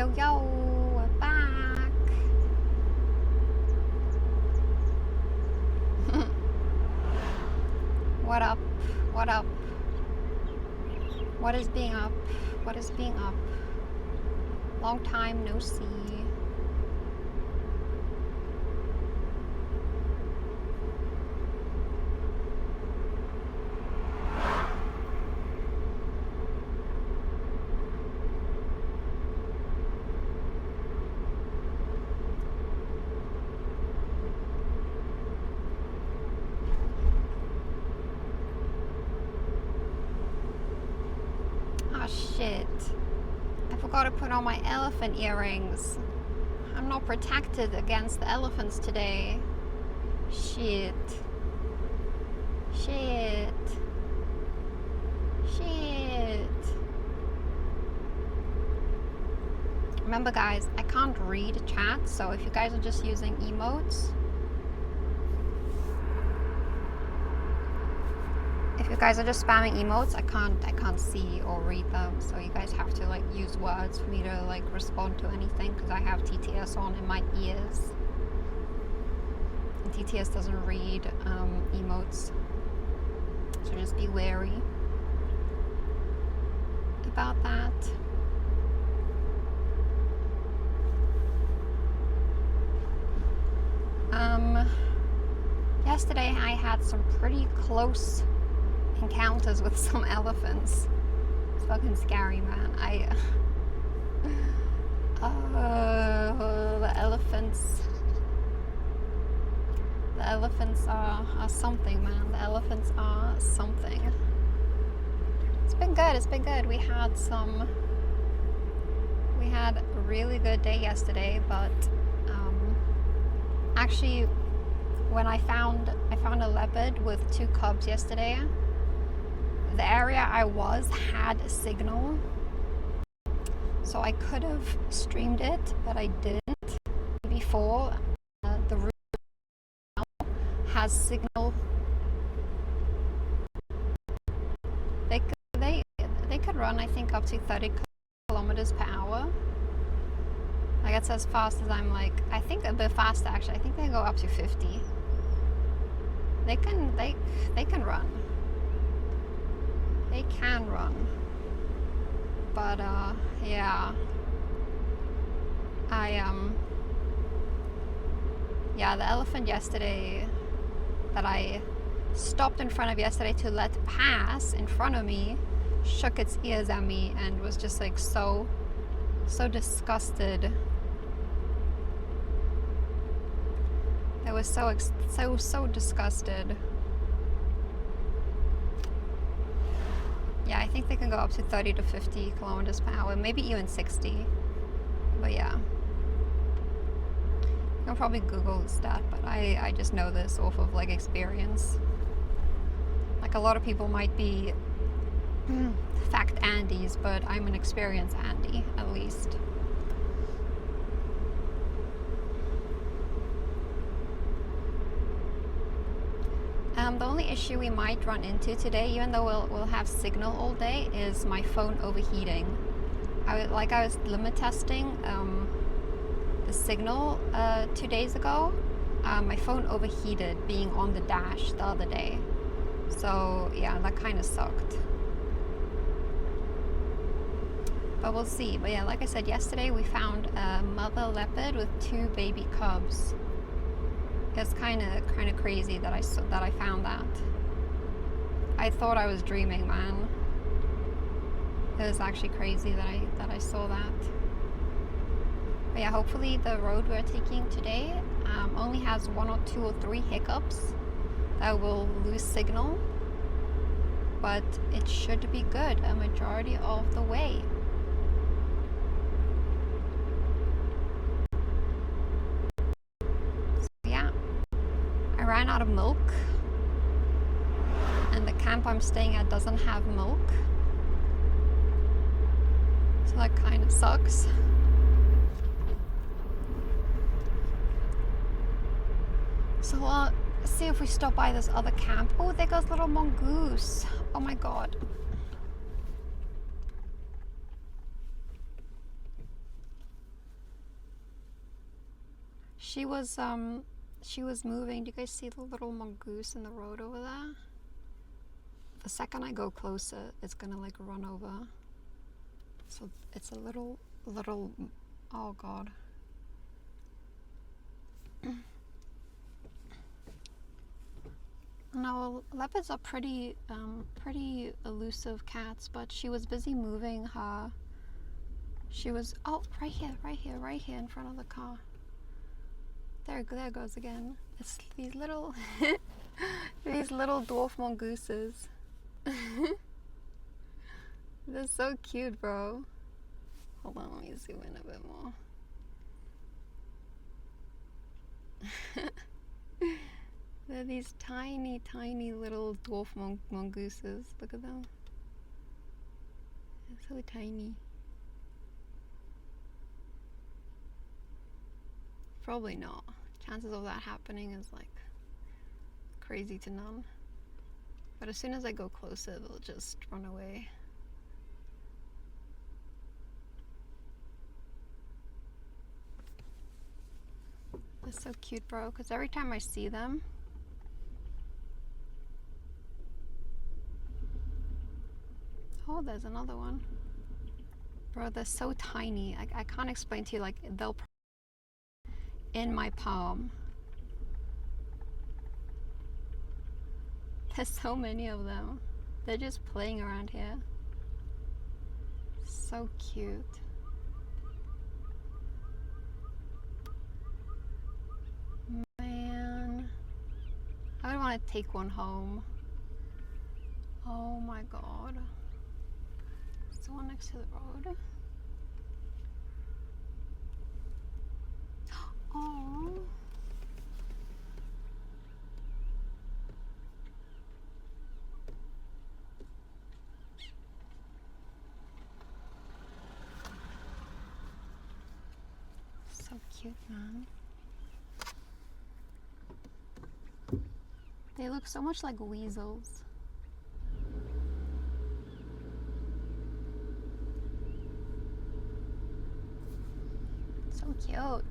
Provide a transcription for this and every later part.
yo, yo, we're back. What up? What up? What is being up? What is being up? Long time no see. Oh shit. I forgot to put on my elephant earrings. I'm not protected against the elephants today. Shit. Shit. Shit. Remember guys, I can't read chat, so if you guys are just using emotes, if you guys are just spamming emotes, I can't see or read them, so you guys have to like use words for me to like respond to anything, because I have TTS on in my ears, and TTS doesn't read emotes, so just be wary about that. Yesterday I had some pretty close encounters with some elephants. It's fucking scary, man. The elephants. The elephants are something, man. The elephants are something. It's been good. It's been good. We had a really good day yesterday, but actually, when I found a leopard with 2 cubs yesterday. The area I was had a signal, so I could have streamed it, but I didn't. Before the route has signal. They could run, I think, up to 30 kilometers per hour. Like it's as fast as I'm like, I think a bit faster actually. I think they go up to 50. They can run. They can run. But yeah. Yeah, the elephant yesterday that I stopped in front of yesterday to let pass in front of me shook its ears at me and was just like so disgusted. It was so disgusted. Yeah, I think they can go up to 30 to 50 kilometers per hour, maybe even 60. But yeah. You can probably Google the stat, but I just know this off of like experience. Like a lot of people might be fact Andes, but I'm an experienced Andy, at least. The only issue we might run into today, even though we'll have signal all day, is my phone overheating. I was limit testing the signal 2 days ago. My phone overheated being on the dash the other day. So yeah, that kind of sucked. But we'll see. But yeah, like I said, yesterday we found a mother leopard with 2 baby cubs. It's kind of crazy that I found that. I thought I was dreaming, man. It was actually crazy that I saw that. But yeah, hopefully the road we're taking today only has 1 or 2 or 3 hiccups that will lose signal, but it should be good a majority of the way. I ran out of milk, and the camp I'm staying at doesn't have milk, so that kind of sucks. So let's see if we stop by this other camp. Oh, there goes little Mongoose. Oh my god. She was moving. Do you guys see the little mongoose in the road over there? The second I go closer, it's gonna like run over. So it's a little, oh God. No, leopards are pretty elusive cats, but she was busy moving her. She was, oh, right here in front of the car. There goes again. It's these little, these little dwarf mongooses. They're so cute, bro. Hold on, let me zoom in a bit more. They're these tiny little dwarf mongooses. Look at them. They're so tiny. Probably not. Chances of that happening is like crazy to none. But as soon as I go closer, they'll just run away. They're so cute, bro, because every time I see them, oh, there's another one. Bro, they're so tiny. I can't explain to you, like, they'll in my palm. There's so many of them. They're just playing around here. So cute. Man, I would want to take one home. Oh my God. Is the one next to the road? Oh. So cute, man. They look so much like weasels. So cute.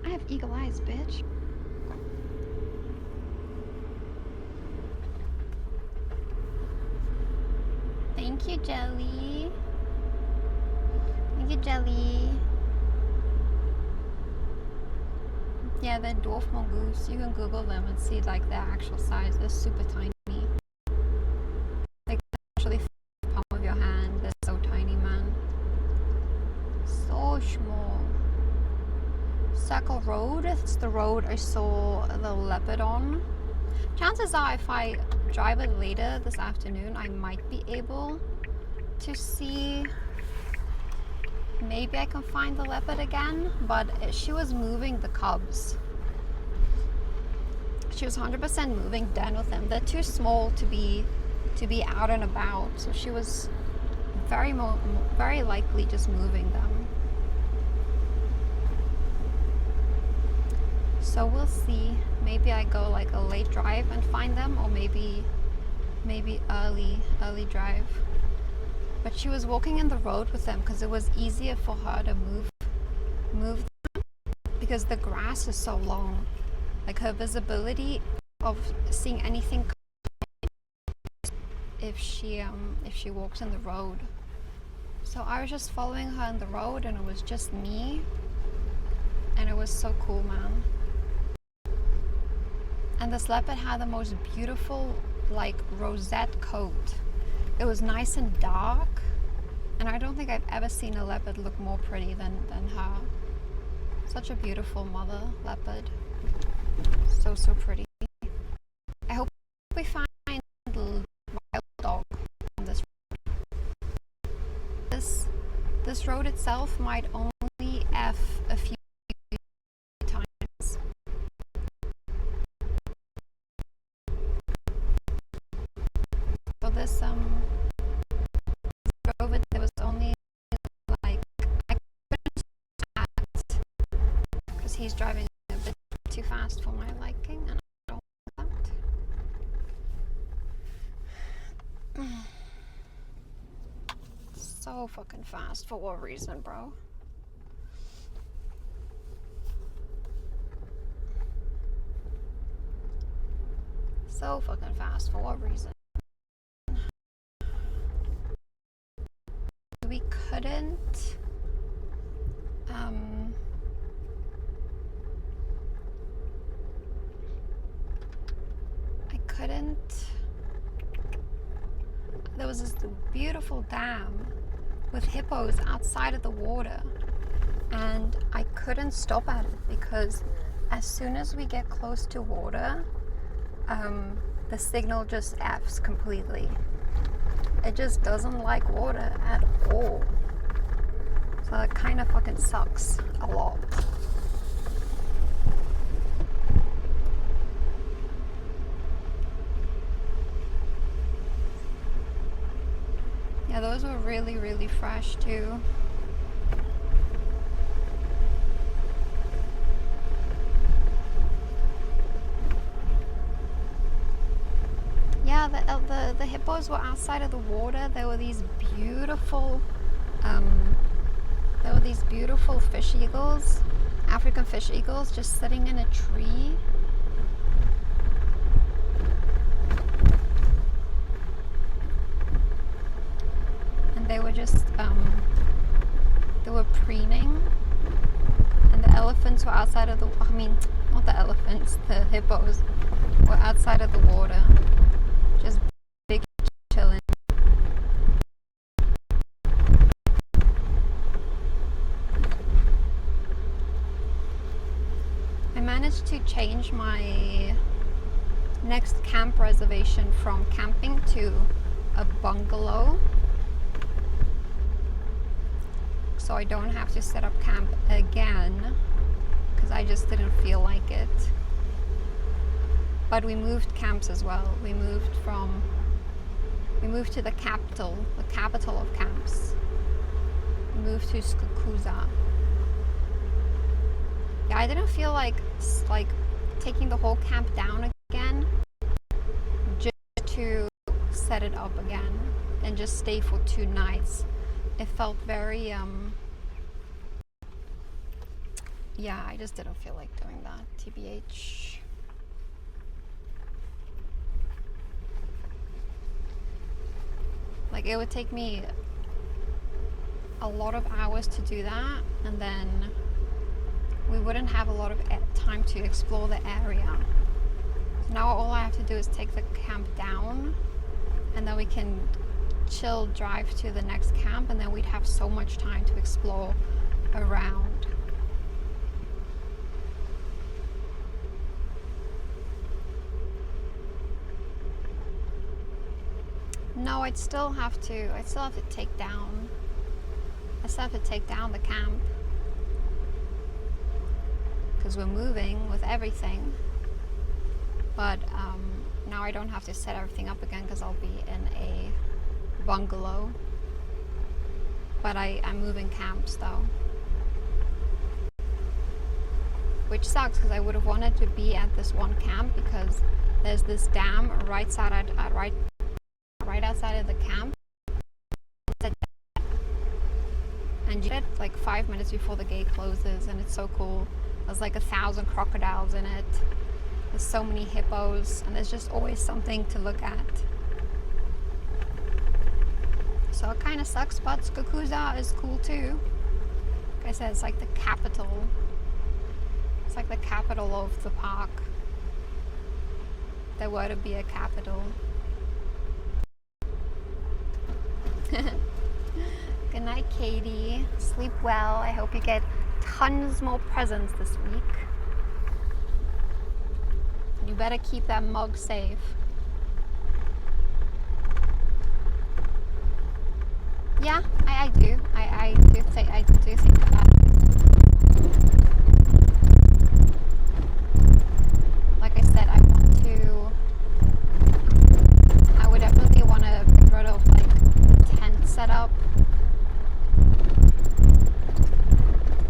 I have eagle eyes, bitch. Thank you, Jelly. Thank you, Jelly. Yeah, they're dwarf mongoose. You can Google them and see like their actual size. They're super tiny. Like actually the palm of your hand. They're so tiny, man. So small. Circle Road. It's the road I saw the leopard on. Chances are if I drive it later this afternoon, I might be able to see, maybe I can find the leopard again, but she was moving the cubs. She was 100% moving den with them. They're too small to be out and about, so she was very likely just moving them. So we'll see. Maybe I go like a late drive and find them, or maybe early drive. But she was walking in the road with them because it was easier for her to move them because the grass is so long. Like her visibility of seeing anything if she walks in the road. So I was just following her in the road, and it was just me, and it was so cool, man. And this leopard had the most beautiful, like, rosette coat. It was nice and dark, and I don't think I've ever seen a leopard look more pretty than her. Such a beautiful mother leopard. So pretty. I hope we find a wild dog on this road. This road itself might only F a few times. So he's driving a bit too fast for my liking, and I don't want that. So fucking fast. For what reason, bro? So fucking fast. For what reason? We couldn't. I couldn't. There was this beautiful dam with hippos outside of the water, and I couldn't stop at it because as soon as we get close to water, the signal just F's completely. It just doesn't like water at all. So it kind of fucking sucks a lot. Yeah, those were really, really fresh too. Yeah, the hippos were outside of the water. There were these beautiful, fish eagles, African fish eagles, just sitting in a tree. And they were just, they were preening. And the elephants were outside of not the elephants, the hippos were outside of the water. Just big chilling. I managed to change my next camp reservation from camping to a bungalow, so I don't have to set up camp again because I just didn't feel like it. But we moved camps as well. We moved to the capital of camps. We moved to Skukuza. Yeah, I didn't feel like taking the whole camp down again just to set it up again and just stay for 2 nights. It felt very yeah, I just didn't feel like doing that, TBH. Like, it would take me a lot of hours to do that, and then we wouldn't have a lot of time to explore the area. So now all I have to do is take the camp down, and then we can chill, drive to the next camp, and then we'd have so much time to explore around. No, I'd still have to take down the camp because we're moving with everything. But now I don't have to set everything up again because I'll be in a bungalow. But I'm moving camps though, which sucks because I would have wanted to be at this one camp because there's this dam right outside of the camp, and you get like 5 minutes before the gate closes, and it's so cool. There's like 1,000 crocodiles in it. There's so many hippos, and there's just always something to look at. So it kind of sucks, but Skukuza is cool too. Like I said, it's like the capital. It's like the capital of the park. There were to be a capital. Good night, Katie. Sleep well. I hope you get tons more presents this week. You better keep that mug safe. Yeah, I do. I do think that. Like I said, I would definitely want to get rid of like the tent setup.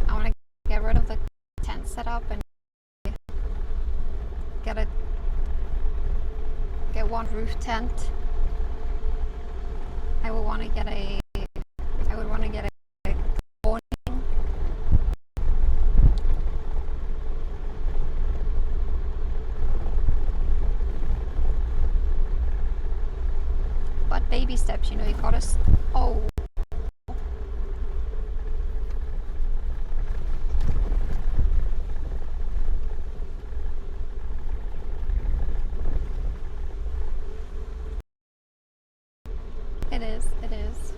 I want to get rid of the tent setup roof tent. I would want to get a awning. But baby steps, you know, you gotta. Oh. It is.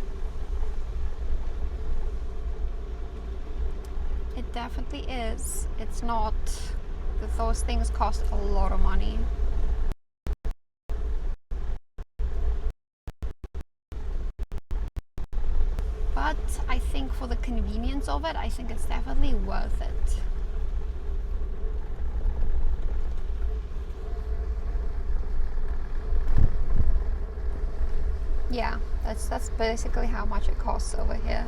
It definitely is. It's not. Those things cost a lot of money. But I think for the convenience of it, I think it's definitely worth it. Yeah, that's basically how much it costs over here.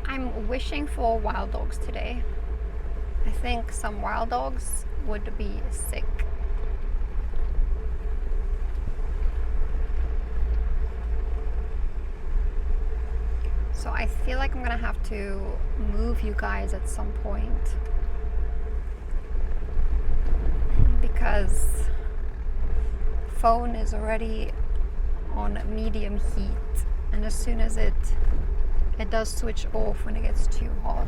I'm wishing for wild dogs today. I think some wild dogs would be sick. So I feel like I'm gonna have to move you guys at some point, because phone is already on medium heat, and as soon as it does switch off when it gets too hot.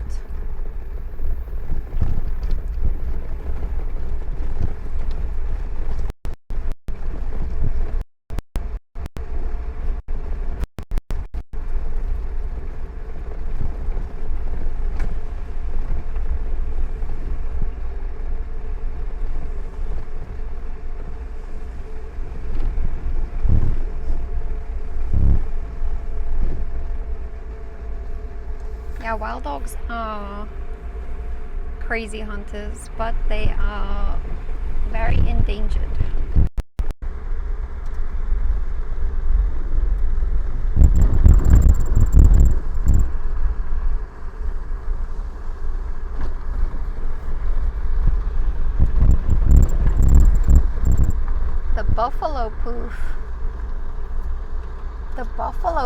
Yeah, wild dogs are crazy hunters, but they are very endangered. The buffalo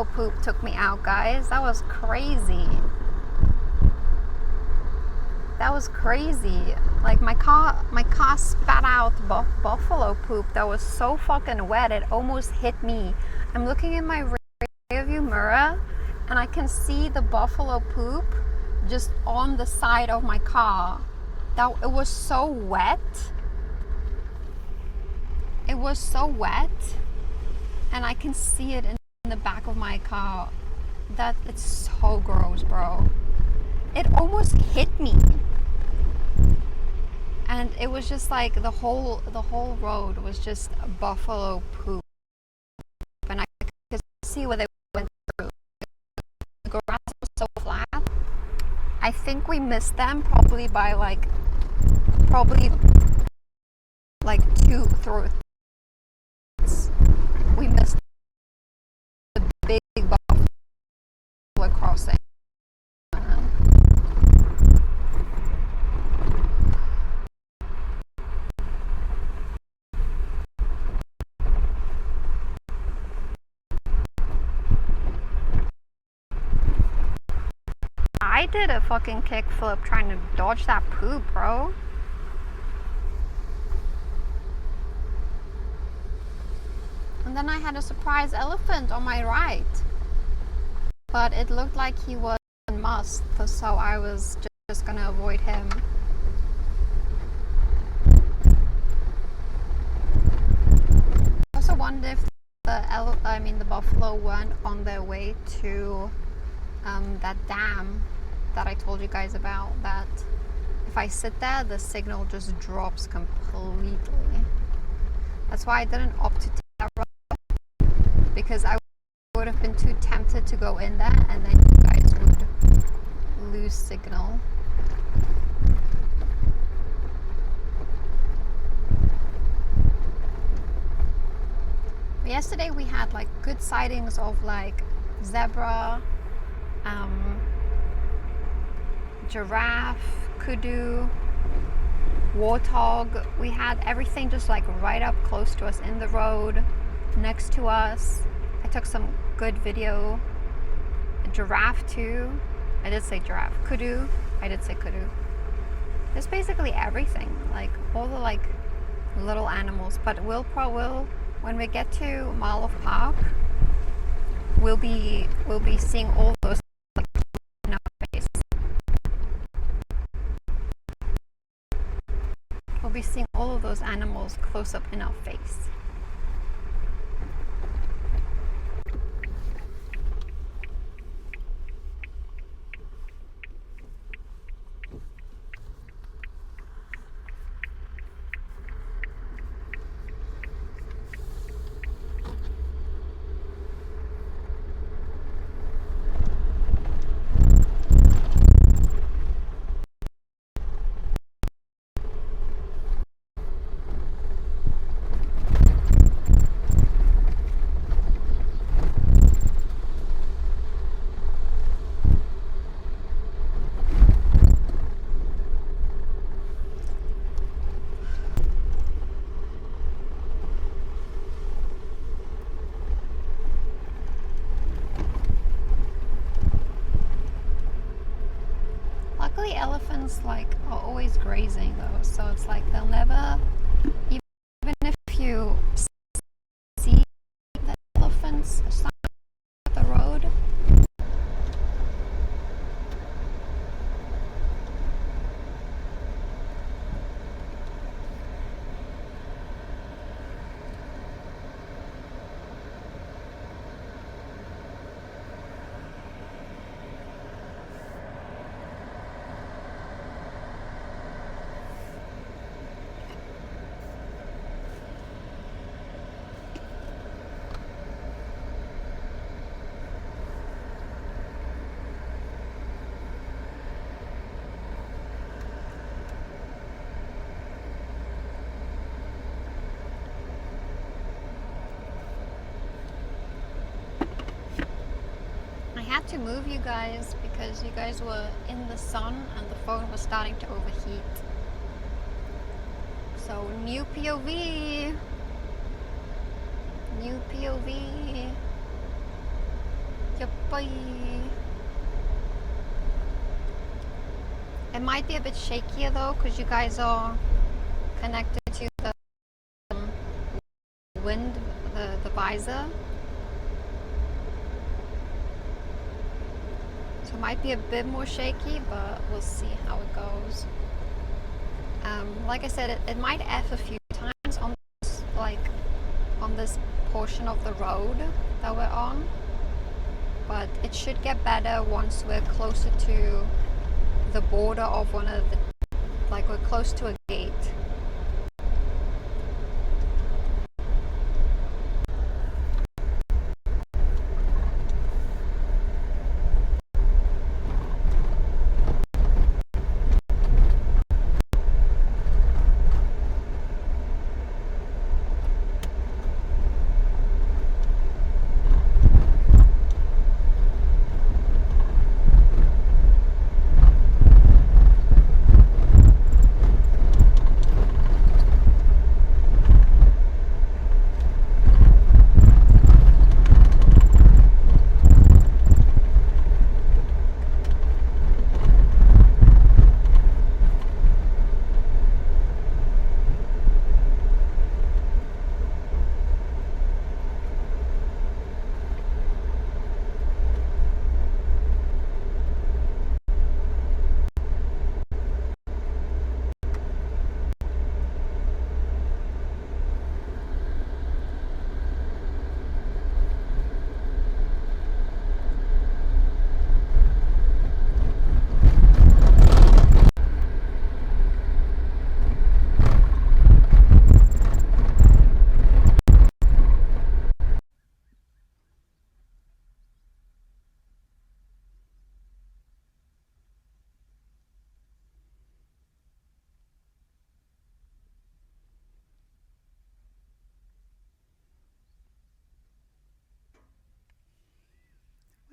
poop took me out, guys. That was crazy. That was crazy. Like my car spat out buffalo poop that was so fucking wet it almost hit me. I'm looking in my rearview mirror and I can see the buffalo poop just on the side of my car. It was so wet. It was so wet, and I can see it in the back of my car. That it's so gross, bro. It almost hit me, and it was just like the whole road was just buffalo poop, and I could see where they went through. The grass was so flat. I think we missed them probably by like 2 through. We missed the big buffalo crossing. I did a fucking kickflip trying to dodge that poop, bro. And then I had a surprise elephant on my right. But it looked like he was musk, so I was just gonna avoid him. I also wonder if the buffalo weren't on their way to that dam that I told you guys about, that if I sit there, the signal just drops completely. That's why I didn't opt to take that road, because I would have been too tempted to go in there and then you guys would lose signal. But yesterday we had like good sightings of like zebra, giraffe, kudu, warthog. We had everything just like right up close to us in the road, next to us. I took some good video. A giraffe too. I did say giraffe. Kudu. I did say kudu. There's basically everything, like all the like little animals. But we'll when we get to Marlow Park, we'll be seeing all those like in our face. We'll be seeing all of those animals close up in our face. Luckily elephants like are always grazing though, so it's like they'll never, even if you see the elephants stop at the road, had to move you guys because you guys were in the sun and the phone was starting to overheat. So new POV. New POV. Yuppie. It might be a bit shakier though because you guys are connected to the wind, the visor. So it might be a bit more shaky, but we'll see how it goes. Like I said, it might F a few times on this, on this portion of the road that we're on, but it should get better once we're closer to the border of one of the, like we're close to a gate.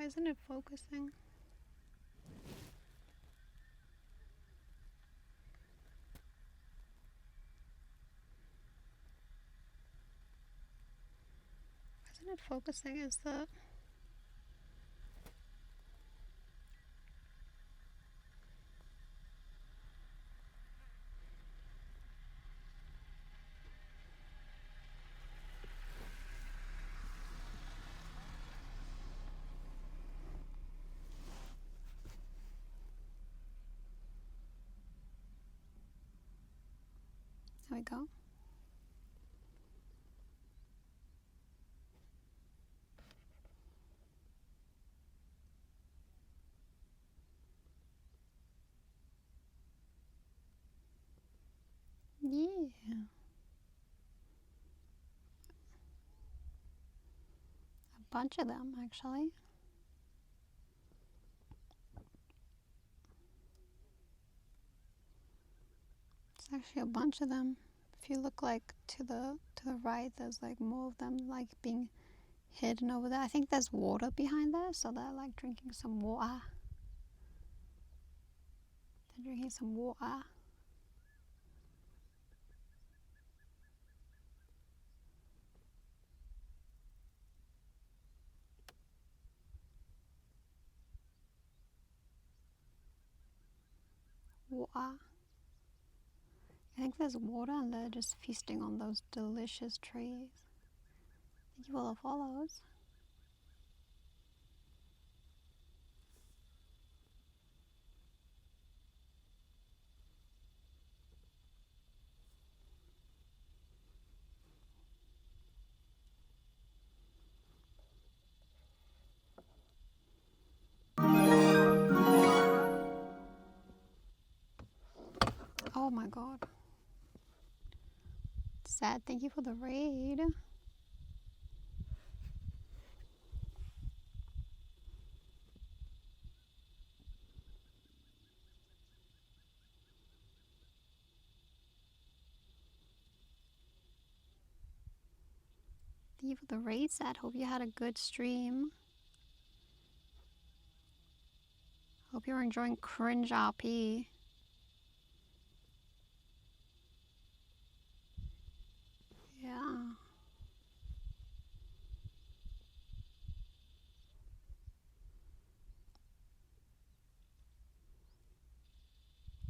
Why isn't it focusing? Why isn't it focusing? Is the... There we go. Yeah. A bunch of them, actually. It's actually a bunch of them. If you look like to the right, there's like more of them like being hidden over there. I think there's water behind there, so they're like drinking some water. They're drinking some water. Water. I think there's water and they're just feasting on those delicious trees. Thank you for the follows. Oh my god. Sad, thank you for the raid. Thank you for the raid, Sad. Hope you had a good stream. Hope you're enjoying Cringe RP. Yeah.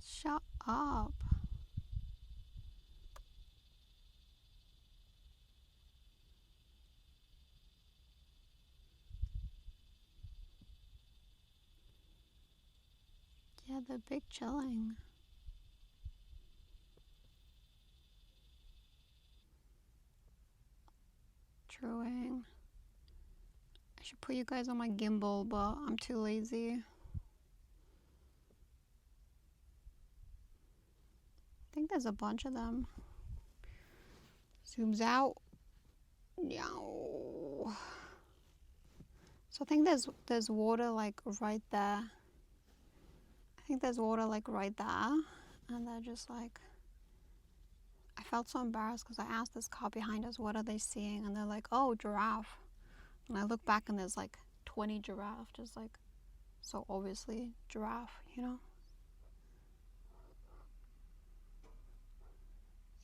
Shut up. Yeah, they're big chilling. Truing. I should put you guys on my gimbal, but I'm too lazy. I think there's a bunch of them. Zooms out. Meow. So I think there's water like right there. I think there's water like right there. And they're just like... I felt so embarrassed because I asked this car behind us, what are they seeing? And they're like, oh, giraffe. And I look back and there's like 20 giraffe, just like, so obviously giraffe, you know?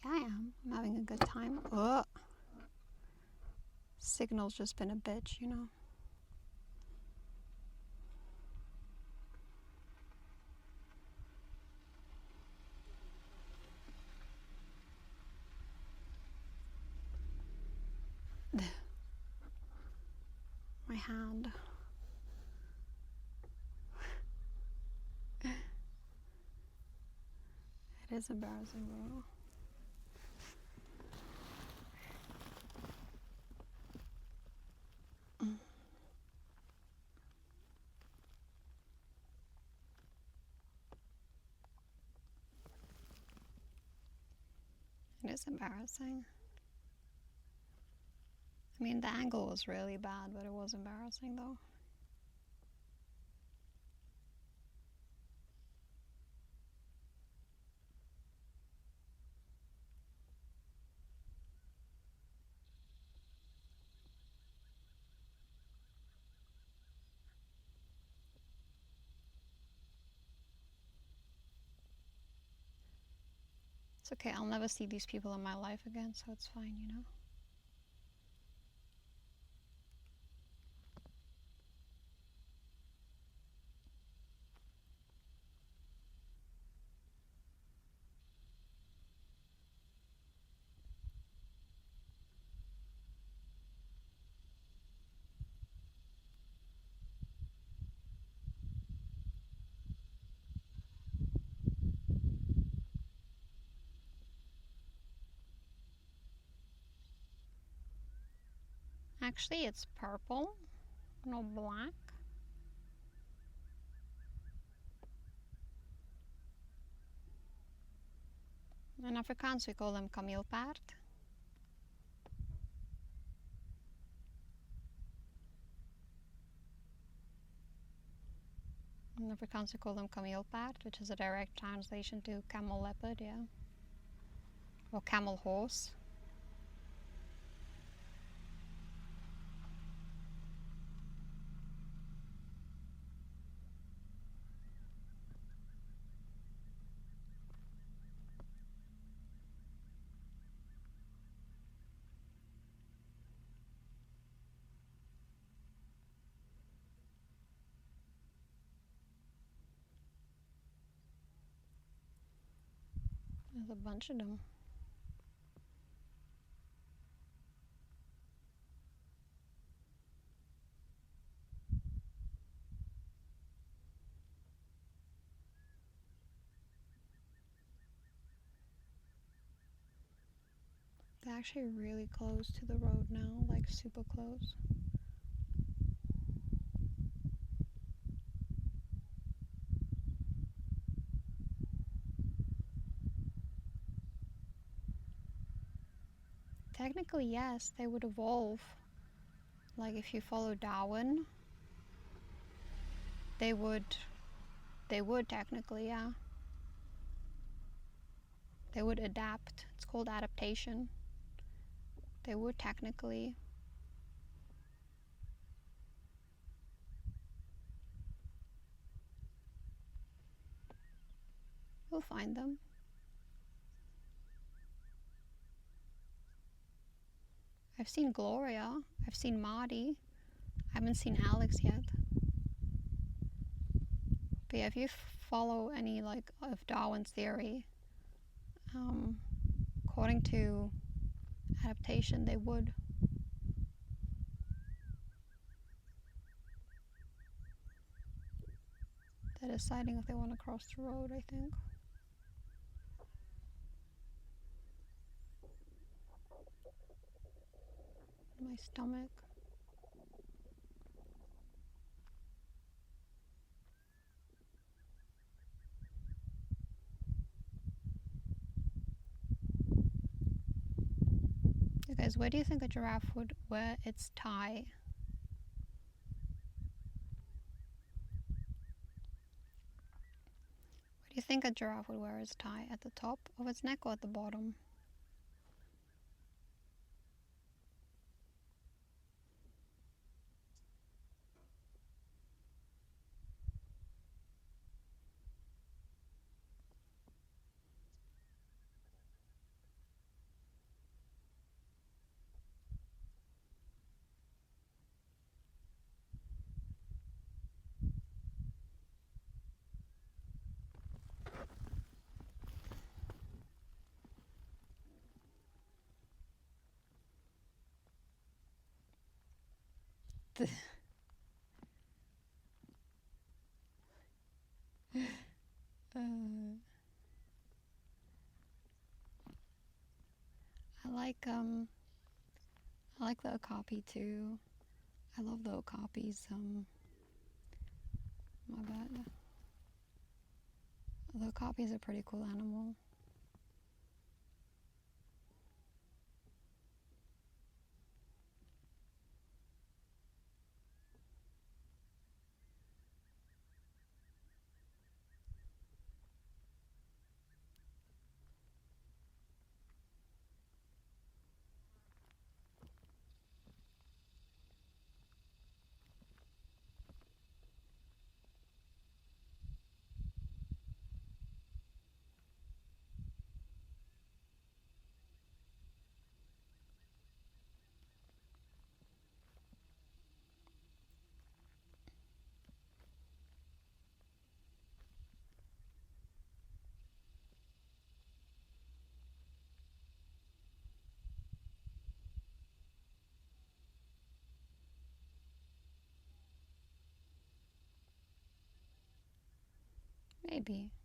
Yeah, I am. I'm having a good time. Ugh. Signal's just been a bitch, you know? My hand. It is embarrassing, bro. It is embarrassing. I mean, the angle was really bad, but it was embarrassing though. It's okay, I'll never see these people in my life again, so it's fine, you know? Actually, it's purple, no black. In Afrikaans we call them kameelpaard. In Afrikaans we call them kameelpaard, which is a direct translation to camel leopard, yeah. Or camel horse. There's a bunch of them. They're actually really close to the road now, like super close. Technically, yes, they would evolve. Like if you follow Darwin, they would technically, yeah. They would adapt. It's called adaptation. They would technically. We'll find them. I've seen Gloria. I've seen Marty. I haven't seen Alex yet. But yeah, if you follow any like of Darwin's theory, according to adaptation, they would. They're deciding if they want to cross the road, I think. My stomach. You guys, where do you think a giraffe would wear its tie? Where do you think a giraffe would wear its tie? At the top of its neck or at the bottom? I like the okapi too. I love the okapis. My bad. The okapi is a pretty cool animal.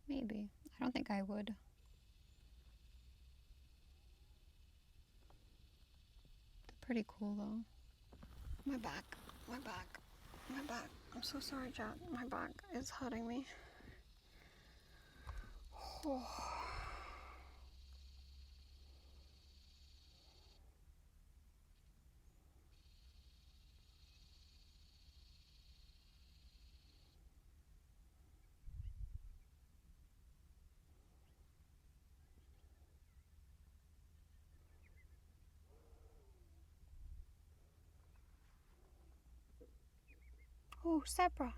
Maybe. I don't think I would. They're pretty cool though. My back. I'm so sorry, Jack. My back is hurting me. Oh. Oh, zebra.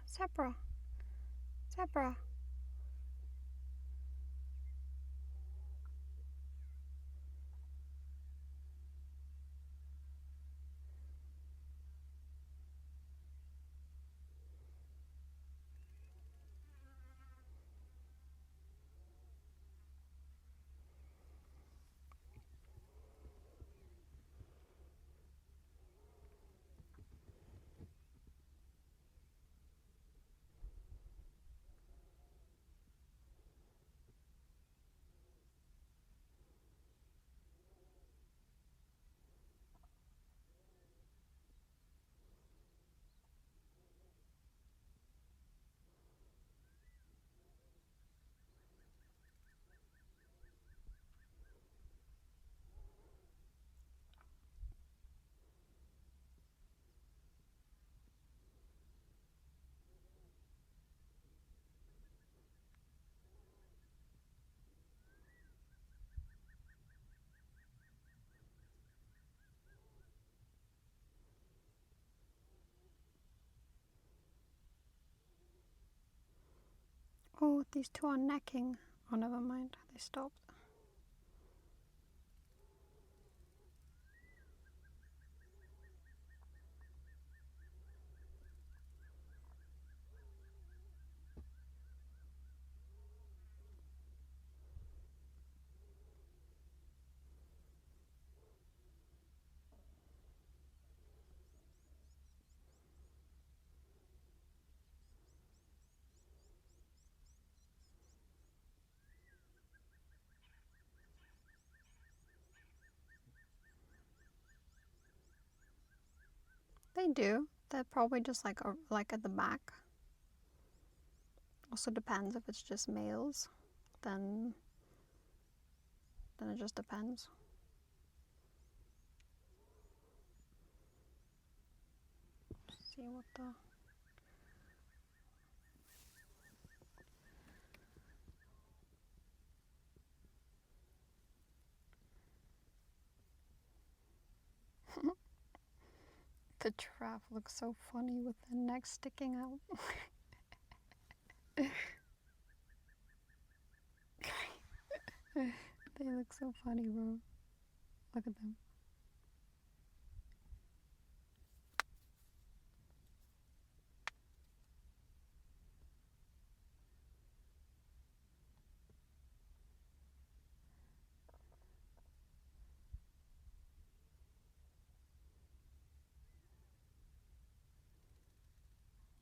Oh, these two are necking. Oh, never mind. They stopped. They do. They're probably just like at the back. Also depends if it's just males, then it just depends. Let's see what the the giraffe looks so funny with their neck sticking out. They look so funny, bro. Look at them.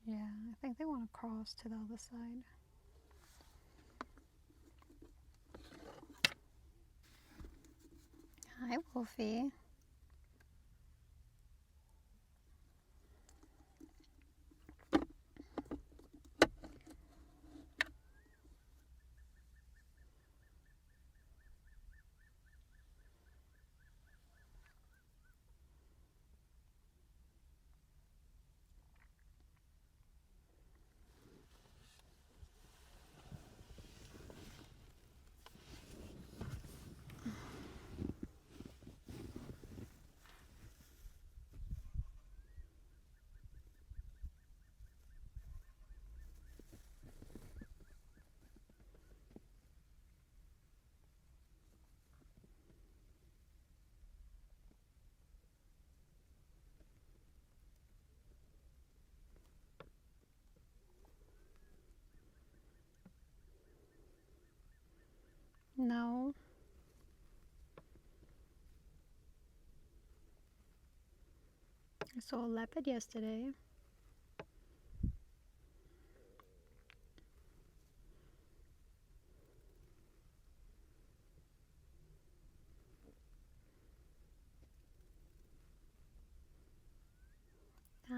Yeah, I think they want to cross to the other side. Hi, Wolfie. No. I saw a leopard yesterday.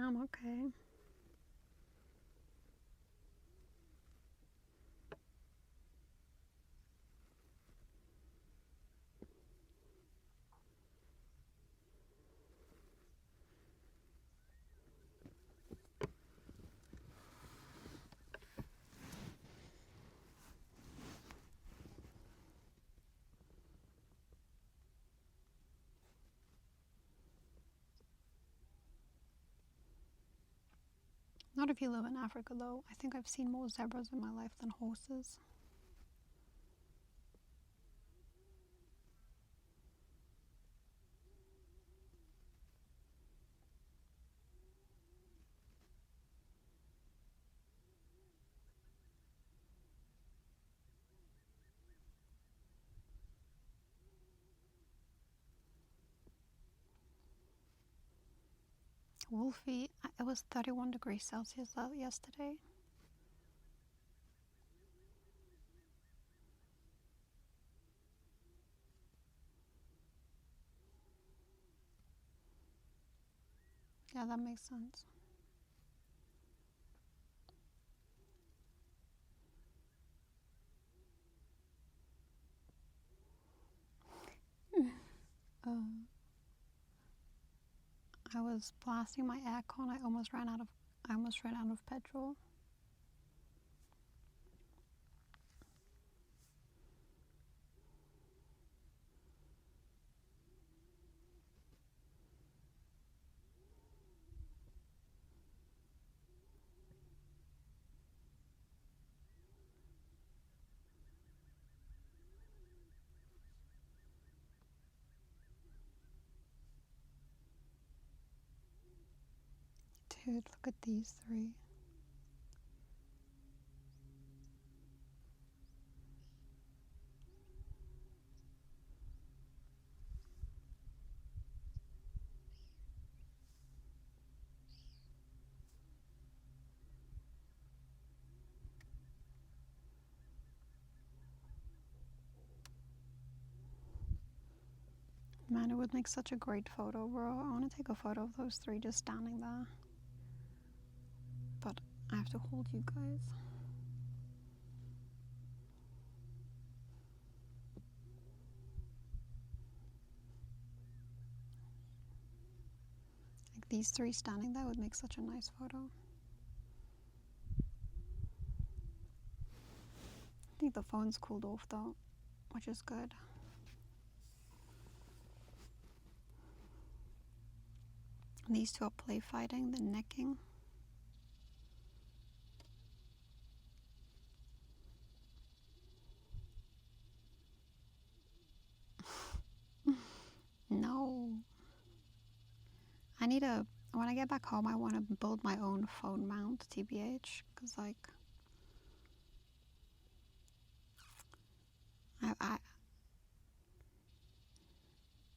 Damn, okay. Not if you live in Africa, though. I think I've seen more zebras in my life than horses. Wolfie, it was 31 degrees Celsius out yesterday. Yeah, that makes sense. I was blasting my aircon. I almost ran out of petrol. Dude, look at these three. Man, it would make such a great photo, bro. I want to take a photo of those three just standing there. But I have to hold you guys. Like these three standing there would make such a nice photo. I think the phone's cooled off though, which is good. And these two are play fighting, they're necking. No. When I get back home, I want to build my own phone mount, TBH, because like,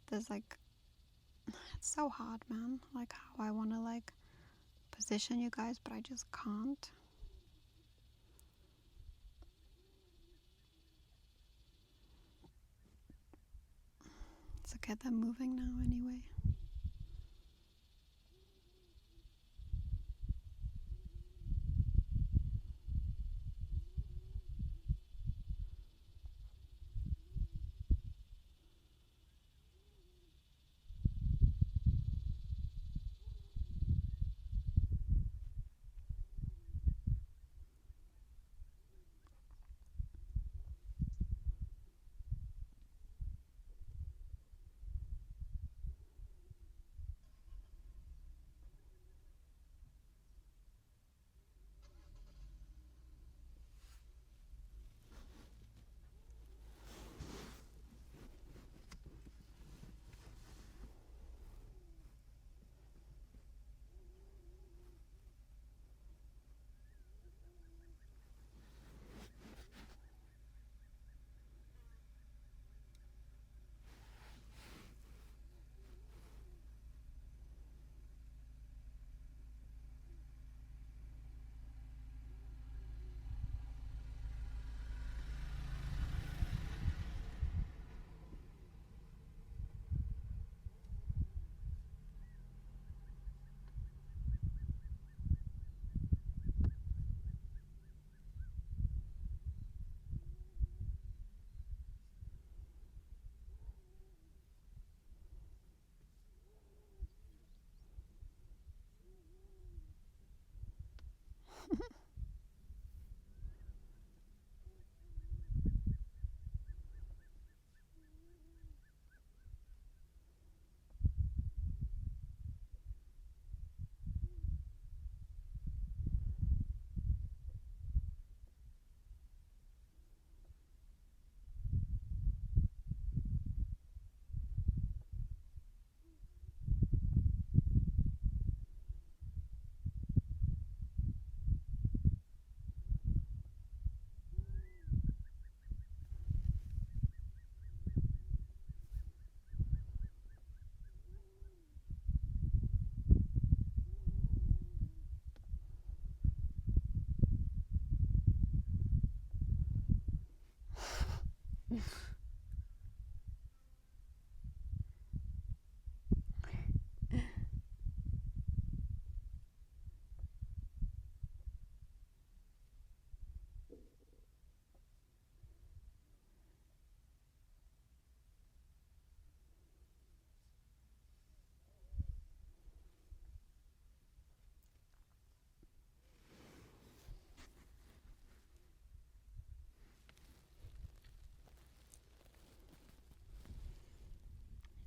there's like, it's so hard, man. Like how I want to like position you guys, but I just can't. It's okay, they're moving now anyway.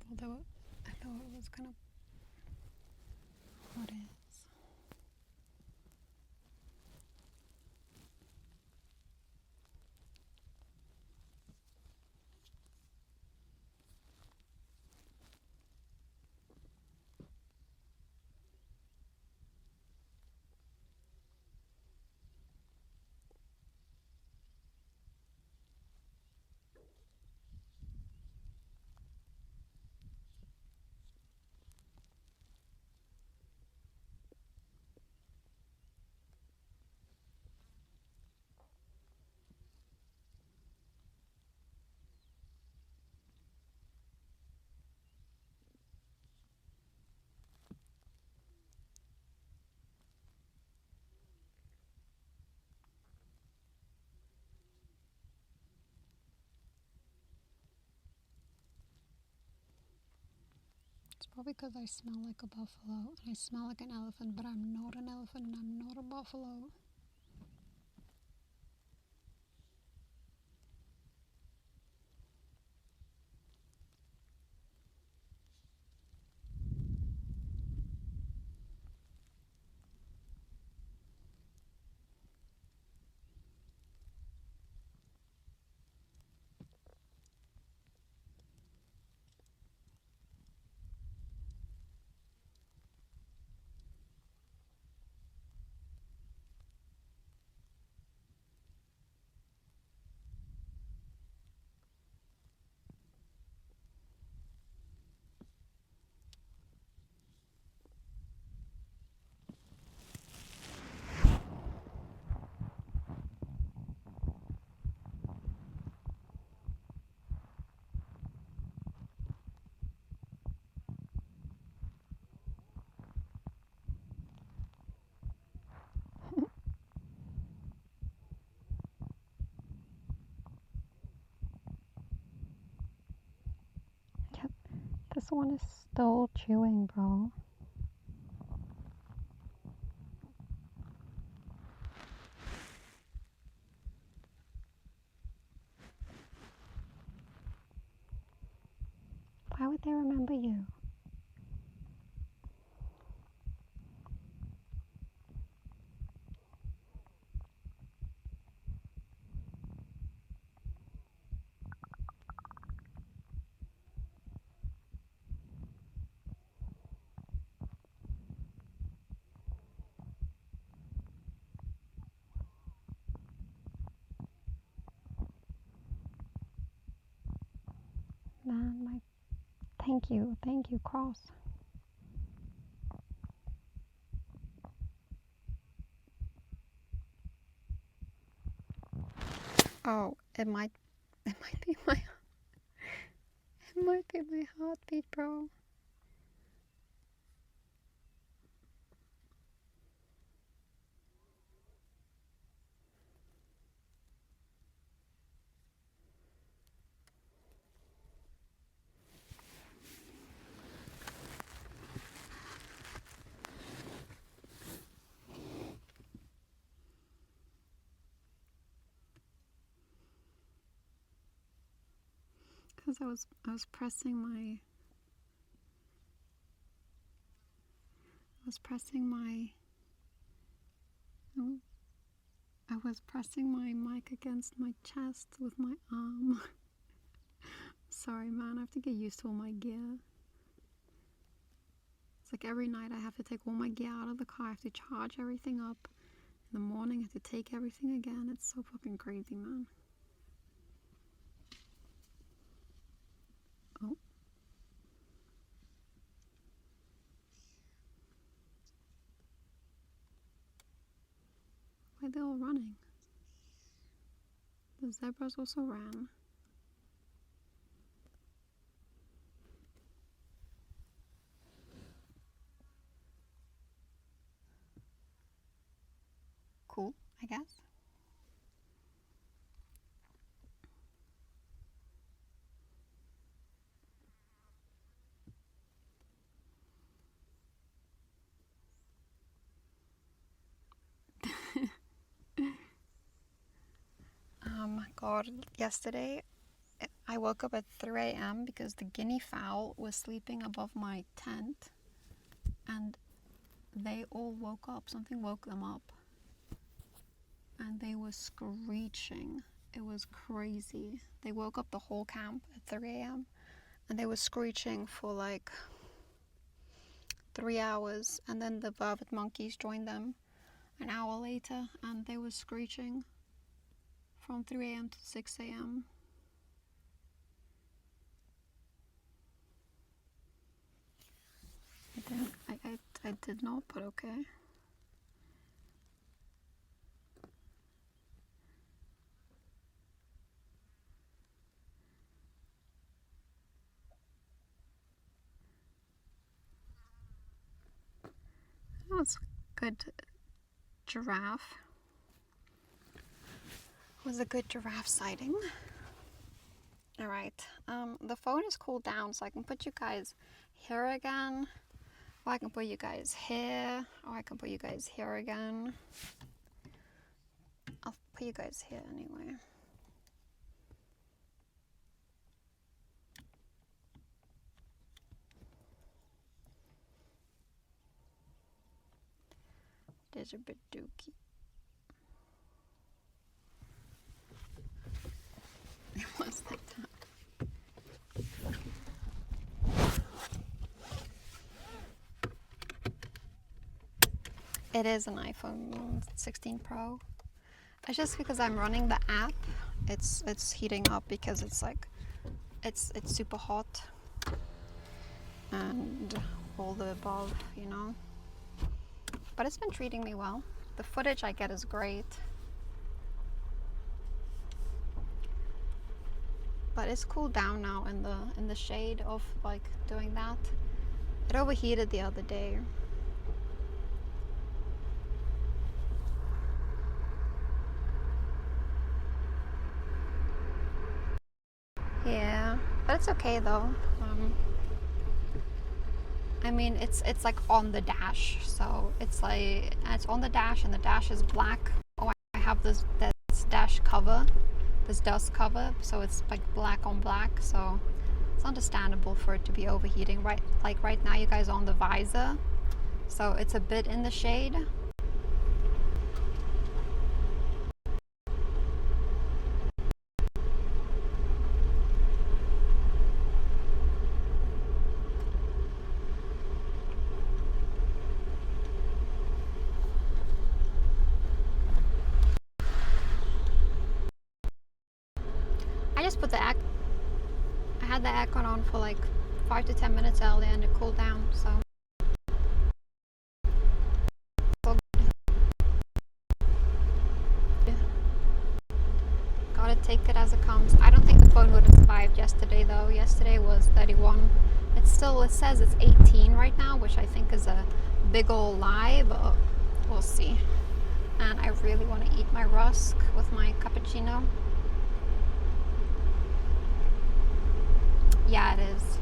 Although I thought it was kind of what is. It's probably because I smell like a buffalo and I smell like an elephant, but I'm not an elephant and I'm not a buffalo. Yep, this one is still chewing, bro. Why would they remember you? Man, my thank you, Cross. Oh, it might be my heartbeat, bro. Because I was pressing my I was pressing my mic against my chest with my arm. Sorry, man, I have to get used to all my gear. It's like every night I have to take all my gear out of the car. I have to charge everything up. In the morning, I have to take everything again. It's so fucking crazy, man. Oh. Why are they all running? The zebras also ran. I guess. God, yesterday I woke up at 3 a.m. because the guinea fowl was sleeping above my tent and they all woke up. Something woke them up and they were screeching. It was crazy. They woke up the whole camp at 3 a.m. and they were screeching for like 3 hours, and then the velvet monkeys joined them an hour later and they were screeching from 3 a.m. to 6 a.m. I did not, but okay. That was a good giraffe. It was a good giraffe sighting. Alright, the phone is cooled down so I can put you guys here again. Or I can put you guys here. Or I can put you guys here again. I'll put you guys here anyway. There's a bit dookie. It was like that. It is an iPhone 16 Pro. It's just because I'm running the app. It's heating up because it's like it's super hot and all the above, you know. But it's been treating me well. The footage I get is great. But it's cooled down now in the shade of like doing that. It overheated the other day. Yeah, but it's okay though. I mean, it's like on the dash, so it's on the dash, and the dash is black. Oh, I have this dash cover, this dust cover, so it's like black on black. So it's understandable for it to be overheating. Right, like right now, you guys are on the visor, so it's a bit in the shade. I just put the I had the aircon on for like 5 to 10 minutes earlier and it cooled down, so. Gotta take it as it comes. I don't think the phone would have survived yesterday though. Yesterday was 31. It says it's 18 right now, which I think is a big ol' lie, but we'll see. And I really want to eat my rusk with my cappuccino. Yeah, it is.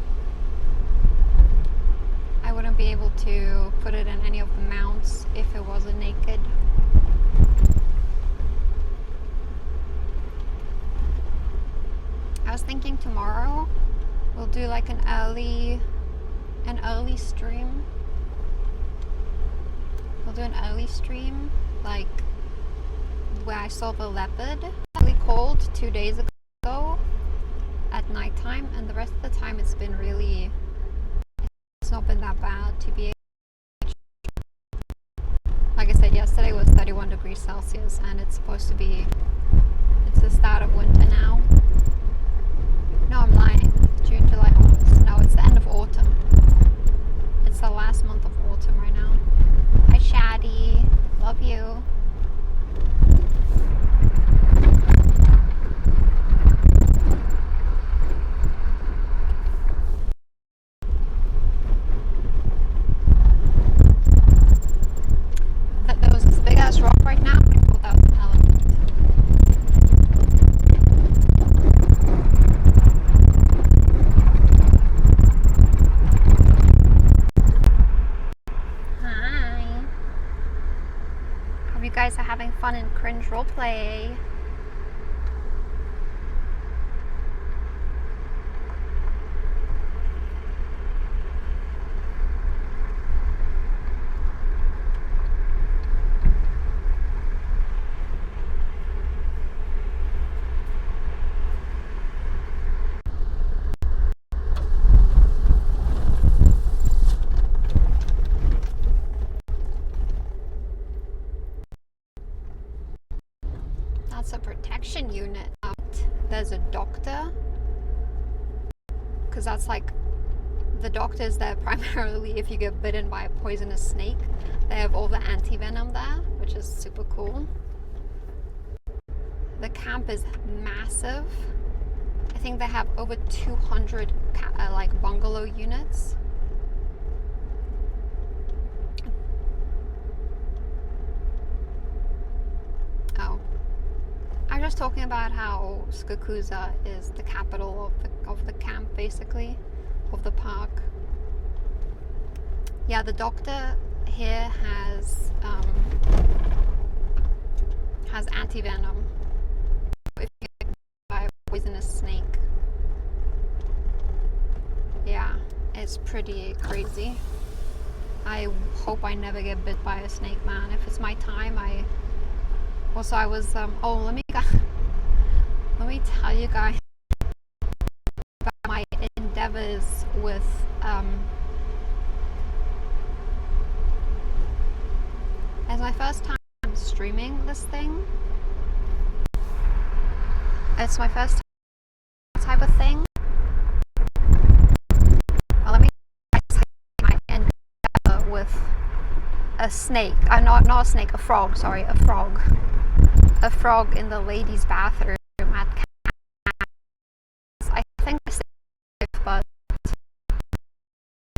I wouldn't be able to put it in any of the mounts if it wasn't naked. I was thinking tomorrow we'll do like an early stream. We'll do an early stream, like where I saw the leopard. Really cold 2 days ago at nighttime, and the rest of the time it's not been that bad to be. Like I said, yesterday was 31 degrees Celsius, and it's supposed to be. It's the start of winter now. No, I'm lying. June, July, August. No, it's the end of autumn. It's the last month of autumn right now. Hi, Shaddy. Love you. There was this big ass rock right now. I pulled out. challenge, role play. That's a protection unit. There's a doctor, because that's like, the doctor's there primarily if you get bitten by a poisonous snake. They have all the anti-venom there, which is super cool. The camp is massive. I think they have over 200 like bungalow units. Oh, I was just talking about how Skakusa is the capital of the camp, basically, of the park. Yeah, the doctor here has anti-venom if you get bitten by a poisonous snake. Yeah, it's pretty crazy. I hope I never get bit by a snake, man. If it's my time, I was let me tell you guys about my endeavors with as my first time streaming this thing. It's my first type of thing. Well, let me tell you my endeavor with a snake. Not a snake, a frog, sorry, a frog. A frog in the ladies' bathroom at I think it's safe, but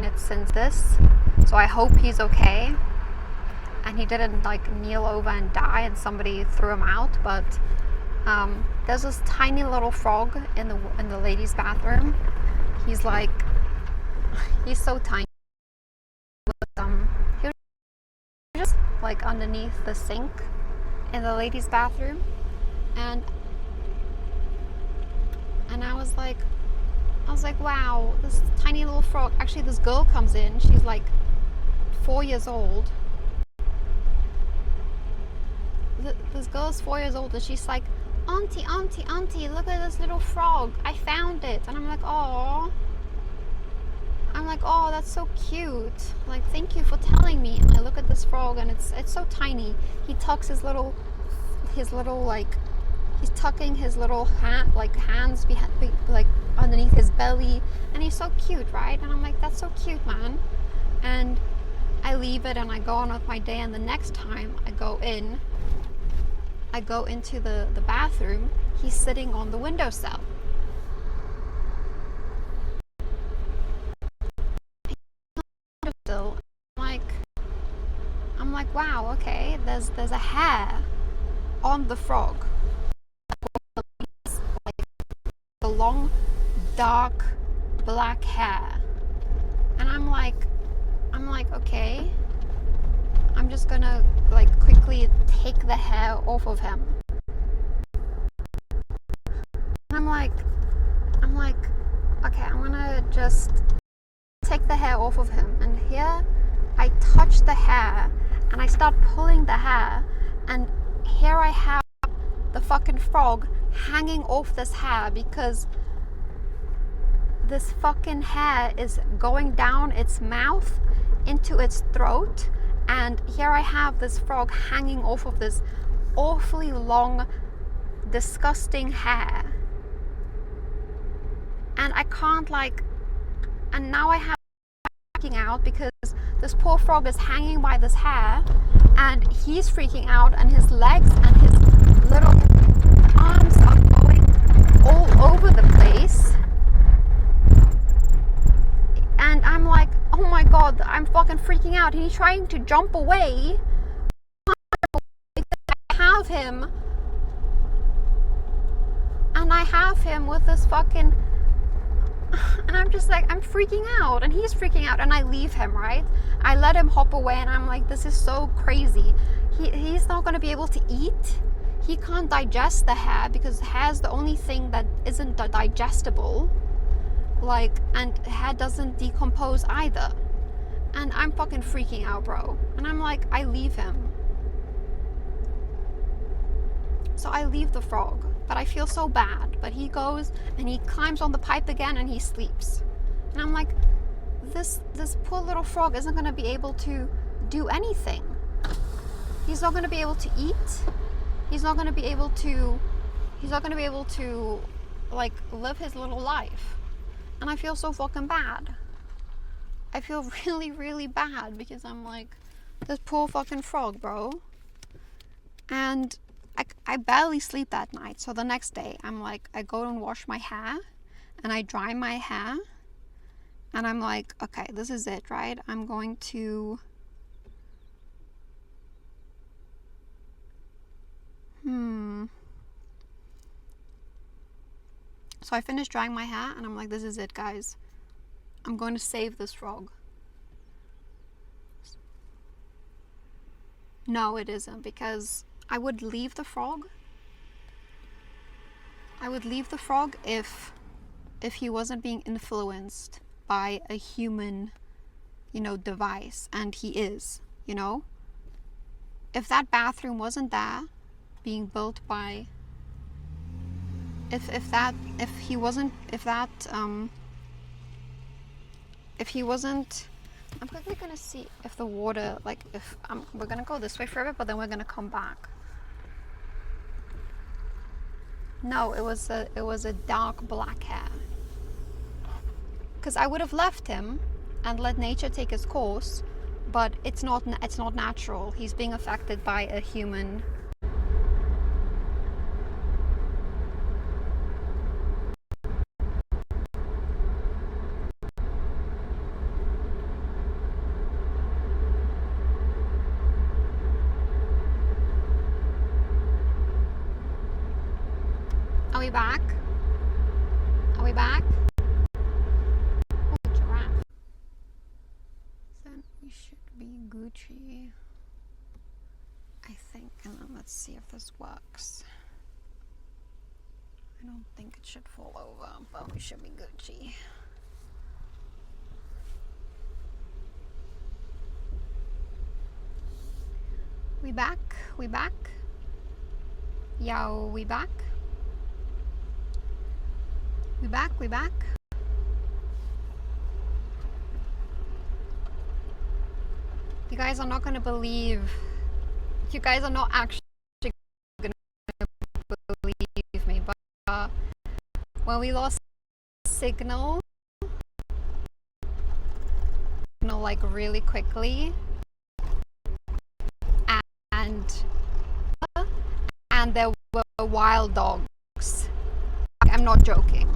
it's since this, so I hope he's okay and he didn't like kneel over and die and somebody threw him out. But there's this tiny little frog in the ladies' bathroom. He's so tiny. He was just like underneath the sink in the ladies' bathroom, and I was like, wow, this tiny little frog. Actually, this girl comes in. She's like 4 years old. This girl's 4 years old, and she's like, auntie, look at this little frog. I found it. And I'm like, oh, that's so cute. Like, thank you for telling me. And I look at this frog, and it's so tiny. He tucks his little like, he's tucking his little hands behind, like underneath his belly, and he's so cute, right? And I'm like, that's so cute, man. And I leave it and I go on with my day, and the next time I go into the bathroom, he's sitting on the windowsill. I'm like, wow, okay, there's a hair on the frog. Like the long, dark, black hair. And I'm like, okay, I'm just gonna like quickly take the hair off of him. And I'm like, okay, I'm gonna just take the hair off of him. And here I touch the hair and I start pulling the hair, and here I have the fucking frog hanging off this hair, because this fucking hair is going down its mouth into its throat, and here I have this frog hanging off of this awfully long, disgusting hair. And I can't and now I have freaking out because this poor frog is hanging by this hair, and he's freaking out, and his legs and his little arms are going all over the place. And I'm like, oh my god, I'm fucking freaking out. And he's trying to jump away. I have him. And I have him with this fucking... And I'm just like, I'm freaking out, and he's freaking out, and I leave him, right? I let him hop away, and I'm like, this is so crazy. He's not going to be able to eat. he can't digest the hair because hair's the only thing that isn't digestible. Like, and hair doesn't decompose either. And I'm fucking freaking out, bro. And I'm like, I leave him. So I leave the frog, but I feel so bad. But he goes and he climbs on the pipe again and he sleeps. And I'm like, this poor little frog isn't gonna be able to do anything. He's not gonna be able to eat. He's not gonna be able to like live his little life. And I feel so fucking bad. I feel really, really bad because I'm like, this poor fucking frog, bro. And I barely sleep that night. So the next day, I'm like, I go and wash my hair and I dry my hair. And I'm like, okay, this is it, right? I'm going to... So I finished drying my hair and I'm like, this is it, guys. I'm going to save this frog. No, it isn't, because I would leave the frog. I would leave the frog if he wasn't being influenced by a human, device, and he is, If that bathroom wasn't there, being built by, if he wasn't, I'm quickly gonna see if the water, like, we're gonna go this way for a bit, but then we're gonna come back. No, it was a dark black hair. Because I would have left him and let nature take its course, but it's not natural. He's being affected by a human. Are we back? Are we back? Oh, giraffe. Then we should be Gucci, I think. And then let's see if this works. I don't think it should fall over, but we should be Gucci. We back? We back? Yo, we back? We back? We back? You guys are not gonna believe. You guys are not actually gonna believe me, but when we lost signal, like really quickly, and there were wild dogs. I'm not joking.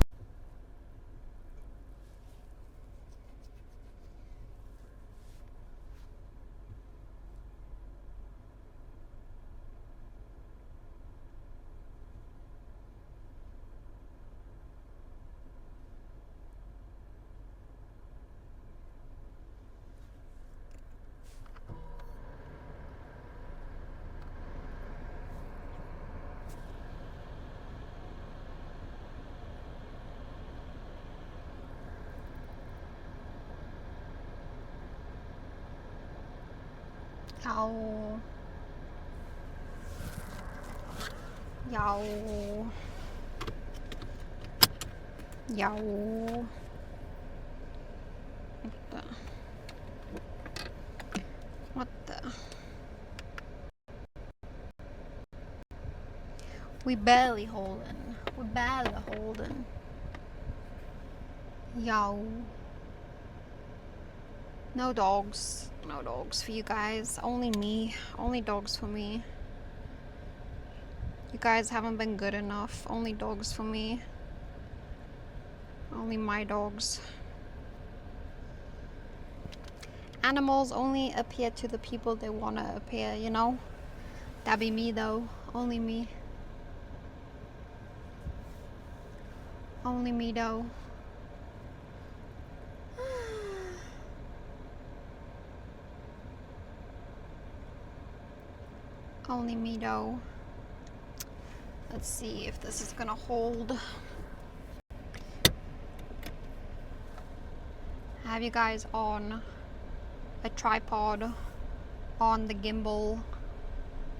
Yow. Yow. Yow. What the? We barely holding. We barely holding. Yow. No dogs. No dogs for you guys. Only me. Only dogs for me. You guys haven't been good enough. Only dogs for me. Only my dogs. Animals only appear to the people they want to appear, That'd be me though. Only me. Only me though. Only me though. Let's see if this is gonna hold. I have you guys on a tripod on the gimbal,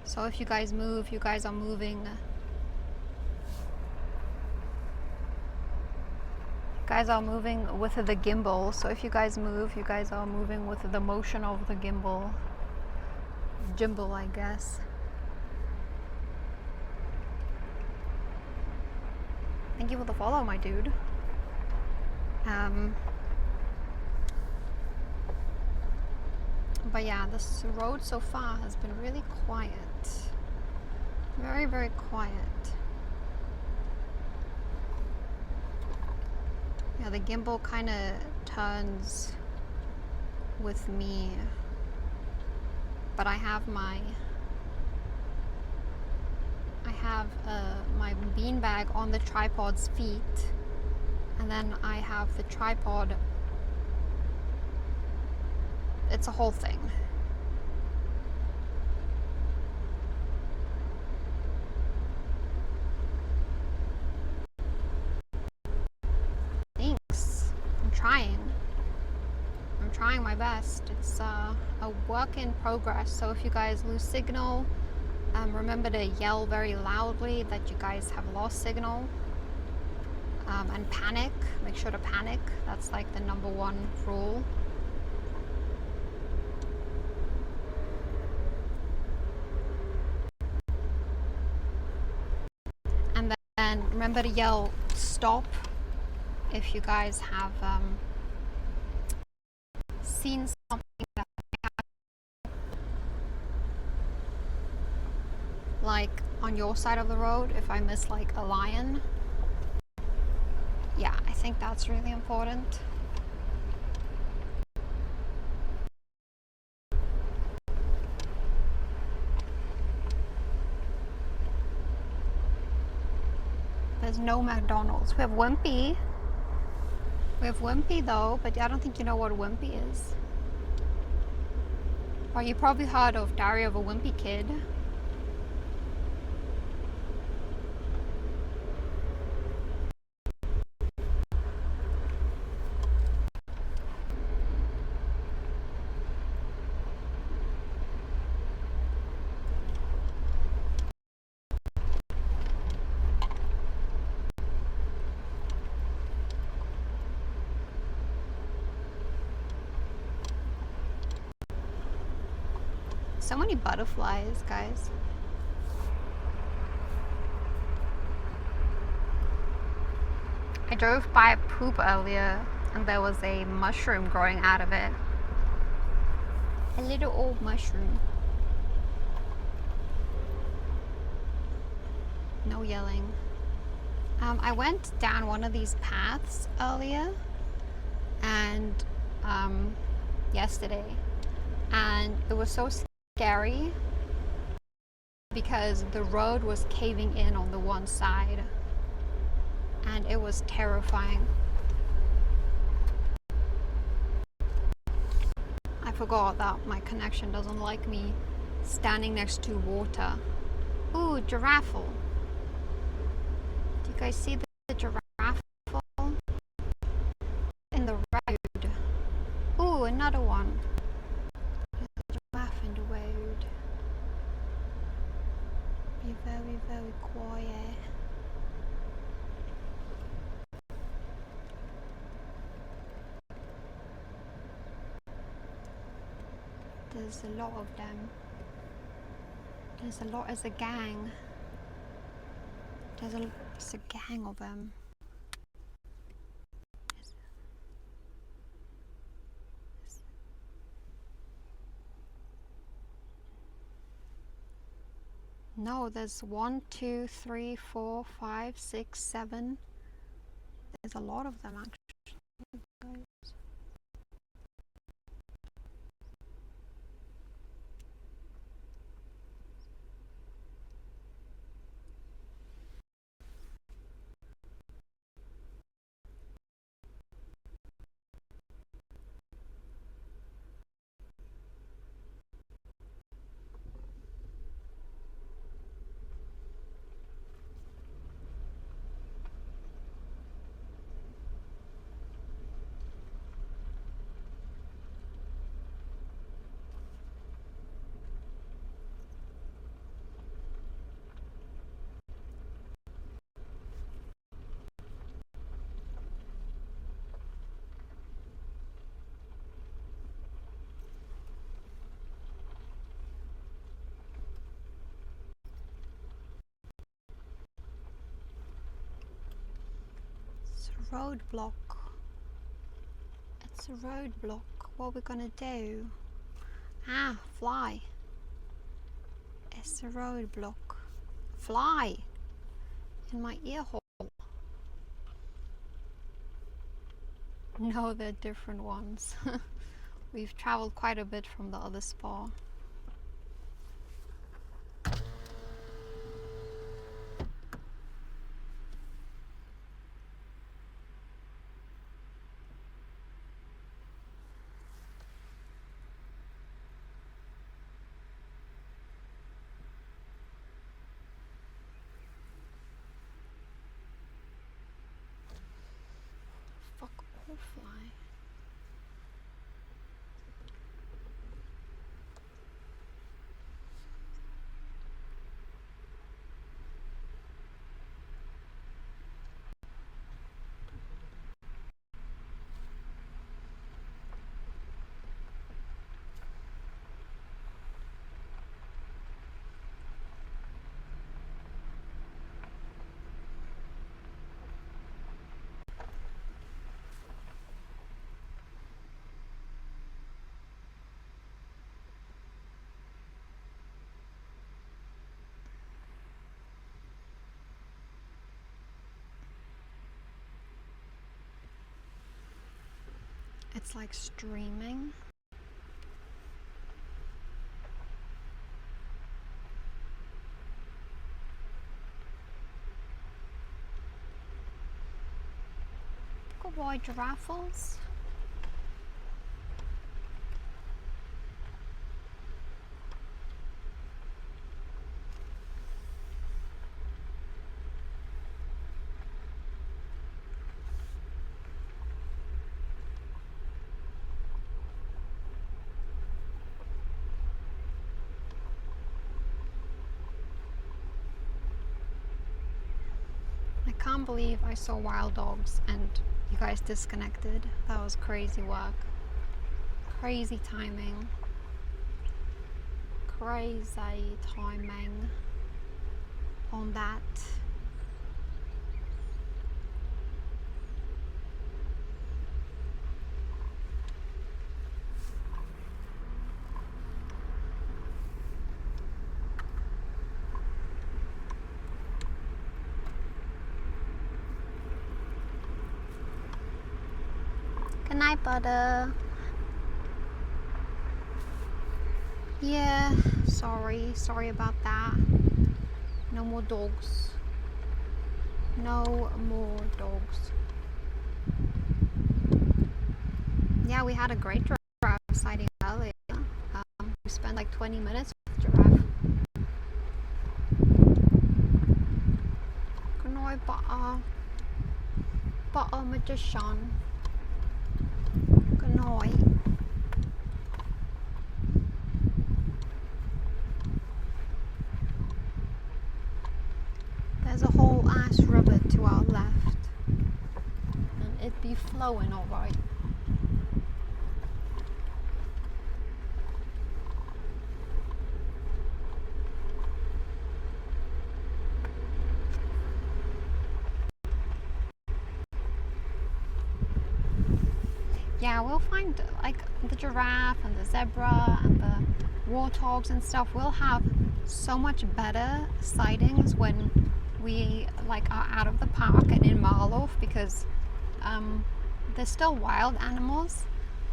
so if you guys move, you guys are moving. You guys are moving with the gimbal, so if you guys move, you guys are moving with the motion of the gimbal. Gimbal, I guess. Thank you for the follow, my dude. But yeah, this road so far has been really quiet. Very, very quiet. Yeah, the gimbal kind of turns with me, but I have my beanbag on the tripod's feet, and then I have the tripod. It's a whole thing. Thanks. I'm trying my best. It's a work in progress, so if you guys lose signal, remember to yell very loudly that you guys have lost signal, and panic. Make sure to panic. That's like the #1 rule. And then remember to yell stop if you guys have seen something that, like on your side of the road. If I miss like a lion, yeah, I think that's really important. There's no McDonald's. We have Wimpy. We have Wimpy though, but I don't think you know what Wimpy is. Or you probably heard of Diary of a Wimpy Kid. So many butterflies, guys. I drove by a poop earlier and there was a mushroom growing out of it. A little old mushroom. No yelling. I went down one of these paths earlier and yesterday, and it was so scary because the road was caving in on the one side and it was terrifying. I forgot that my connection doesn't like me standing next to water. Ooh, giraffe. Do you guys see the giraffe in the road? Ooh, another one. Giraffe in the road. Be very, very quiet. There's a lot of them. There's a lot as a gang. There's a gang of them. No, there's 1, 2, 3, 4, 5, 6, 7. There's a lot of them actually, guys. roadblock. It's a roadblock. What are we gonna do? Ah, fly. It's a roadblock. Fly! In my ear hole. No, they're different ones. We've traveled quite a bit from the other spa. Fuck off, fly. It's like streaming. Good boy, Giraffes. I can't believe I saw wild dogs and you guys disconnected. That was crazy work. Crazy timing. Crazy timing on that. Good night, butter. Yeah, sorry about that. No more dogs. No more dogs. Yeah, we had a great giraffe sighting earlier. We spent like 20 minutes with giraffe. Good night, butter. Butter magician. Good night. There's a whole ass river to our left, and it be flowing alright. Yeah, we'll find like the giraffe and the zebra and the warthogs and stuff. We'll have so much better sightings when we like are out of the park and in Marlow, because they're still wild animals,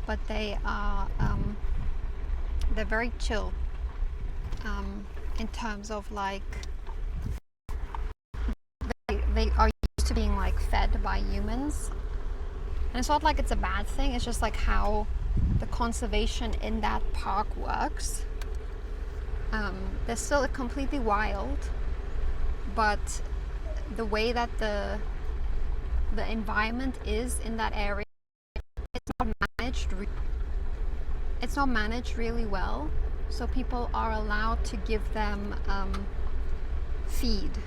but they are they're very chill in terms of like they are used to being like fed by humans. And it's not like it's a bad thing, it's just like how the conservation in that park works. They're still completely wild, but the way that the environment is in that area, it's not managed really well. So people are allowed to give them feed.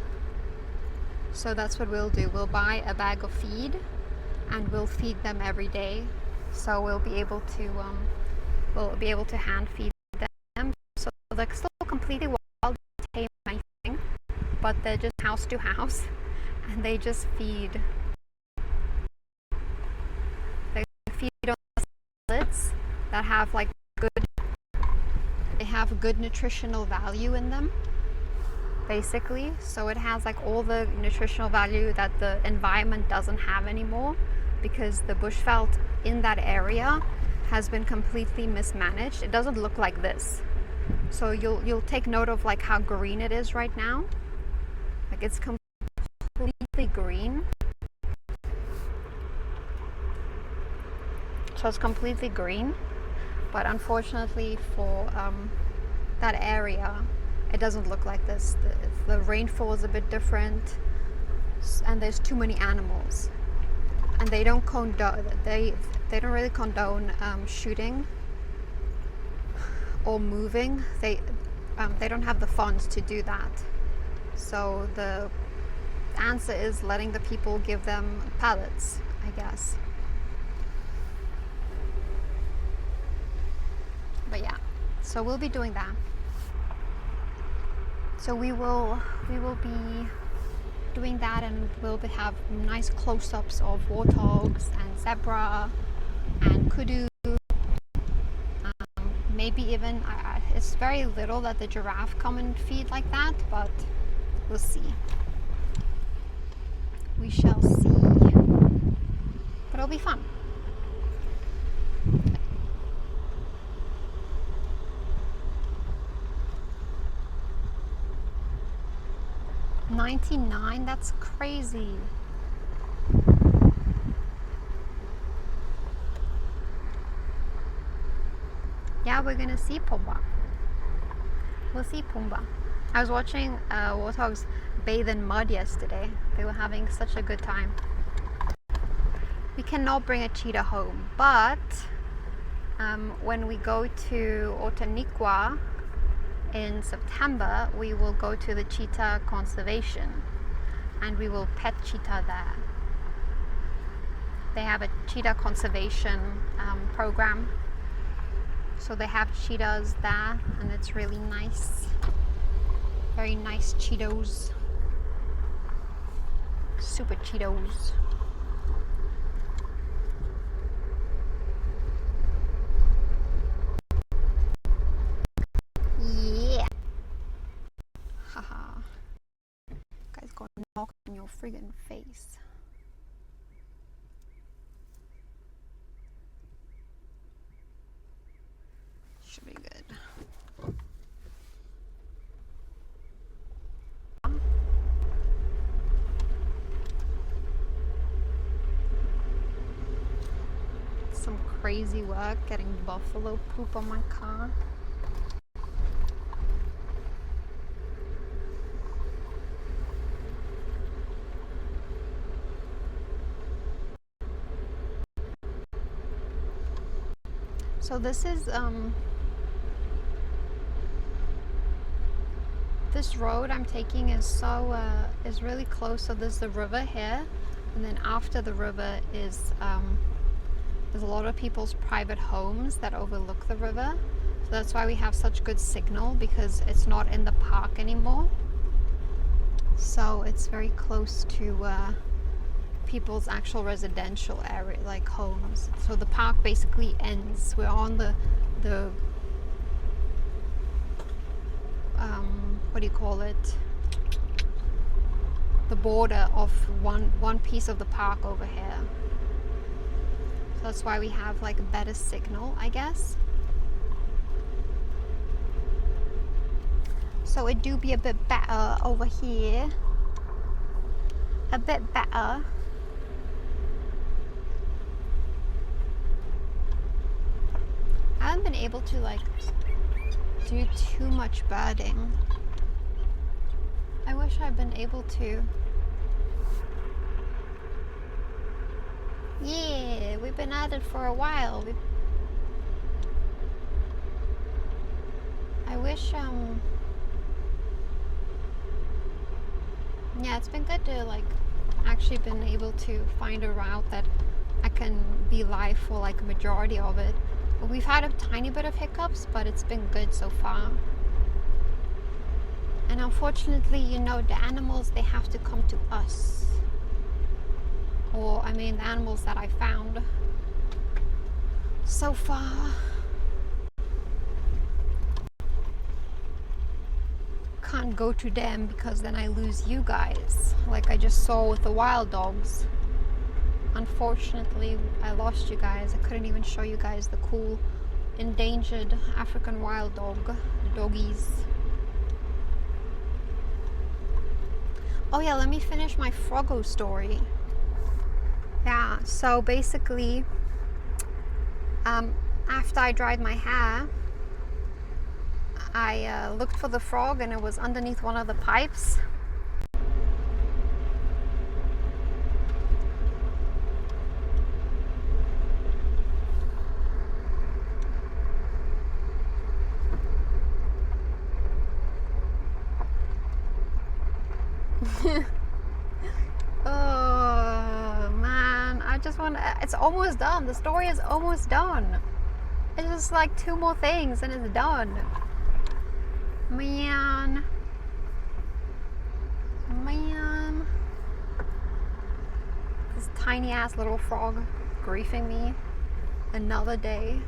So that's what we'll do. We'll buy a bag of feed and we'll feed them every day. So we'll be able to hand feed them. So they're still completely wild, tame, anything, but they're just house to house, and they just feed that have like they have good nutritional value in them, basically. So it has like all the nutritional value that the environment doesn't have anymore, because the bushveld in that area has been completely mismanaged. It doesn't look like this. So you'll take note of like how green it is right now. Like it's completely green. So it's completely green, but unfortunately for that area, it doesn't look like this. The rainfall is a bit different, and there's too many animals, and they don't condone they don't really condone shooting or moving. They don't have the funds to do that. So the answer is letting the people give them pellets, I guess. But yeah, so we'll be doing that. So we will be doing that, and we'll have nice close-ups of warthogs and zebra and kudu. Maybe even it's very little that the giraffe come and feed like that, but we'll see. We shall see. But it'll be fun. $99, that's crazy. Yeah, we're gonna see Pumbaa. We'll see Pumbaa. I was watching warthogs bathe in mud yesterday. They were having such a good time. We cannot bring a cheetah home, but when we go to Otaniqua in September, we will go to the cheetah conservation, and we will pet cheetah there. They have a cheetah conservation program, so they have cheetahs there, and it's really nice. Very nice Cheetos. Super Cheetos. Yeah. Haha. Guy's gonna knock in your friggin' face. Should be good. Some crazy work getting buffalo poop on my car. So this is this road I'm taking is really close. So there's the river here, and then after the river is there's a lot of people's private homes that overlook the river. So that's why we have such good signal, because it's not in the park anymore. So it's very close to people's actual residential area, like homes. So the park basically ends. We're on the what do you call it? The border of one piece of the park over here. So that's why we have like a better signal, I guess. So it do be a bit better over here. A bit better. I haven't been able to like do too much birding. I wish I'd been able to. Yeah, we've been at it for a while. I wish yeah, it's been good to like actually been able to find a route that I can be live for like a majority of it. We've had a tiny bit of hiccups, but it's been good so far. And unfortunately, you know, the animals, they have to come to us. Or, I mean, the animals that I found so far. can't go to them because then I lose you guys, like I just saw with the wild dogs. Unfortunately, I lost you guys. I couldn't even show you guys the cool endangered African wild dog, the doggies. Oh yeah, let me finish my Froggo story. Yeah, so basically, after I dried my hair, I looked for the frog and it was underneath one of the pipes. Oh man, I just want to, it's almost done. The story is almost done. It's just like 2 more things and it's done. Man. This tiny ass little frog griefing me another day.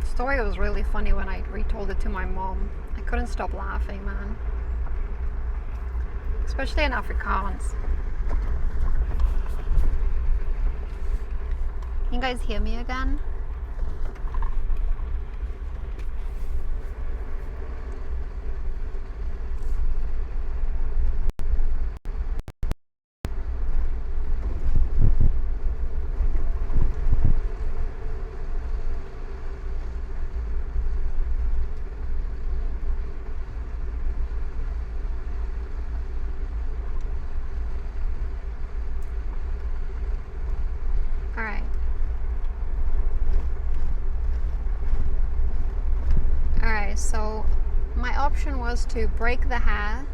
The story was really funny when I retold it to my mom. I couldn't stop laughing, man. Especially in Afrikaans. Can you guys hear me again? So my option was to break the hair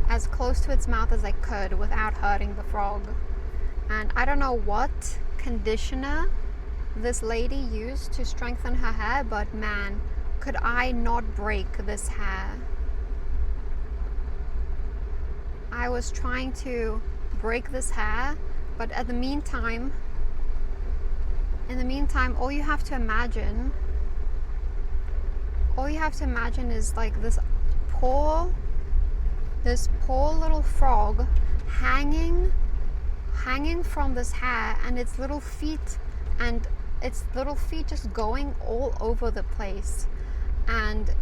as close to its mouth as I could without hurting the frog. And I don't know what conditioner this lady used to strengthen her hair, but man, could I not break this hair. I was trying to break this hair, but in the meantime, all you have to imagine is like this poor little frog hanging from this hair, and its little feet just going all over the place, and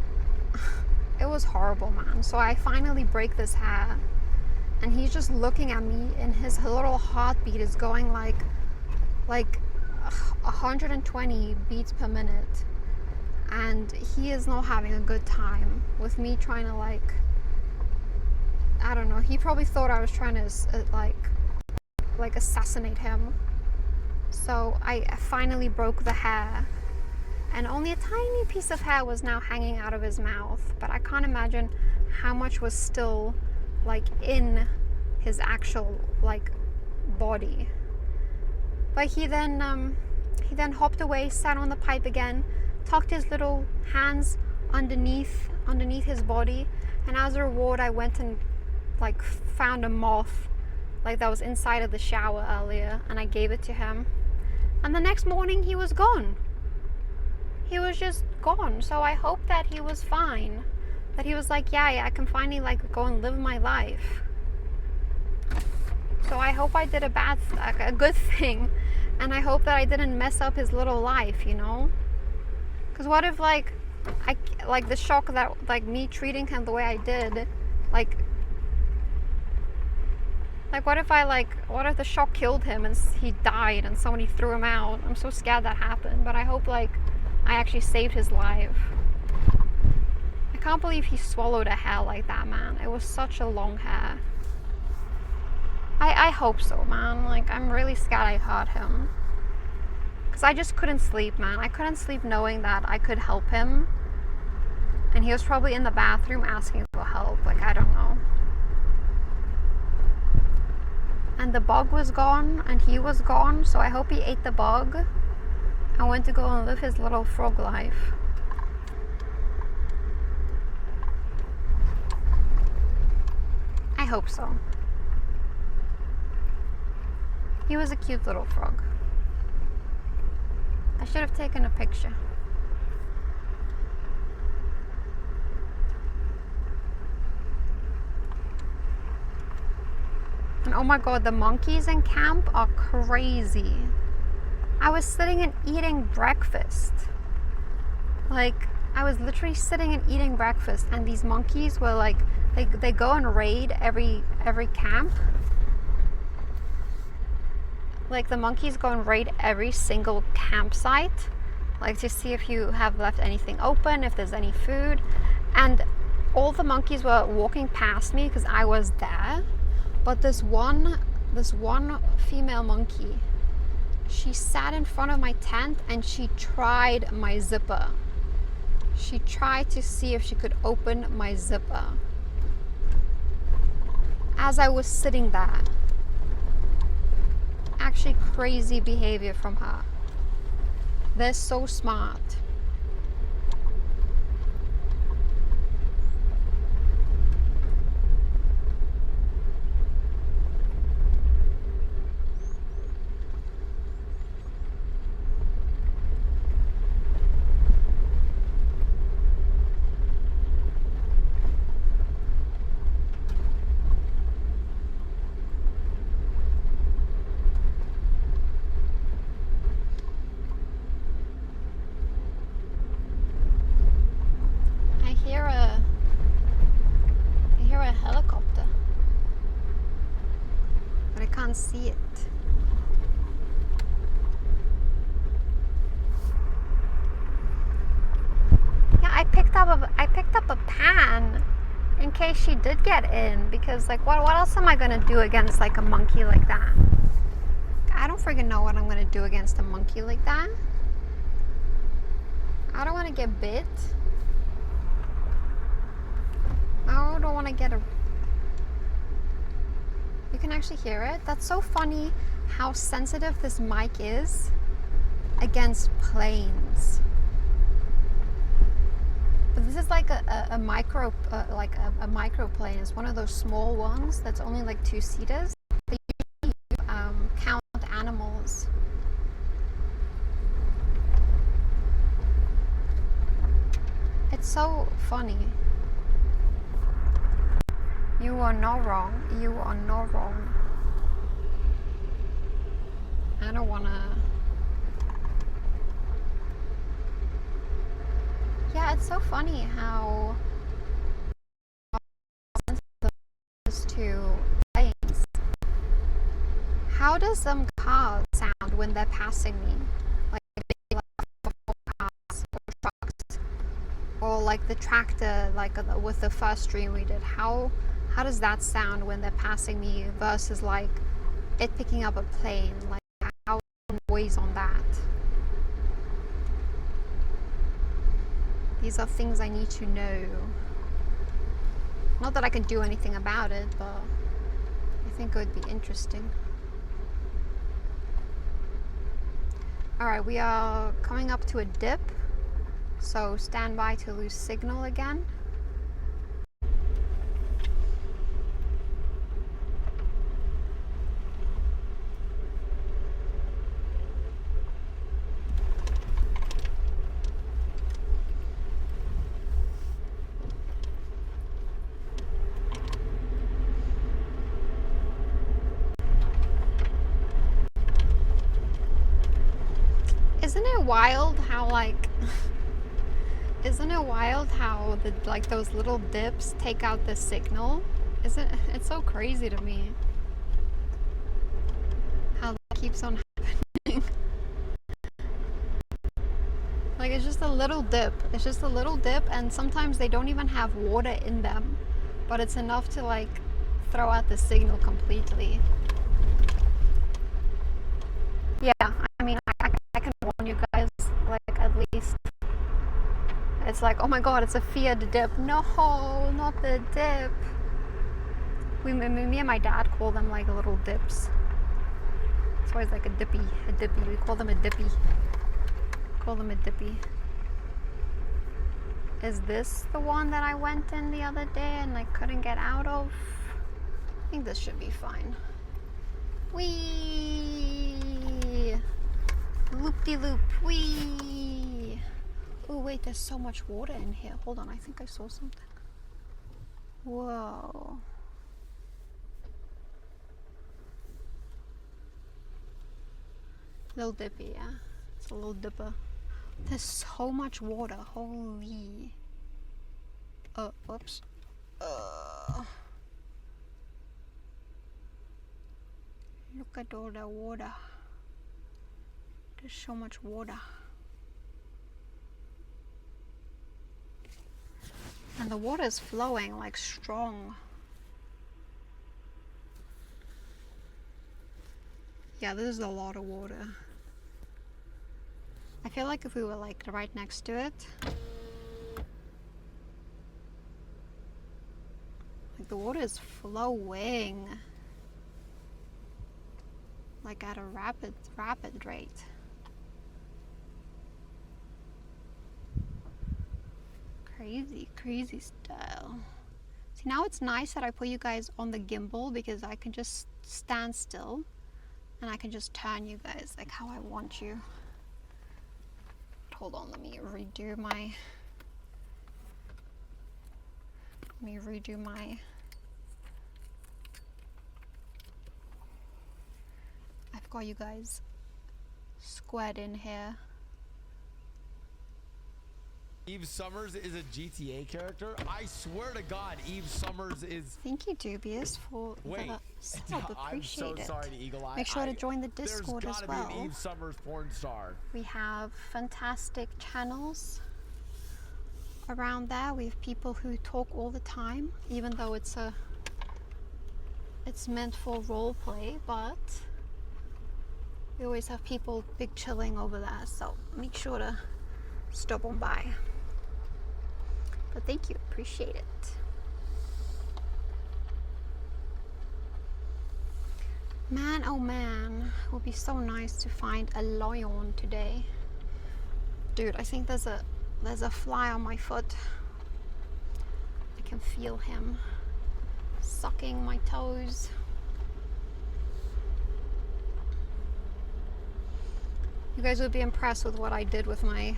it was horrible, man. So I finally break this hair, and he's just looking at me, and his little heartbeat is going like 120 beats per minute. And he is not having a good time with me trying to I don't know, he probably thought I was trying to like assassinate him. So I finally broke the hair, and only a tiny piece of hair was now hanging out of his mouth, but I can't imagine how much was still in his actual body. But he then hopped away, sat on the pipe again, tucked his little hands underneath his body, and as a reward I went and found a moth that was inside of the shower earlier, and I gave it to him, and the next morning he was gone. He was just gone. So I hope that he was fine, that he was yeah, I can finally go and live my life. So I hope I did a good thing, and I hope that I didn't mess up his little life, you know. Because what if the shock that me treating him the way I did, what if the shock killed him and he died and somebody threw him out? I'm so scared that happened, but I hope I actually saved his life. I can't believe he swallowed a hair like that, man. It was such a long hair. I hope so, man. I'm really scared I hurt him. Because I just couldn't sleep, man. I couldn't sleep knowing that I could help him. And he was probably in the bathroom asking for help. I don't know. And the bug was gone, and he was gone. So I hope he ate the bug and went to go and live his little frog life. I hope so. He was a cute little frog. I should have taken a picture. And oh my god, the monkeys in camp are crazy. I was sitting and eating breakfast. Like, I was literally sitting and eating breakfast, and these monkeys were like, they go and raid every camp. Like, the monkeys go and raid every single campsite, like to see if you have left anything open, if there's any food. And all the monkeys were walking past me because I was there. But this one female monkey, she sat in front of my tent and she tried my zipper. She tried to see if she could open my zipper as I was sitting there. Actually, crazy behavior from her. They're so smart. I hear a helicopter, but I can't see it. Yeah, I picked up a pan in case she did get in, because like what else am I gonna do against like a monkey like that? I don't freaking know what I'm gonna do against a monkey like that. I don't want to get bit. I don't want to get a... You can actually hear it. That's so funny how sensitive this mic is against planes. But this is like a micro, a microplane. It's one of those small ones that's only like 2-seaters. They usually count animals. It's so funny. You are not wrong. You are not wrong. I don't wanna... Yeah, it's so funny how to planes. How does some cars sound when they're passing me? Like cars or trucks, or like the tractor, like with the first stream we did. How does that sound when they're passing me versus like it picking up a plane? Like how the noise on that? These are things I need to know. Not that I can do anything about it, but I think it would be interesting. Alright, we are coming up to a dip, so stand by to lose signal again. Isn't it wild how isn't it wild how the like those little dips take out the signal? It's so crazy to me how that keeps on happening. Like it's just a little dip. It's just a little dip, and sometimes they don't even have water in them, but it's enough to like throw out the signal completely. Yeah, I mean, I can warn you guys, like, at least. It's like, oh my god, it's a feared dip. No, not the dip. Me and my dad call them, like, little dips. It's always like a dippy. We call them a dippy. Is this the one that I went in the other day and, like, couldn't get out of? I think this should be fine. Whee! Loop-de-loop, whee! Oh wait, there's so much water in here. Hold on, I think I saw something. Whoa. Little dippy, yeah. It's a little dipper. There's so much water. Holy. Whoops. Look at all the water. There's so much water. And the water is flowing like strong. Yeah, this is a lot of water. I feel like if we were like right next to it, like the water is flowing like at a rapid rate. Crazy style. See, now it's nice that I put you guys on the gimbal because I can just stand still and I can just turn you guys like how I want you. Hold on, let me redo my I've got you guys squared in here. Eve Summers is a GTA character? I swear to God, Eve Summers is... Thank you, Dubious, for the sub. Appreciate I'm so sorry to Eagle Eye. Make sure to join the Discord as well. There's gotta be an Eve Summers porn star. We have fantastic channels around there. We have people who talk all the time, even though it's meant for role play, but we always have people big chilling over there, so make sure to stop on by. But thank you, appreciate it. Man, oh man, it would be so nice to find a lion today. Dude, I think there's a fly on my foot. I can feel him sucking my toes. You guys would be impressed with what I did with my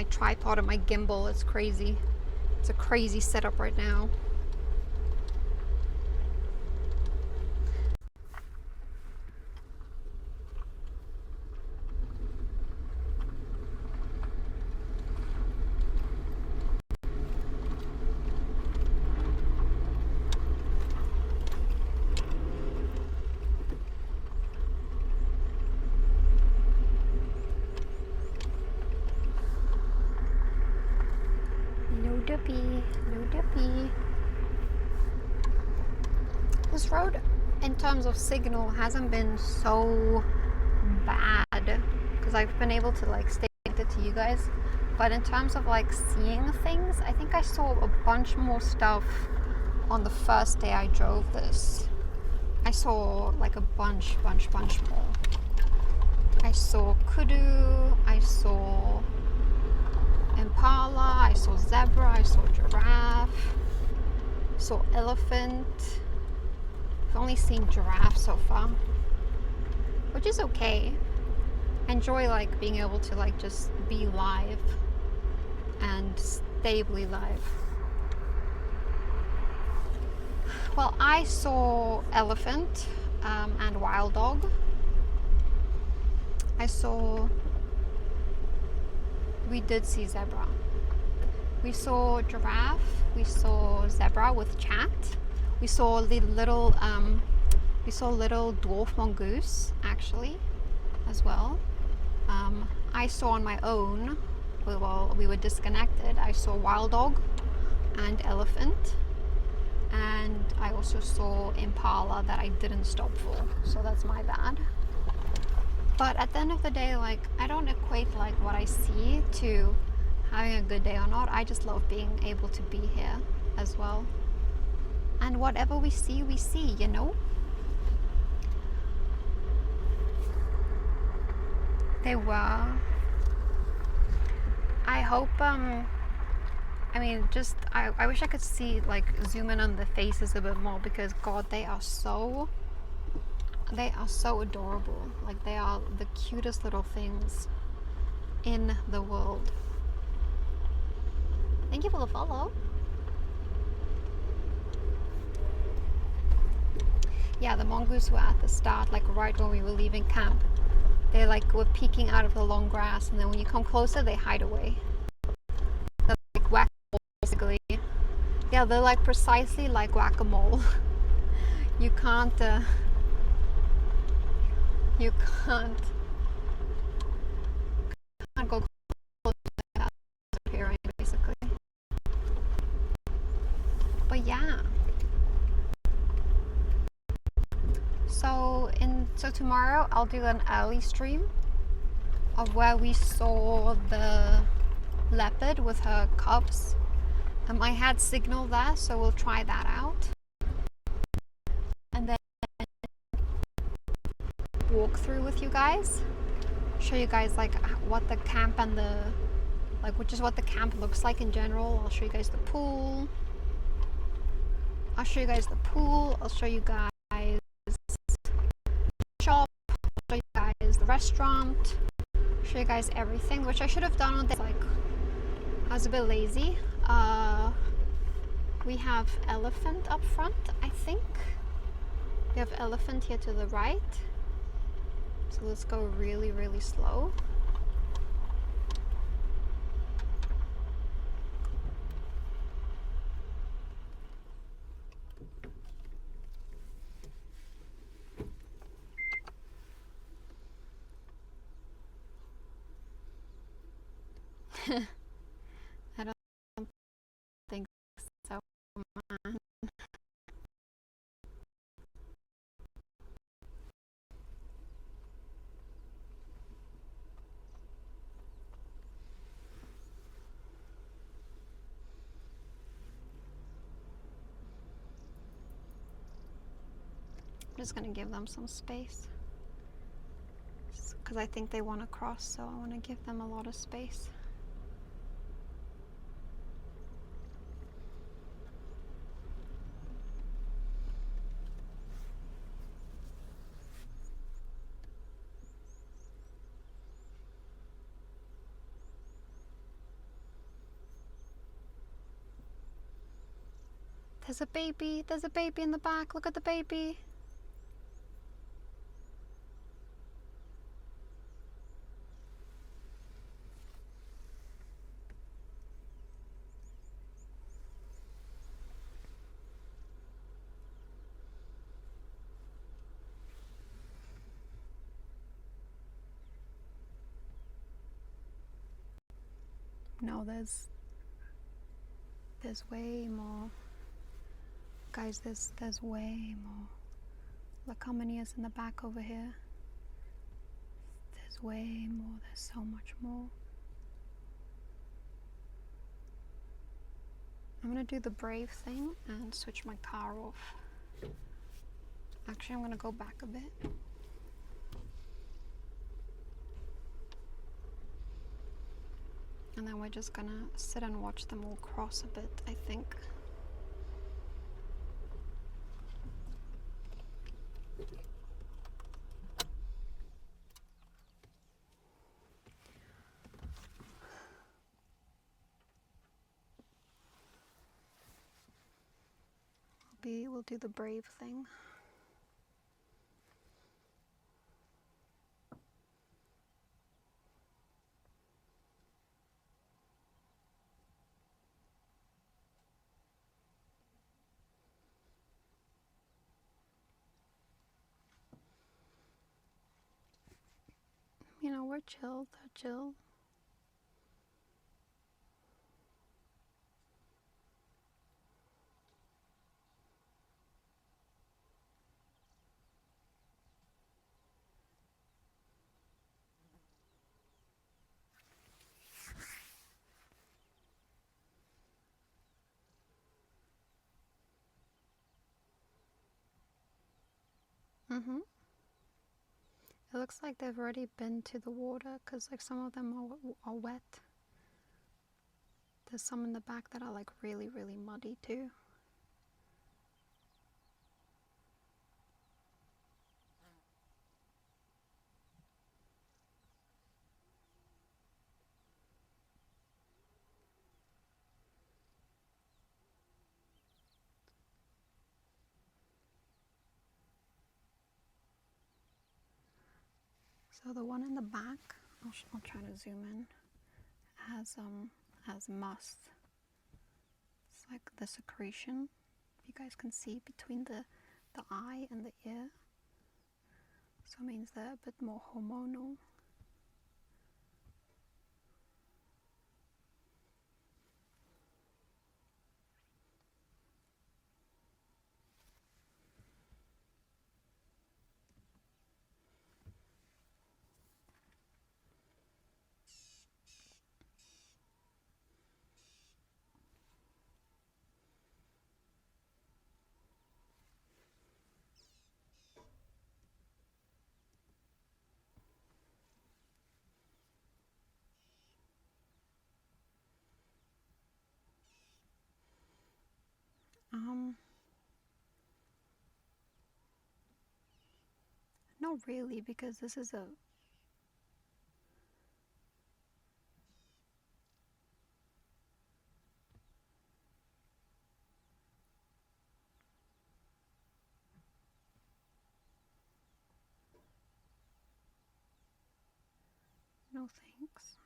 tripod and my gimbal. It's crazy. It's a crazy setup right now. No dippy. This road, in terms of signal, hasn't been so bad because I've been able to like stay connected to you guys. But in terms of like seeing things, I think I saw a bunch more stuff on the first day I drove this. I saw like a bunch more. I saw kudu, I saw impala, I saw zebra, I saw giraffe, saw elephant. I've only seen giraffe so far, which is okay. I enjoy like being able to like just be live and stably live. Well, I saw elephant and wild dog. We did see zebra. We saw giraffe. We saw zebra with chat. We saw the little dwarf mongoose actually, as well. I saw on my own, while we were disconnected, I saw wild dog and elephant, and I also saw impala that I didn't stop for, so that's my bad. But at the end of the day, like, I don't equate like what I see to having a good day or not. I just love being able to be here as well. And whatever we see, you know? They were. I hope, I mean, just, I wish I could see, like, zoom in on the faces a bit more because, God, they are so adorable. Like, they are the cutest little things in the world. Thank you for the follow. Yeah, the mongoose were at the start, like right when we were leaving camp. They like were peeking out of the long grass, and then when you come closer, they hide away. They're like whack-a-mole, basically. Yeah, they're like precisely like whack-a-mole. You can't you can't go close to that appearing, basically. But yeah. So tomorrow I'll do an early stream of where we saw the leopard with her cubs. I had signal there, so we'll try that out. And then walk through with you guys. Show you guys like what the camp and the which is what the camp looks like in general. I'll show you guys the pool. I'll show you guys the pool. I'll show you guys the shop. I'll show you guys the restaurant. Show you guys everything, which I should have done on this. Like, I was a bit lazy. We have elephant up front, I think. We have elephant here to the right. So let's go really, really slow. I don't think so. I'm just gonna give them some space because I think they want to cross, so I want to give them a lot of space. There's a baby. There's a baby in the back. Look at the baby. No, there's way more. Guys, there's way more. Look how many is in the back over here. There's way more. There's so much more. I'm gonna do the brave thing and switch my car off. Actually, I'm gonna go back a bit. And then we're just gonna sit and watch them all cross a bit, I think. We'll do the brave thing. You know, we're chill, they're chill. It looks like they've already been to the water because like some of them are wet. There's some in the back that are like really, really muddy too. So the one in the back, I'll try to zoom in, has must. It's like the secretion, you guys can see between the eye and the ear. So it means they're a bit more hormonal. Not really, because this is a no thanks.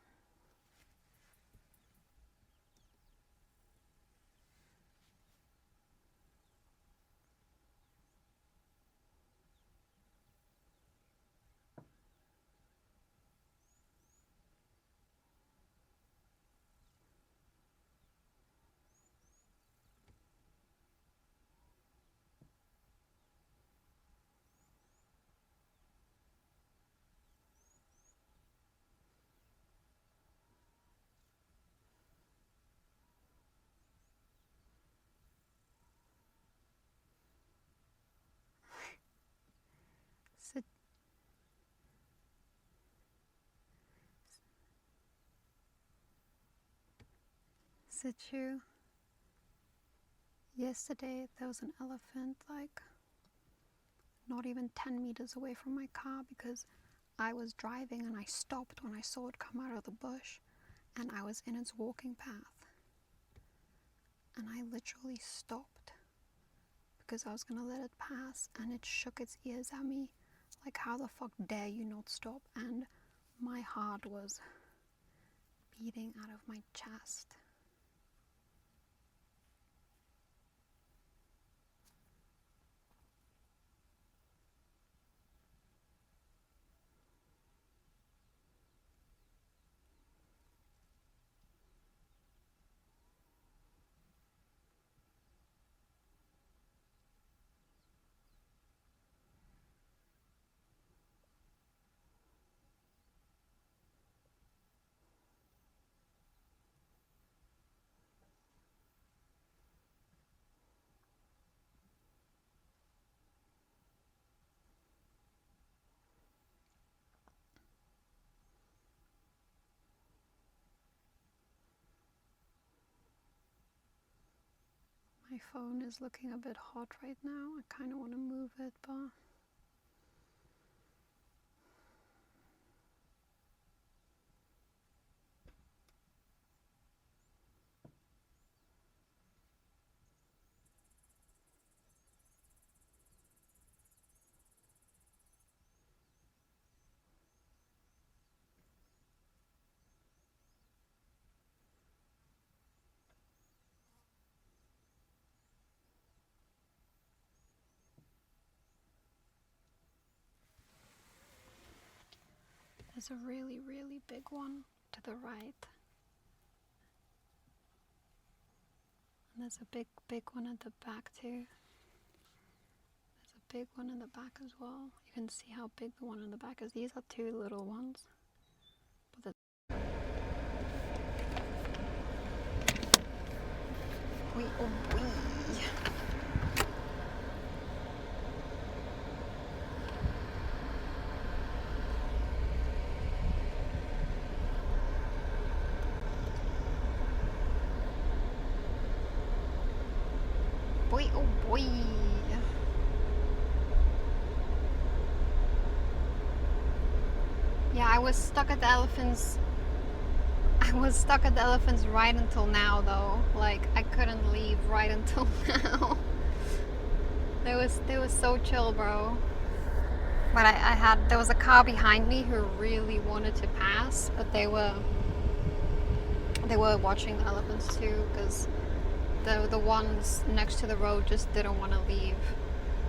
Situ. Yesterday there was an elephant like not even 10 meters away from my car because I was driving and I stopped when I saw it come out of the bush and I was in its walking path. And I literally stopped because I was gonna let it pass and it shook its ears at me like, how the fuck dare you not stop? And my heart was beating out of my chest. My phone is looking a bit hot right now. I kind of want to move it, but there's a really, really big one to the right. And there's a big, big one at the back too. There's a big one in the back as well. You can see how big the one in the back is. These are two little ones. But wee, oh wee. Boy, oh boy. Yeah, I was stuck at the elephants. I was stuck at the elephants right until now though. Like, I couldn't leave right until now. They was so chill, bro. But there was a car behind me who really wanted to pass, but they were watching the elephants too, because the ones next to the road just didn't want to leave.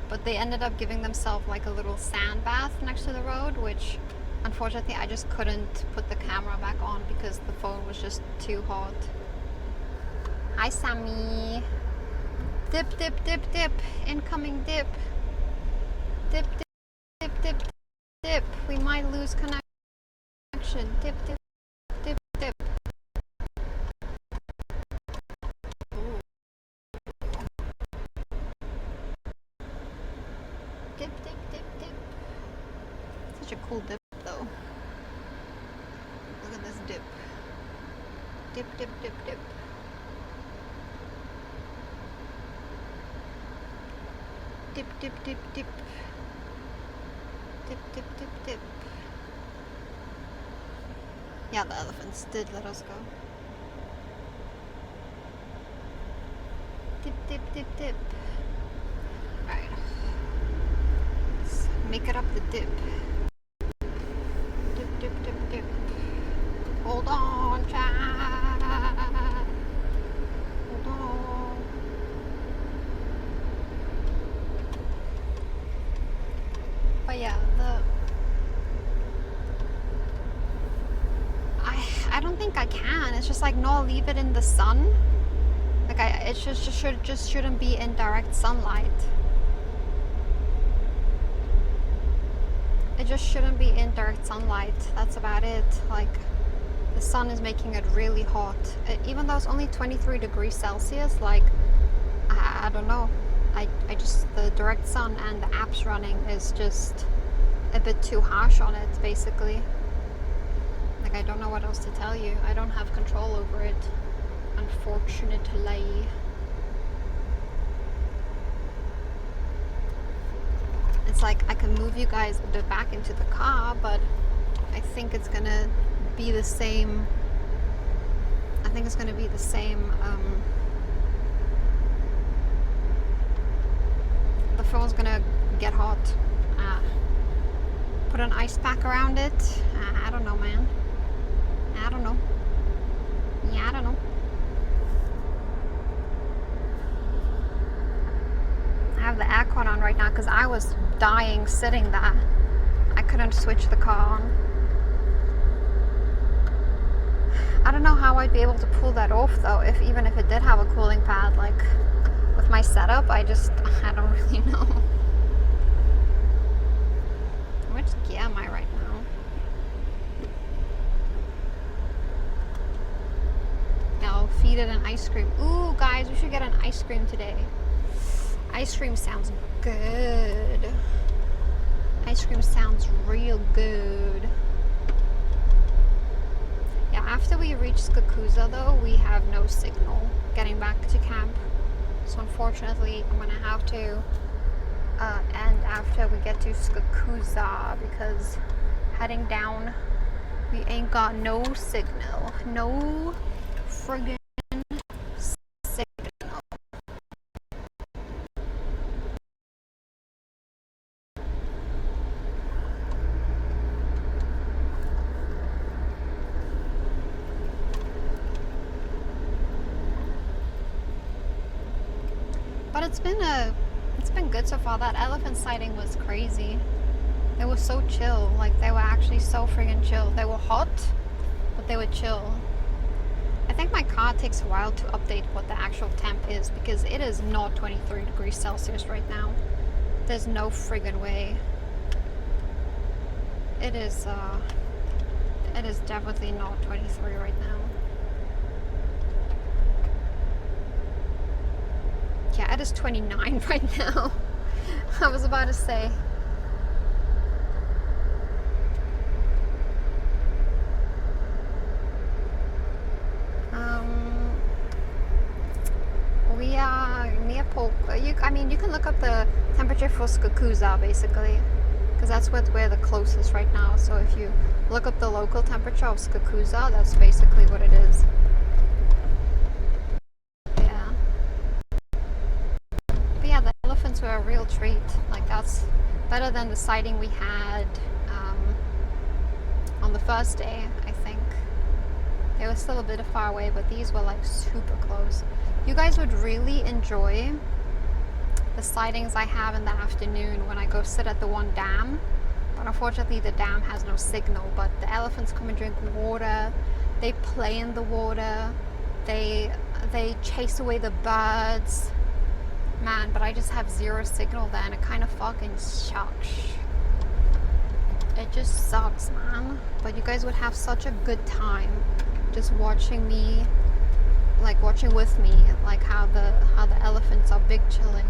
But they ended up giving themselves like a little sand bath next to the road, which unfortunately I just couldn't put the camera back on because the phone was just too hot. Hi Sammy. Dip, dip, dip, dip. Incoming dip. Dip, dip, dip, dip, dip. We might lose connection. Dip, dip, dip, dip. Ooh. Dip, dip, dip, dip. Such a cool dip though. Look at this dip. Dip, dip, dip, dip. Dip, dip, dip, dip. Dip, dip, dip, dip. Yeah, the elephants did let us go. Dip, dip, dip, dip. Alright. Let's make it up the dip. Dip, dip, dip, dip. Hold on, Chad. Hold on. But yeah, I don't think I can. It's just like, no, leave it in the sun. Like it just shouldn't be in direct sunlight. It just shouldn't be in direct sunlight. That's about it. Like, the sun is making it really hot. Even though it's only 23 degrees Celsius, like, I don't know. I just, the direct sun and the apps running is just a bit too harsh on it, basically. Like, I don't know what else to tell you. I don't have control over it, unfortunately. It's like, I can move you guys a bit back into the car, but I think it's gonna be the same. I think it's gonna be the same. The phone's gonna get hot. Put an ice pack around it. I don't know, man. I don't know. Yeah, I don't know. I have the aircon on right now because I was dying sitting there. I couldn't switch the car on. I don't know how I'd be able to pull that off though, even if it did have a cooling pad. Like, with my setup, I don't really know. Which gear am I right now? I'll feed it an ice cream. Ooh, guys, we should get an ice cream today. Ice cream sounds good. Ice cream sounds real good. Yeah, after we reach Skakuza though, we have no signal getting back to camp. So unfortunately, I'm gonna have to end after we get to Skakuza, because heading down, we ain't got no signal. No friggin' signal. But it's been good so far. That elephant sighting was crazy. They were so chill. Like, they were actually so friggin' chill. They were hot, but they were chill. I think my car takes a while to update what the actual temp is, because it is not 23 degrees Celsius right now. There's no friggin' way. It is definitely not 23 right now. Yeah, it is 29 right now. I was about to say. We are near Polk. I mean, you can look up the temperature for Skakuza, basically, because that's where the closest right now. So if you look up the local temperature of Skakuza, that's basically what it is. Yeah. But yeah, the elephants were real treat. Like, that's better than the sighting we had on the first day, I think. They were still a bit far away, but these were like super close. You guys would really enjoy the sightings I have in the afternoon when I go sit at the one dam. But unfortunately the dam has no signal. But the elephants come and drink water, they play in the water, they chase away the birds. Man, but I just have zero signal there, and it kind of fucking sucks. It just sucks, man. But you guys would have such a good time just watching me, like watching with me, like how the elephants are big chilling,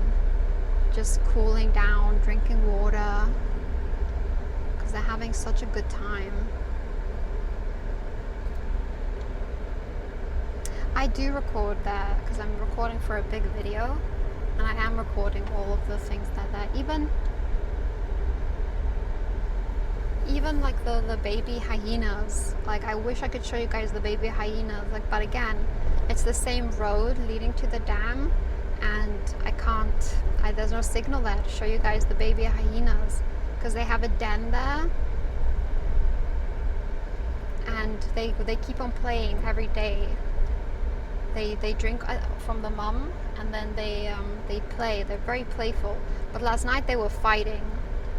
just cooling down, drinking water, because they're having such a good time. I do record that because I'm recording for a big video, and I am recording all of the things that even like the baby hyenas. Like, I wish I could show you guys the baby hyenas, like, but again, it's the same road leading to the dam, and there's no signal there to show you guys the baby hyenas, because they have a den there, and they keep on playing every day. They drink from the mom, and then they play. They're very playful. But last night they were fighting.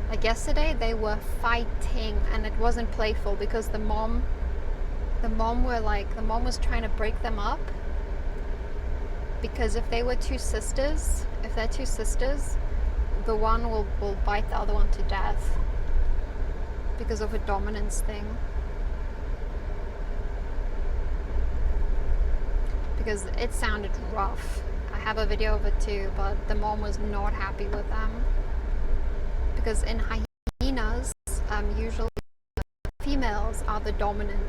Like yesterday they were fighting, and it wasn't playful because the mom was trying to break them up, because if they're two sisters, the one will bite the other one to death because of a dominance thing. Because it sounded rough. I have a video of it too, but the mom was not happy with them. Because in hyenas, usually females are the dominant.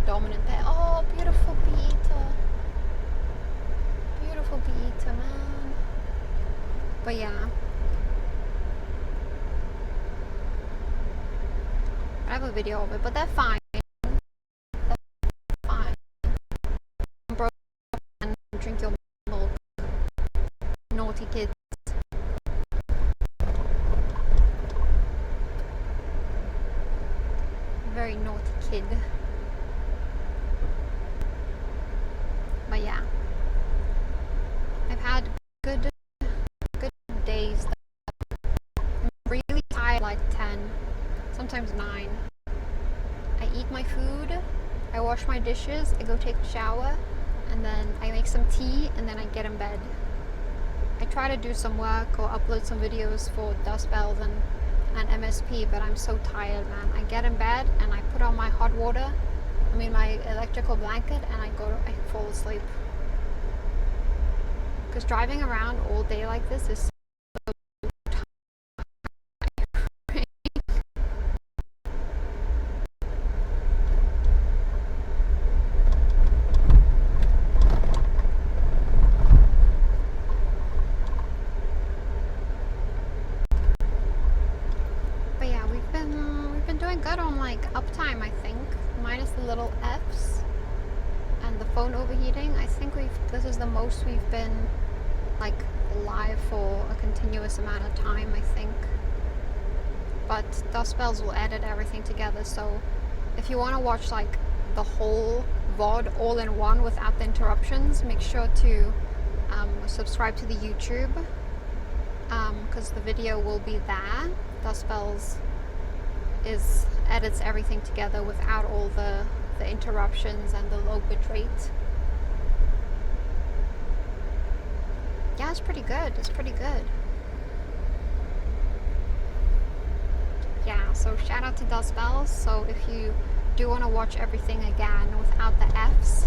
There. Oh, beautiful Peter. Beautiful Peter, man. But yeah. I have a video of it, but they're fine. Drink your milk. Naughty kids. Very naughty kid. But yeah, I've had good days. I'm really tired, like 10, sometimes 9. I eat my food, I wash my dishes, I go take a shower, and then I make some tea, and then I get in bed. I try to do some work or upload some videos for Dust Bells and MSP, but I'm so tired, man. I get in bed and I put on my hot water, my electrical blanket, and I fall asleep. Because driving around all day like this is so tiring. But yeah, we've been doing good on like uptime, I think, minus the little F's and the phone overheating. I think this is the most we've been like live for a continuous amount of time, I think. But Dust Bells will edit everything together, so if you want to watch like the whole VOD all in one without the interruptions, make sure to subscribe to the YouTube, because the video will be there. Dust Bells edits everything together without all the interruptions and the low bit rate. Yeah, it's pretty good. Yeah, so shout out to Dust Bells. So if you do want to watch everything again without the F's,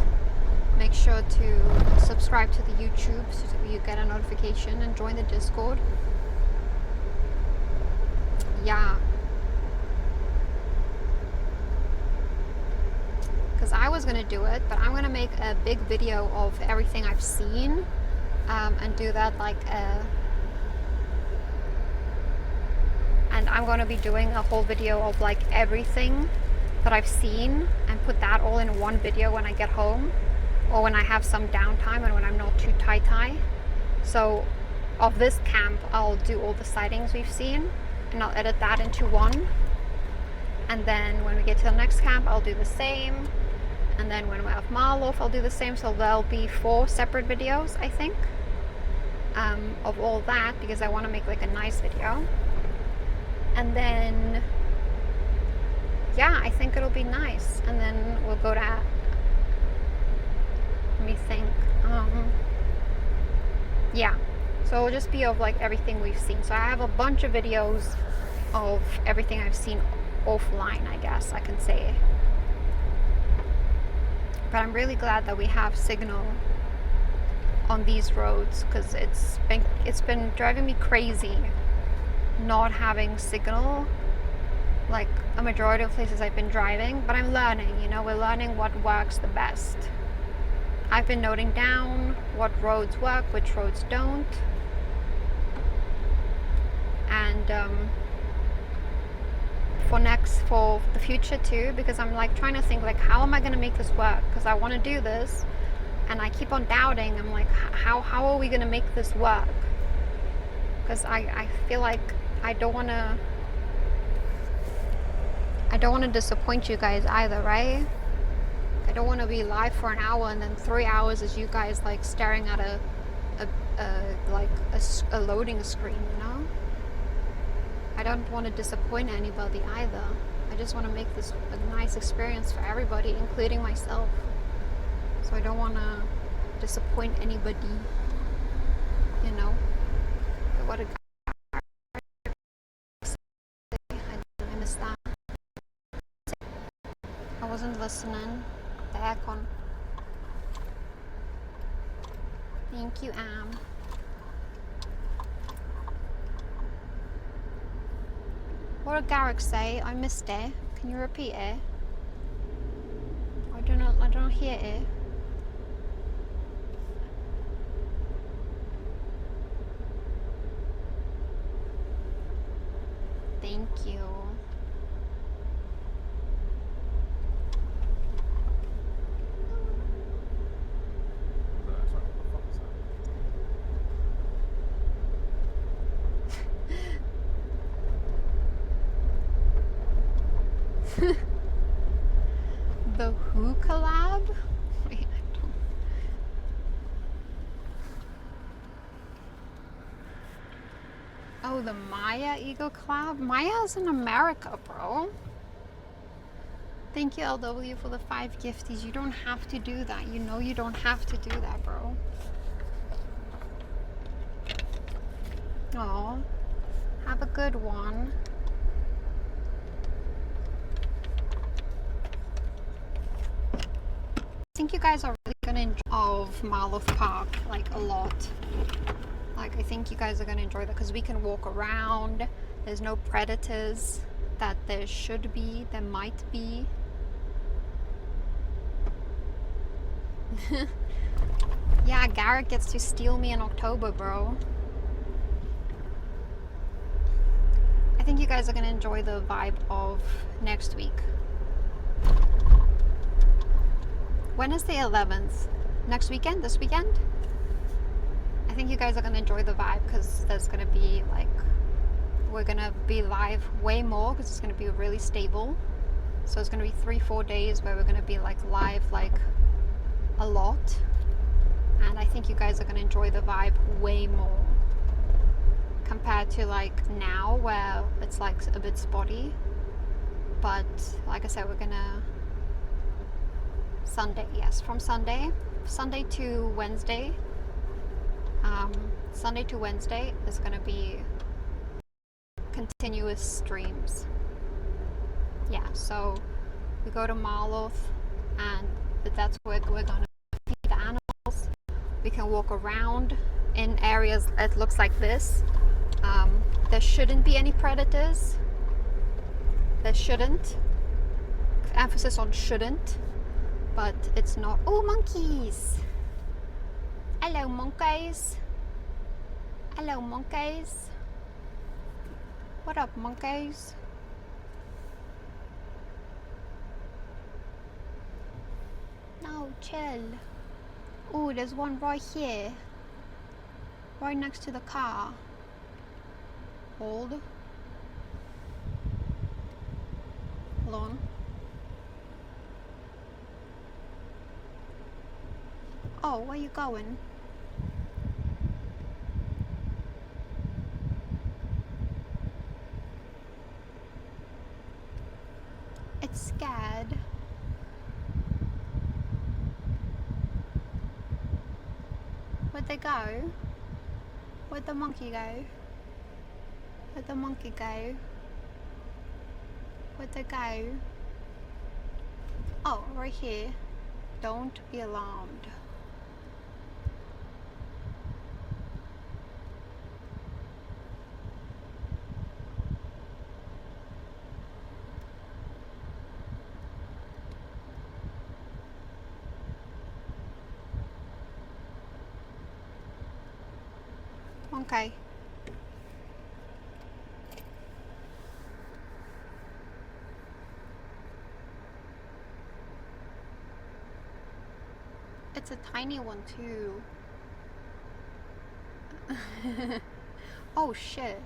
make sure to subscribe to the YouTube so that you get a notification, and join the Discord. Yeah. Because I was going to do it, but I'm going to make a big video of everything I've seen, and do that and I'm going to be doing a whole video of like everything that I've seen, and put that all in one video when I get home, or when I have some downtime and when I'm not too tie. So of this camp, I'll do all the sightings we've seen, and I'll edit that into one. And then when we get to the next camp, I'll do the same. And then when we have Marlof, I'll do the same. So there'll be 4 separate videos, I think, of all that, because I want to make like a nice video. And then, yeah, I think it'll be nice. And then we'll go to, let me think, yeah. So it'll just be of like everything we've seen. So I have a bunch of videos of everything I've seen offline, I guess I can say. But I'm really glad that we have signal on these roads, because it's been driving me crazy not having signal like a majority of places I've been driving. But I'm learning, you know, we're learning what works the best. I've been noting down what roads work, which roads don't. And for the future too, because I'm like trying to think like, how am I going to make this work? Because I want to do this and I keep on doubting. I'm like, how are we going to make this work? Because I feel like I don't want to disappoint you guys either, right? I don't want to be live for an hour and then 3 hours is you guys like staring at a loading screen, you know? I don't want to disappoint anybody either. I just want to make this a nice experience for everybody, including myself. So I don't want to disappoint anybody, you know? What a guy. I missed that. I wasn't listening. The aircon. Thank you, Am. What did Garrick say? I missed it. Can you repeat it? I don't hear it. Thank you. The Who collab? Wait, I don't. Oh, the Maya Ego collab? Maya's in America, bro. Thank you, LW, for the 5 gifties. You don't have to do that. You know you don't have to do that, bro. Oh, have a good one. I think you guys are really gonna enjoy of Marlof Park, like a lot. Like I think you guys are gonna enjoy that because we can walk around. There's no predators that there should be, there might be. Yeah, Garrett gets to steal me in October, bro. I think you guys are gonna enjoy the vibe of next week. When is the 11th? Next weekend? This weekend? I think you guys are gonna enjoy the vibe because there's gonna be like, we're gonna be live way more because it's gonna be really stable. So it's gonna be 3-4 days where we're gonna be like live like a lot. And I think you guys are gonna enjoy the vibe way more compared to like now where it's like a bit spotty. But like I said, we're gonna Sunday, yes, from Sunday to Wednesday. Sunday to Wednesday is gonna be continuous streams. Yeah, so we go to Marlof and that's where we're gonna feed the animals. We can walk around in areas it looks like this. There shouldn't be any predators. There shouldn't. Emphasis on shouldn't. But it's not. Oh, monkeys! Hello, monkeys. Hello, monkeys. What up, monkeys? No, chill. Oh, there's one right here. Right next to the car. Hold. Hold on. Oh, where you going? It's scared. Where'd they go? Where'd the monkey go? Where'd the monkey go? Where'd they go? Oh, right here. Don't be alarmed. Okay. It's a tiny one too. Oh shit.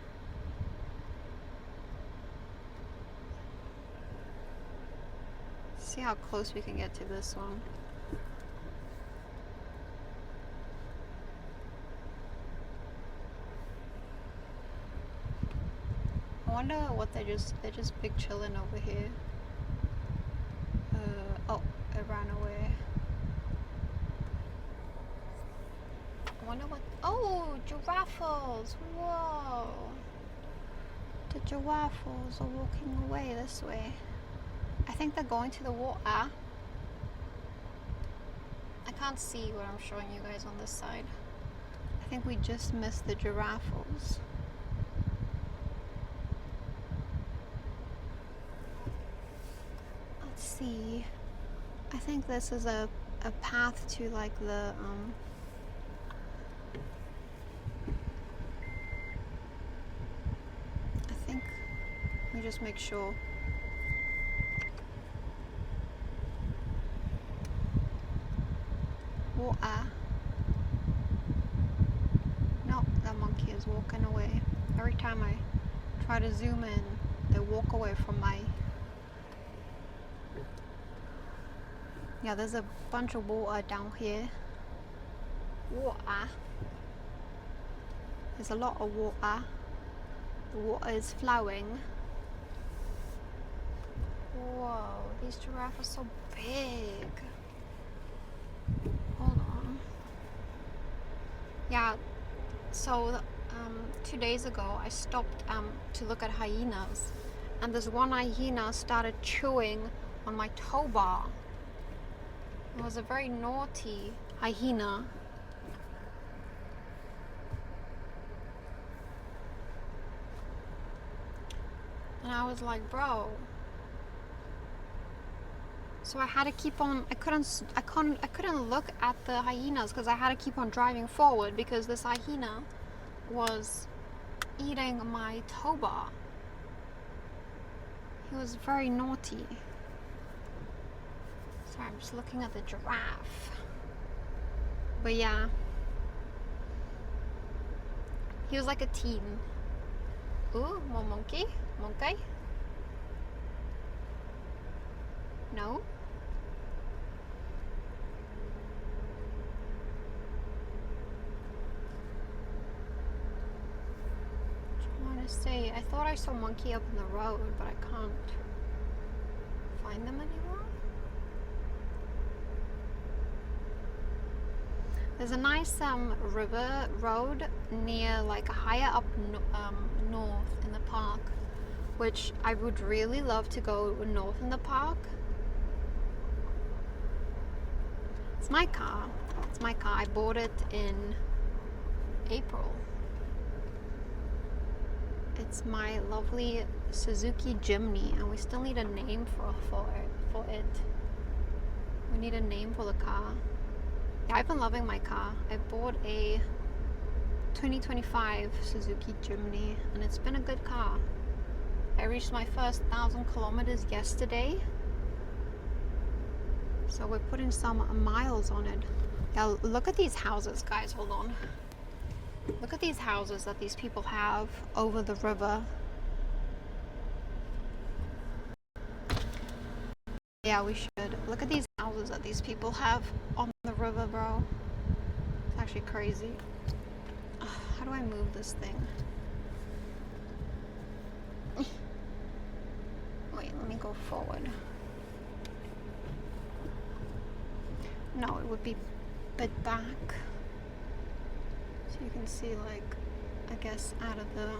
See how close we can get to this one. I wonder what they're just big chilling over here. Oh, it ran away. I wonder what. Oh, giraffes! Whoa! The giraffes are walking away this way. I think they're going to the water. I can't see what I'm showing you guys on this side. I think we just missed the giraffes. Let's see. I think this is a path to like the I think, let me just make sure. Water. No, that monkey is walking away. Every time I try to zoom in, they walk away from my. Yeah, there's a bunch of water down here. Water. There's a lot of water. The water is flowing. Whoa, these giraffes are so big. Hold on. Yeah, so 2 days ago I stopped to look at hyenas, and this one hyena started chewing on my tow bar. It was a very naughty hyena. And I was like, bro. So I had to keep on. I couldn't look at the hyenas because I had to keep on driving forward because this hyena was eating my tow bar. He was very naughty. Sorry, I'm just looking at the giraffe. But yeah, he was like a teen. Ooh, more monkey. Monkey? No? I'm trying to say, I thought I saw monkey up in the road, but I can't find them anymore. There's a nice river road near, like, higher up north in the park, which I would really love to go north in the park. It's my car. It's my car. I bought it in April. It's my lovely Suzuki Jimny, and we still need a name for it. We need a name for the car. Yeah, I've been loving my car. I bought a 2025 Suzuki Jimny, and it's been a good car. I reached my first 1,000 kilometers yesterday, so we're putting some miles on it. Yeah, look at these houses, guys. Hold on. Look at these houses that these people have over the river. Yeah, we should. Look at these houses that these people have on the river, bro. It's actually crazy. How do I move this thing? Wait, let me go forward. No, it would be a bit back. So you can see, like, I guess out of the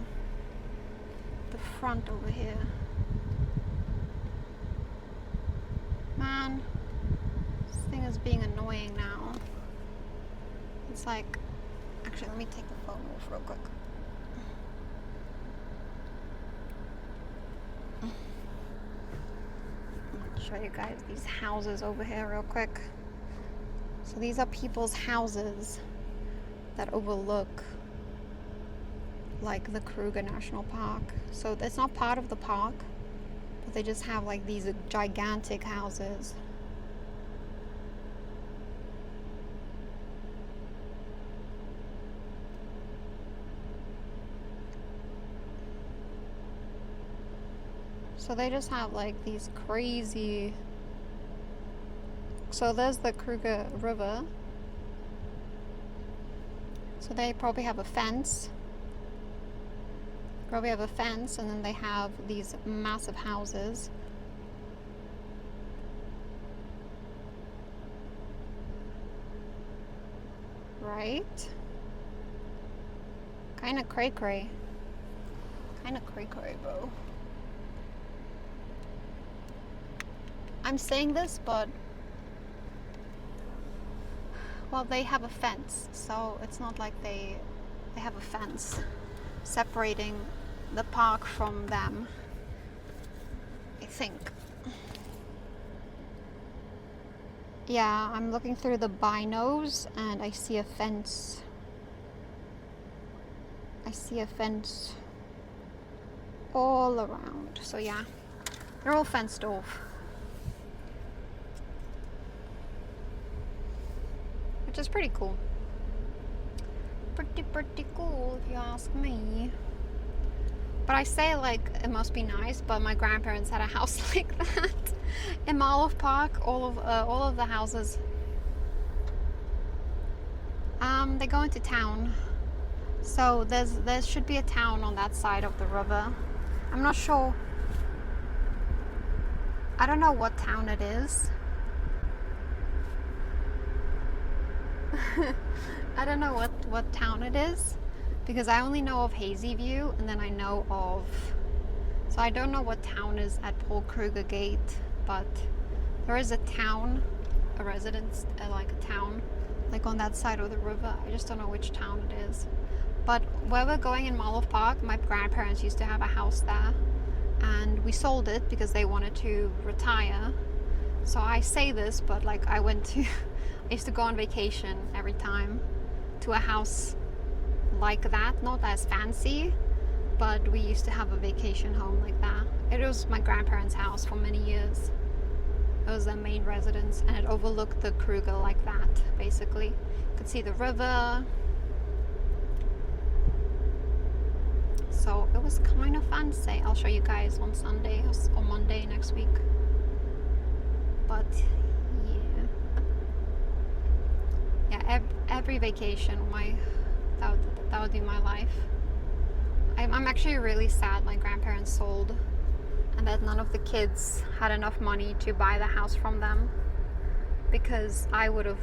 front over here. Man, this thing is being annoying now. It's like, actually, let me take the phone off real quick. I'll show you guys these houses over here real quick. So these are people's houses that overlook like the Kruger National Park. So it's not part of the park, but they just have like these gigantic houses. So they just have like these crazy. So there's the Kruger River. So they probably have a fence. Probably have a fence, and then they have these massive houses. Right? Kinda cray-cray. Kinda cray-cray, bro. I'm saying this, but well, they have a fence, so it's not like they have a fence separating the park from them, I think. Yeah, I'm looking through the binos and I see a fence. I see a fence all around. So yeah, they're all fenced off. Which is pretty cool. Pretty cool if you ask me. But I say like it must be nice, but my grandparents had a house like that in Marlow Park. All of the houses. They go into town, so there should be a town on that side of the river. I'm not sure. I don't know what town it is. I don't know what town it is, because I only know of Hazy View, and then I know of, so I don't know what town is at Paul Kruger Gate, but there is a town, a residence, like a town, like on that side of the river. I just don't know which town it is. But where we're going in Marlow Park, my grandparents used to have a house there, and we sold it because they wanted to retire. So I say this, but like I used to go on vacation every time to a house like that, not as fancy, but we used to have a vacation home like that. It was my grandparents' house for many years. It was their main residence, and it overlooked the Kruger like that, basically. You could see the river. So it was kind of fancy. I'll show you guys on Sunday or Monday next week. But yeah, every vacation, that would be my life. I'm actually really sad my grandparents sold, and that none of the kids had enough money to buy the house from them, because I would have,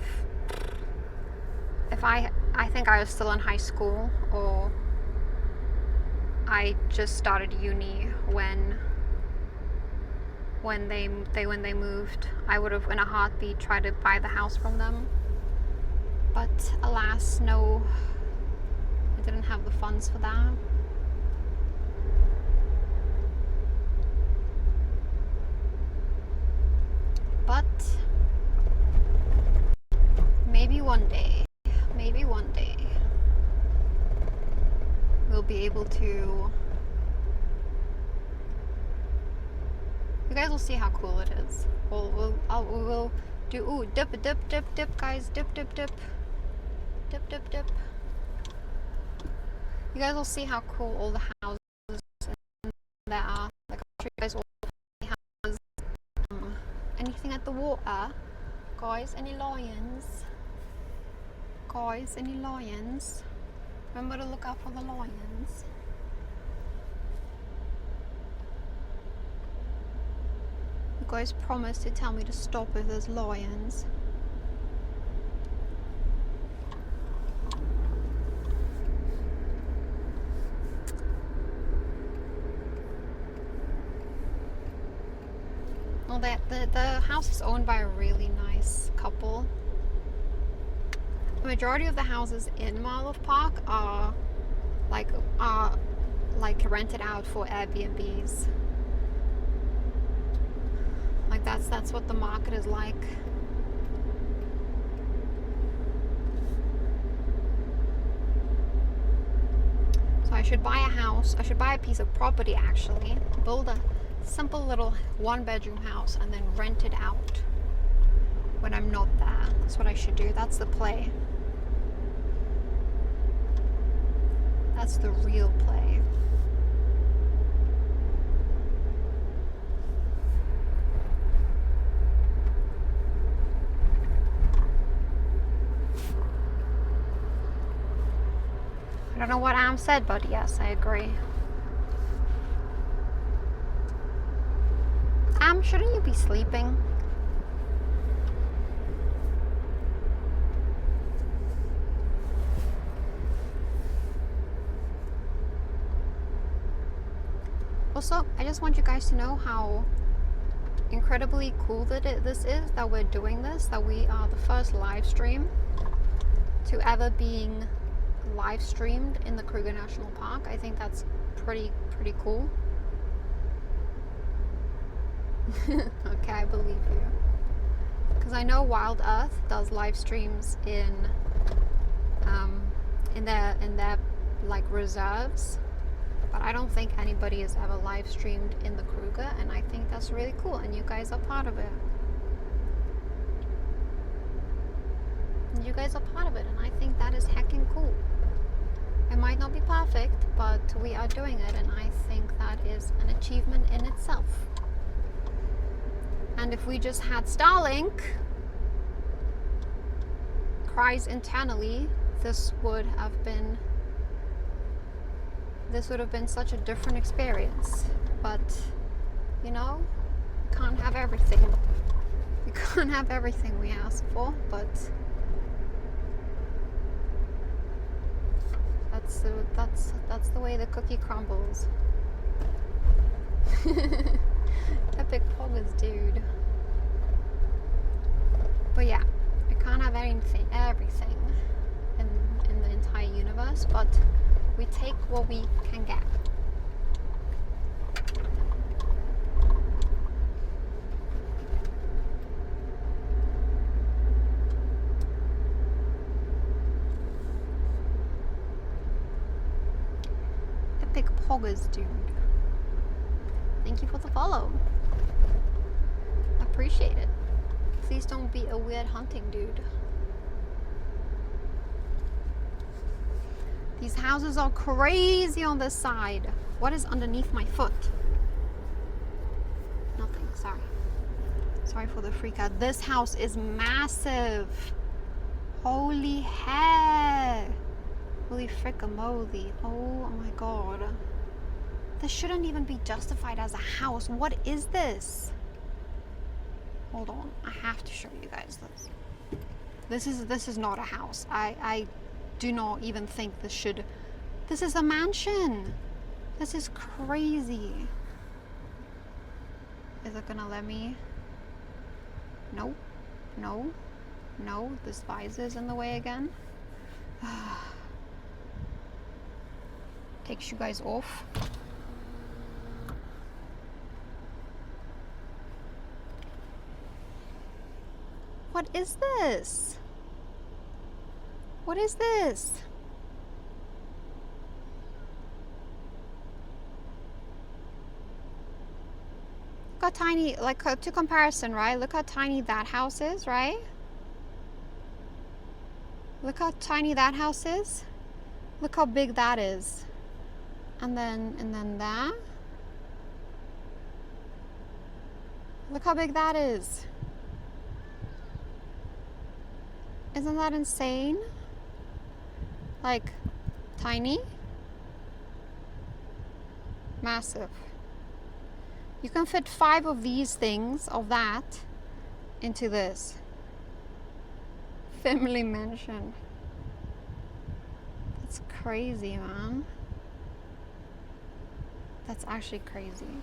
if I think I was still in high school, or I just started uni when they moved, I would have in a heartbeat tried to buy the house from them. But alas, no, I didn't have the funds for that. But maybe one day we'll be able to. You guys will see how cool it is. We'll do, ooh, dip, guys, dip. Dip. You guys will see how cool all the houses there are. Like, I'll show you guys all the houses. Anything at the water? Guys, any lions? Guys, any lions? Remember to look out for the lions. You guys promised to tell me to stop if there's lions. Well, the house is owned by a really nice couple. The majority of the houses in Marlow Park are like rented out for Airbnbs. Like that's what the market is like. So I should buy a house. I should buy a piece of property actually. Build a simple little 1-bedroom house and then rent it out when I'm not there. That's what I should do. That's the play. That's the real play. I don't know what Am said, but yes, I agree. Am, shouldn't you be sleeping? Also, I just want you guys to know how incredibly cool this is that we're doing this, that we are the first live stream to ever being live streamed in the Kruger National Park. I think that's pretty cool. Okay, I believe you. Because I know Wild Earth does live streams in their like reserves, but I don't think anybody has ever live streamed in the Kruger, and I think that's really cool, and you guys are part of it. You guys are part of it, and I think that is heckin' cool. It might not be perfect, but we are doing it, and I think that is an achievement in itself. And if we just had Starlink cries internally, this would have been such a different experience. But you know, can't have everything. We can't have everything we ask for, but that's the way the cookie crumbles. Epic poggers, dude. But yeah, I can't have everything in the entire universe, but we take what we can get. Epic poggers, dude. Thank you for the follow. Appreciate it. Please don't be a weird hunting dude. These houses are crazy on this side. What is underneath my foot? Nothing, sorry. Sorry for the freak out. This house is massive. Holy heck. Holy frickamoly. Oh my god. This shouldn't even be justified as a house. What is this? Hold on, I have to show you guys this. This is not a house. I do not even think this should. This is a mansion. This is crazy. Is it gonna let me? No, no, no. This visor is in the way again. Takes you guys off. What is this? What is this? Look how tiny, like to comparison, right? Look how tiny that house is, right? Look how tiny that house is. Look how big that is. And then that. Look how big that is. Isn't that insane? Like, tiny? Massive. You can fit 5 of these things, of that, into this. Family mansion. That's crazy, man. That's actually crazy.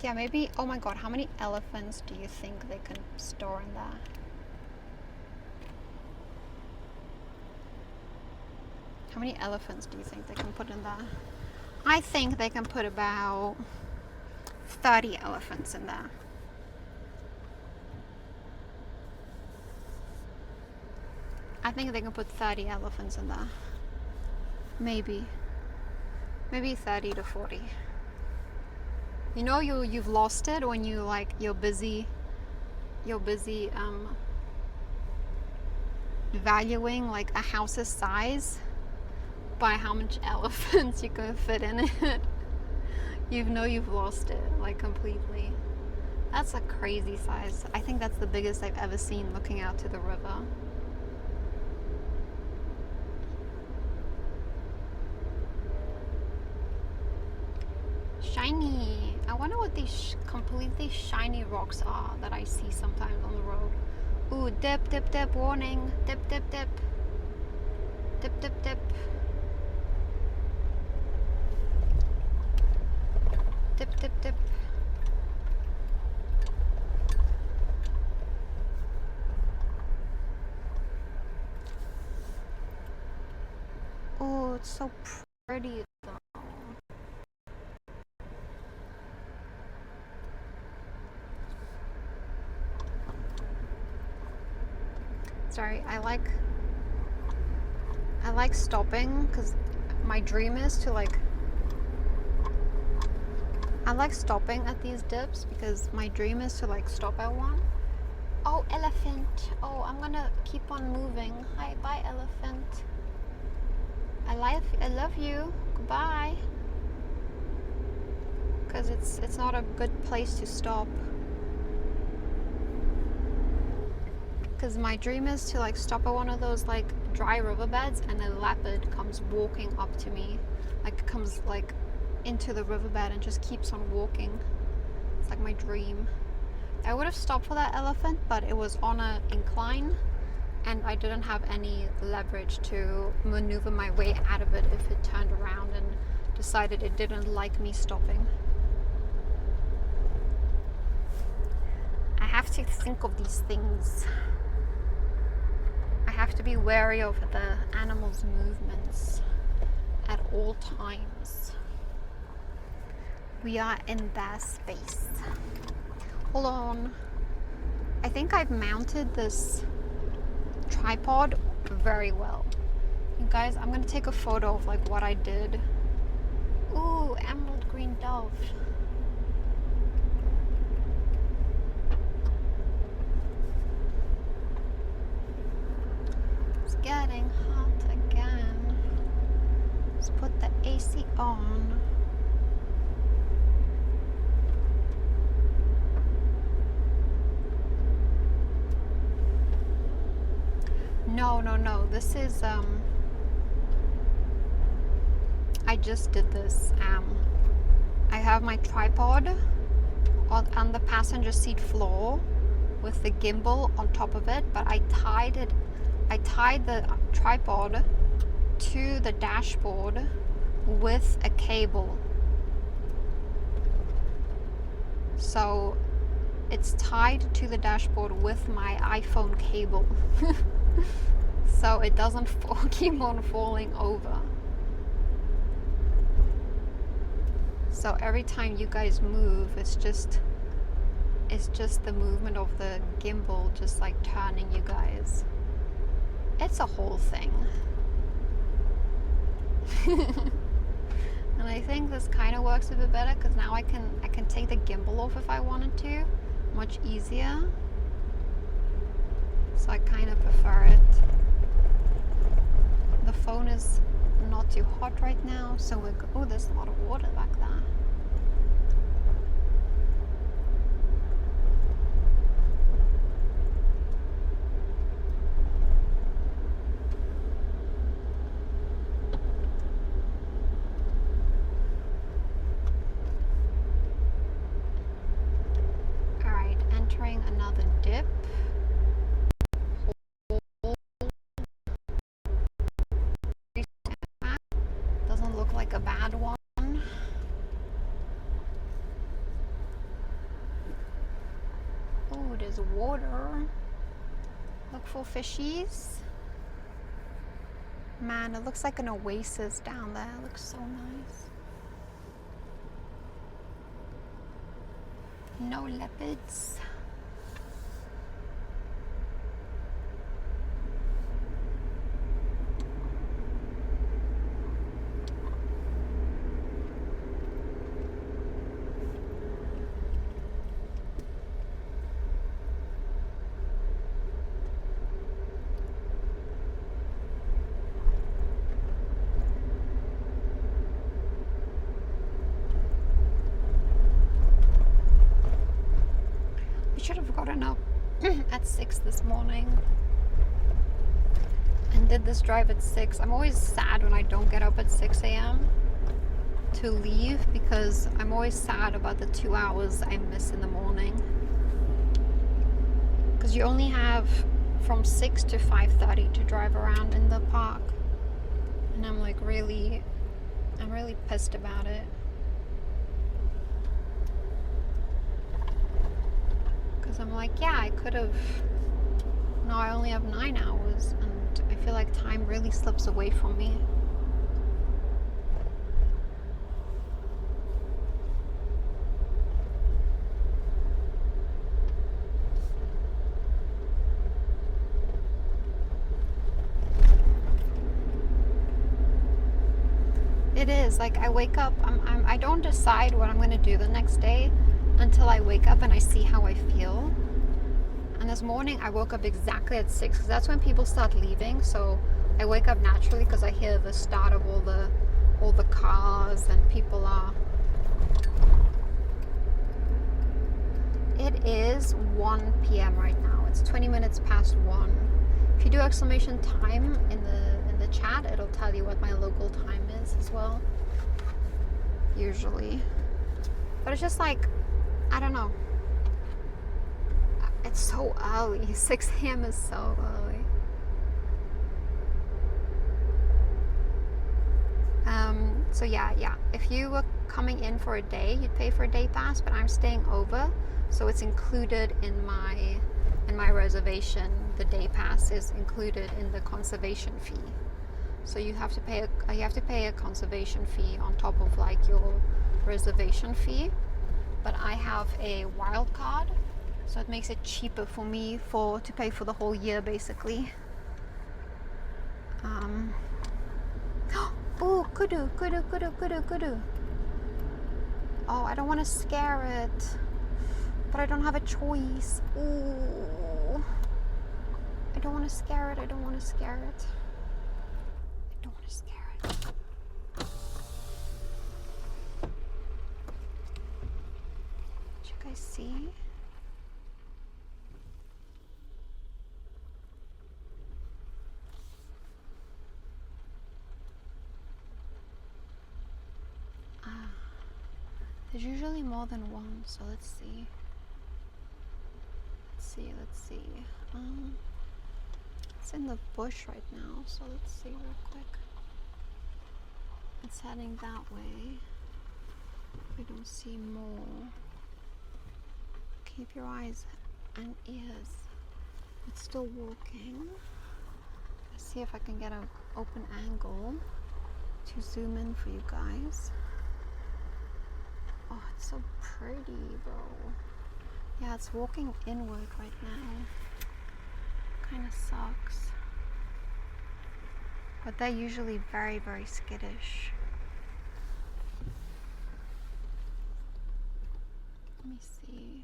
Yeah, maybe, oh my god, how many elephants do you think they can store in there? How many elephants do you think they can put in there? I think they can put about 30 elephants in there. I think they can put 30 elephants in there. Maybe 30 to 40. You know, you've lost it when you like you're busy valuing like a house's size by how much elephants you can fit in it. You know you've lost it like completely. That's a crazy size. I think that's the biggest I've ever seen looking out to the river. Shiny. I wonder what these completely shiny rocks are that I see sometimes on the road. Ooh, dip, dip, dip, warning. Dip, dip, dip. Dip, dip, dip. Dip, dip, dip. Oh, it's so pretty though. Sorry, I like stopping because my dream is to like I like stopping at these dips because my dream is to like stop at one. Oh, elephant. Oh, I'm gonna keep on moving. Hi, bye, elephant. I love you. Goodbye. Because it's not a good place to stop. Because my dream is to like stop at one of those like dry riverbeds and a leopard comes walking up to me, like comes like into the riverbed and just keeps on walking. It's like my dream. I would have stopped for that elephant, but it was on an incline and I didn't have any leverage to maneuver my way out of it if it turned around and decided it didn't like me stopping. I have to think of these things. I have to be wary of the animals' movements at all times. We are in their space. Hold on. I think I've mounted this tripod very well. You guys, I'm gonna take a photo of like what I did. Ooh, emerald green dove. It's getting hot again. Let's put the AC on. No. This is I just did this. I have my tripod on the passenger seat floor with the gimbal on top of it, but I tied the tripod to the dashboard with a cable. So it's tied to the dashboard with my iPhone cable. So it doesn't keep on falling over. So every time you guys move, it's just the movement of the gimbal just like turning you guys. It's a whole thing. And I think this kind of works a bit better because now I can take the gimbal off if I wanted to, much easier. So I kind of prefer it. the phone is not too hot right now, so we're oh, there's a lot of water back there. All right, entering another dip. Doesn't look like a bad one. Oh, there's water. Look for fishies. Man, it looks like an oasis down there. It looks so nice. No leopards. Should have gotten up at 6 this morning and did this drive at 6. I'm always sad when I don't get up at 6 a.m. to leave because I'm always sad about the 2 hours I miss in the morning. Because you only have from 6 to 5:30 to drive around in the park. And I'm like I'm really pissed about it. I'm like, yeah, I could have. No, I only have 9 hours, and I feel like time really slips away from me. It is like I wake up. I don't decide what I'm gonna do the next day until I wake up and I see how I feel. And this morning I woke up exactly at 6 because that's when people start leaving. So I wake up naturally because I hear the start of all the cars and people are. It is 1 p.m. right now. It's 20 minutes past 1. If you do exclamation time in the chat, it'll tell you what my local time is as well. Usually. But it's just like, I don't know. It's so early. 6 a.m. is so early. So yeah. If you were coming in for a day, you'd pay for a day pass, but I'm staying over, so it's included in my reservation. The day pass is included in the conservation fee. So you have to pay a conservation fee on top of like your reservation fee. But I have a wild card, so it makes it cheaper for me to pay for the whole year basically. Oh, kudu. Oh, I don't want to scare it, but I don't have a choice. Ooh, I don't want to scare it. Did you guys see? There's usually more than one, so let's see. It's in the bush right now, so let's see real quick. It's heading that way. We don't see more. Keep your eyes and ears. It's still walking. Let's see if I can get an open angle to zoom in for you guys. Oh, it's so pretty, bro. Yeah, it's walking inward right now. Kind of sucks. But they're usually very, very skittish. Let me see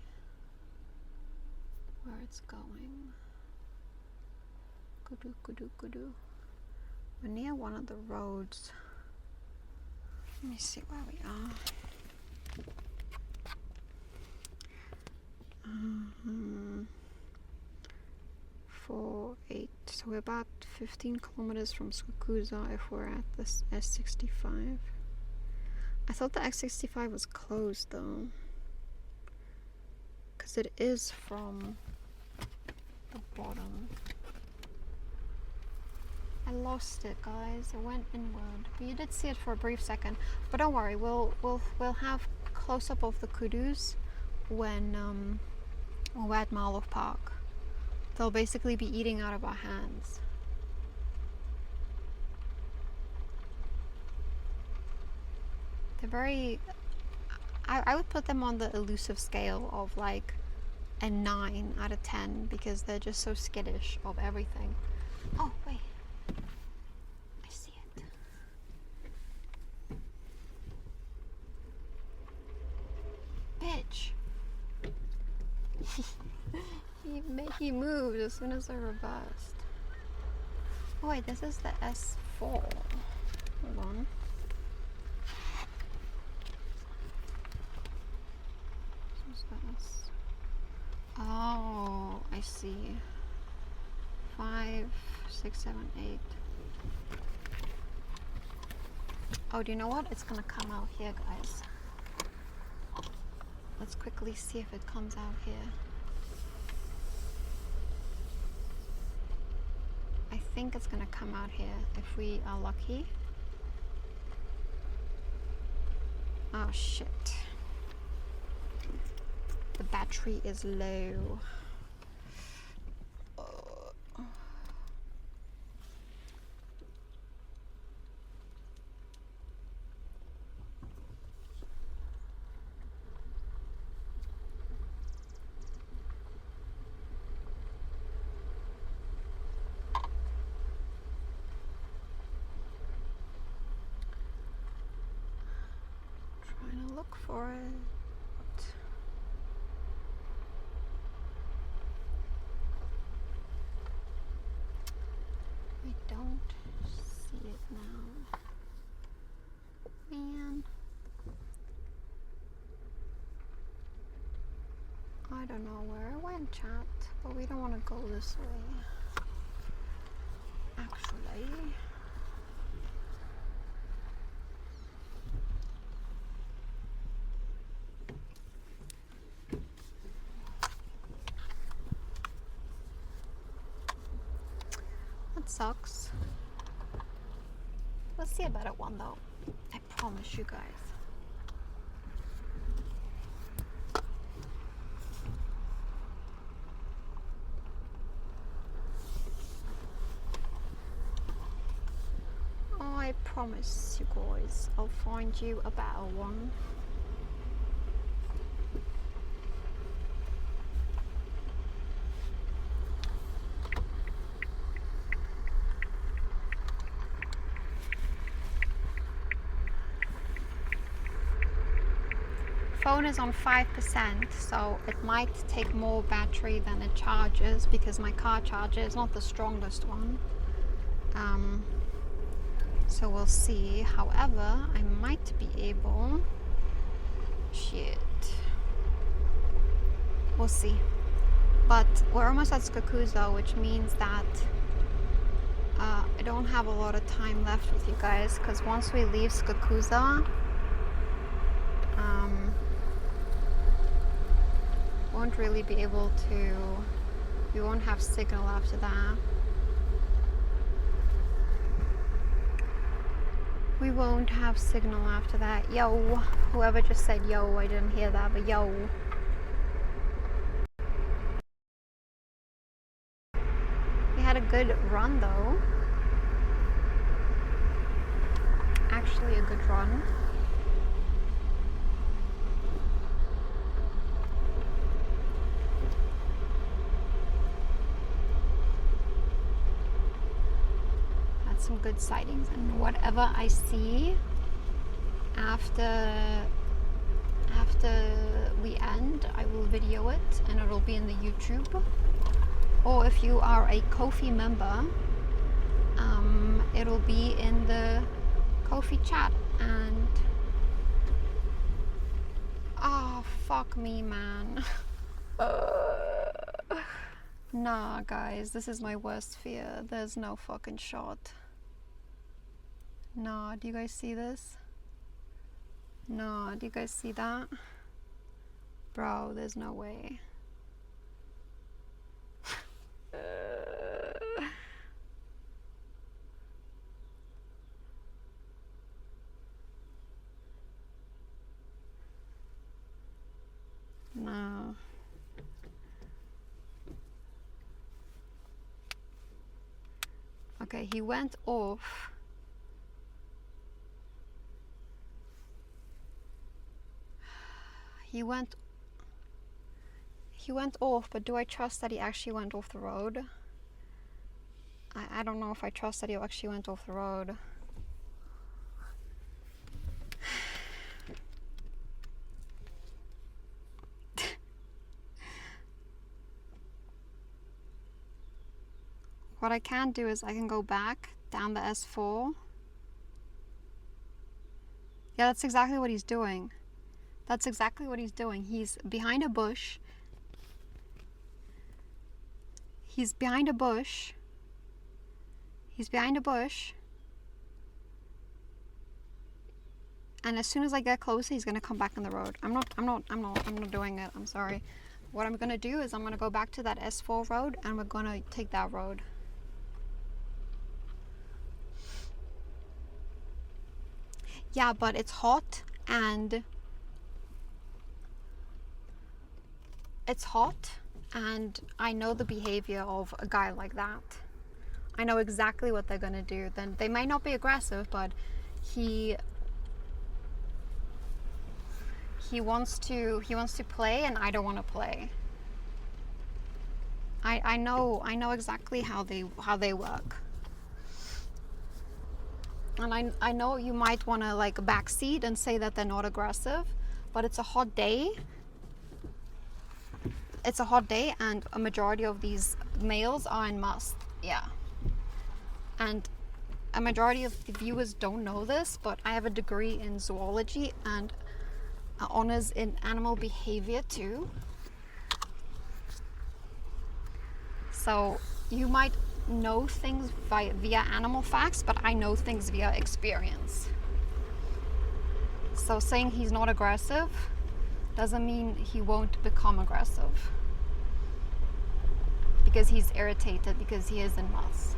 where it's going. Kudu. We're near one of the roads. Let me see where we are. 4, 8. So we're about 15 kilometers from Skukuza if we're at this S65. I thought the S65 was closed though, because it is from the bottom. I lost it, guys. It went inward. But you did see it for a brief second. But don't worry, we'll have close up of the kudus when we're at Malov Park. They'll basically be eating out of our hands. They're very... I would put them on the elusive scale of like a 9 out of 10 because they're just so skittish of everything. Oh, wait. I see it. Bitch. He moved as soon as I reversed. Oh wait, this is the S4. Hold on. This is the S. Oh, I see. 5, 6, 7, 8. Oh, do you know what? It's gonna come out here, guys. Let's quickly see if it comes out here. I think it's gonna come out here if we are lucky. Oh shit. The battery is low. Trying to look for it. I don't see it now. Man. I don't know where it went, chat, but we don't want to go this way. Actually. That sucks. Let's see a better one though. I promise you guys. I promise you guys, I'll find you a better one. Phone is on 5%, so it might take more battery than it charges because my car charger is not the strongest one. So we'll see. However, I might be able... Shit. We'll see. But we're almost at Skukuza, which means that I don't have a lot of time left with you guys, because once we leave Skukuza, won't really be able to... We won't have signal after that. We won't have signal after that. Yo, whoever just said yo, I didn't hear that, but yo. We had a good run though. Actually a good run. Some good sightings, and whatever I see after we end, I will video it and it'll be in the YouTube. Or if you are a Ko-fi member, it'll be in the Ko-fi chat. And oh, fuck me, man. Nah, guys, this is my worst fear. There's no fucking shot. Nah, do you guys see this? Nah, do you guys see that? Bro, there's no way. No. Okay, he went off. He went off, but do I trust that he actually went off the road? I don't know if I trust that he actually went off the road. What I can do is I can go back down the S4. Yeah, that's exactly what he's doing. That's exactly what he's doing. He's behind a bush. He's behind a bush. He's behind a bush. And as soon as I get closer, he's gonna come back on the road. I'm not doing it. I'm sorry. What I'm gonna do is I'm gonna go back to that S4 road and we're gonna take that road. Yeah, but it's hot and I know the behavior of a guy like that. I know exactly what they're gonna do. Then they might not be aggressive, but he wants to play and I don't want to play. I know exactly how they work. And I know you might want to like backseat and say that they're not aggressive, but it's a hot day. It's a hot day and a majority of these males are in must. Yeah. And a majority of the viewers don't know this, but I have a degree in zoology and honors in animal behavior too. So you might know things via animal facts, but I know things via experience. So saying he's not aggressive doesn't mean he won't become aggressive. Because he's irritated because he is in must.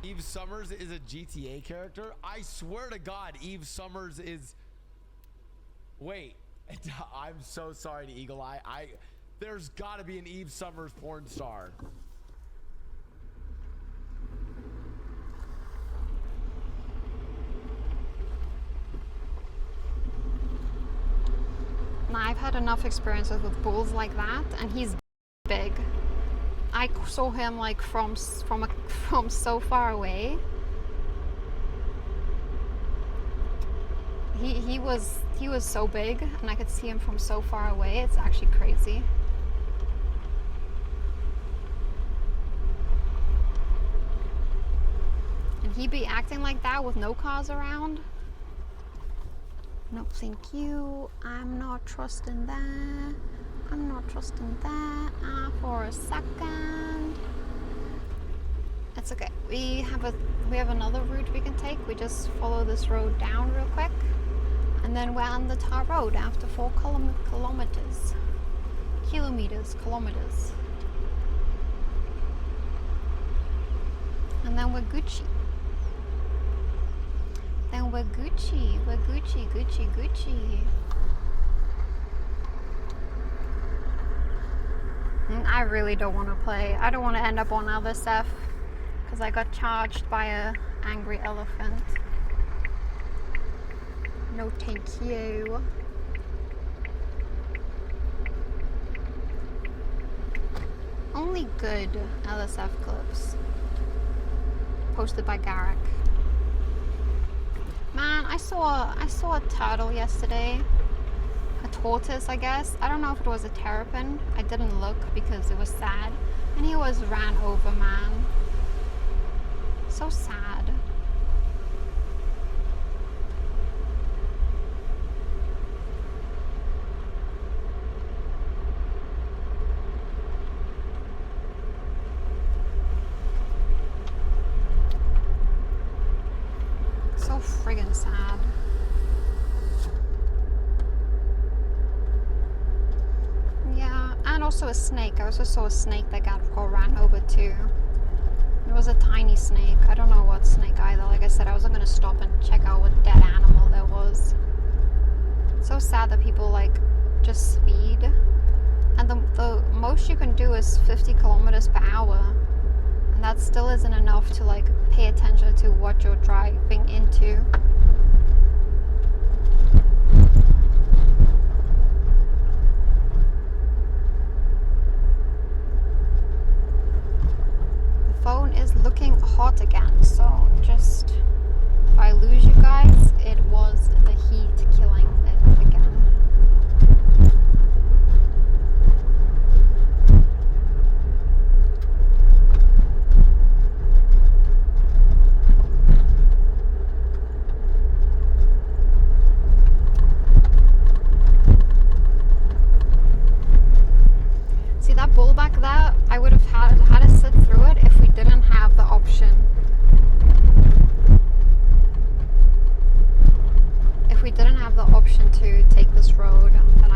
Eve Summers is a GTA character? I swear to God, Eve Summers is... Wait. I'm so sorry to Eagle Eye. There's gotta be an Eve Summers porn star. Now, I've had enough experiences with bulls like that, and he's big. I saw him like from so far away. He was so big, and I could see him from so far away. It's actually crazy. And he'd be acting like that with no cars around. No, thank you. I'm not trusting that. I'm not trusting that for a second. It's okay. We have another route we can take. We just follow this road down real quick, and then we're on the tar road after 4 kilometers. And then we're Gucci. We're Gucci. I really don't want to play. I don't want to end up on LSF because I got charged by a angry elephant. No thank you. Only good LSF clips posted by Garrick. Man, I saw a turtle yesterday. A tortoise, I guess. I don't know if it was a terrapin. I didn't look because it was sad. And he was ran over, man. So sad. So friggin' sad. Yeah, and also a snake. I also saw a snake that got ran over too. It was a tiny snake. I don't know what snake either. Like I said, I wasn't gonna stop and check out what dead animal there was. It's so sad that people like just speed. And the most you can do is 50 kilometers per hour. And that still isn't enough to like pay attention to what you're driving into. The phone is looking hot again, so just if I lose you guys, it was the heat killing it again. See that bull back there? I would have had to sit through it if we didn't have the option. If we didn't have the option to take this road, then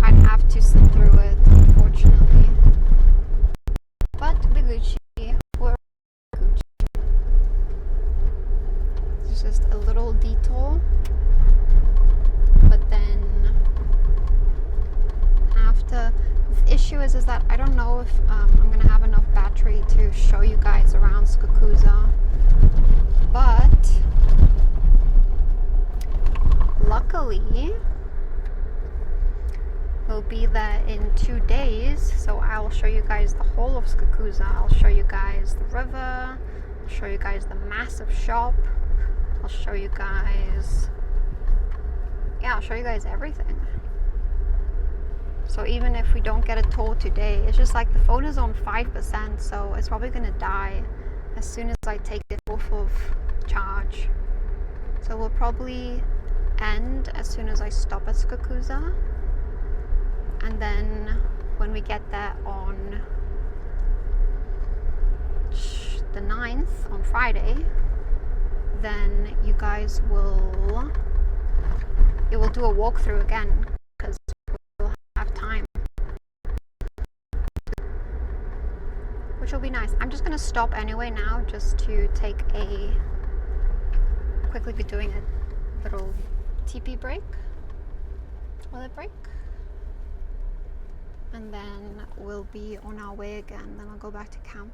I'd have to sit through it, unfortunately. But we're Gucci. We're Gucci. It's just a little detour. But then after, the issue is that I don't know if I'm gonna have enough battery to show you guys around Skakuza, but luckily we'll be there in 2 days, so I'll show you guys the whole of Skakuza. I'll show you guys the river, I'll show you guys the massive shop, I'll show you guys, yeah, I'll show you guys everything. So even if we don't get a tour today, it's just like the phone is on 5%, so it's probably gonna die as soon as I take it off of charge. So we'll probably end as soon as I stop at Skakuza. And then when we get there on the 9th, on Friday, then you guys will, it will do a walkthrough again, because we'll have time, which will be nice. I'm just gonna stop anyway now, just to take a, quickly be doing a little TP break, toilet break, and then we'll be on our way again. Then I'll go back to camp.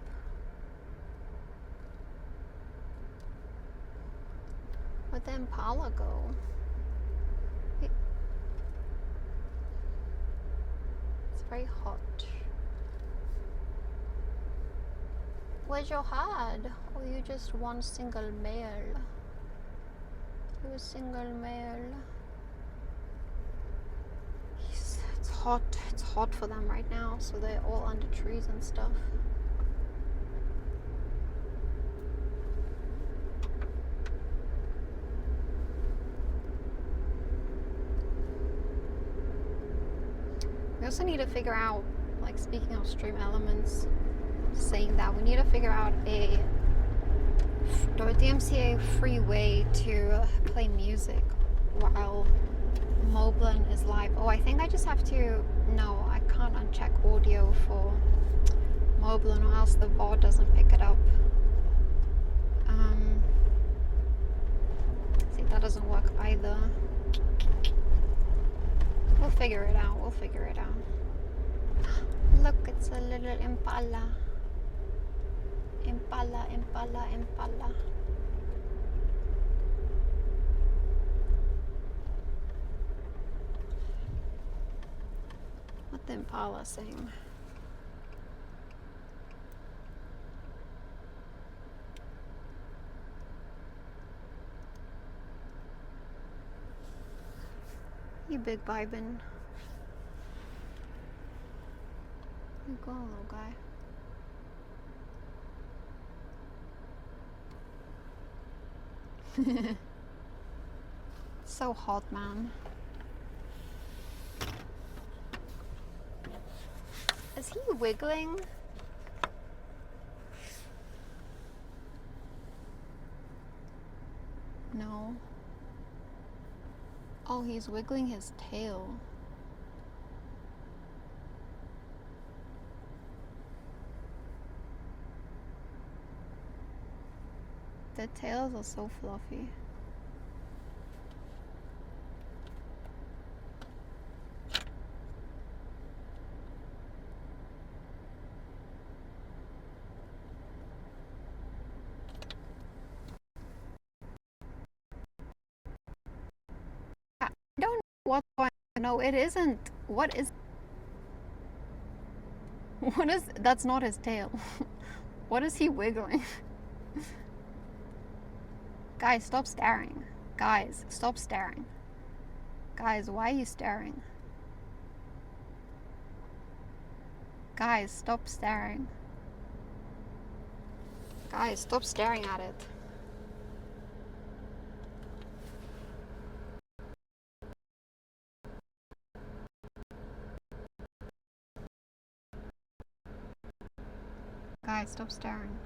Where'd the Impala go? It's very hot. Where's your herd? Or you just one single male? You a single male? It's hot. It's hot for them right now, so they're all under trees and stuff. We also need to figure out, like, speaking of stream elements, saying that we need to figure out a DMCA free way to play music while Moblin is live. Oh, I think I just have to, no, I can't uncheck audio for Moblin or else the VOD doesn't pick it up. See, that doesn't work either. We'll figure it out, we'll figure it out. Look, it's a little Impala. Impala, Impala, Impala. What the Impala sing? You big vibin'. You go, little guy. So hot, man. Is he wiggling? No. Oh, he's wiggling his tail. The tails are so fluffy. I don't know what's going on. No, it isn't. What is... What is... That's not his tail. What is he wiggling? Guys, stop staring. Guys, stop staring. Guys, why are you staring? Guys, stop staring. Guys, stop staring at it. Guys, stop staring.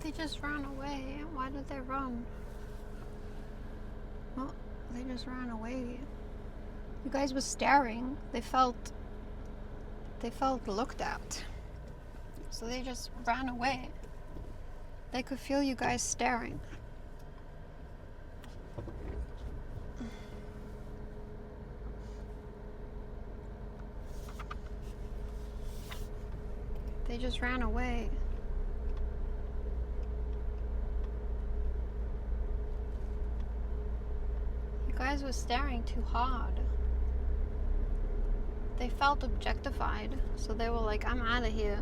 They just ran away. Why did they run? Well, they just ran away. You guys were staring. They felt looked at. So they just ran away. They could feel you guys staring. They just ran away. You guys were staring too hard. They felt objectified, so they were like, I'm out of here.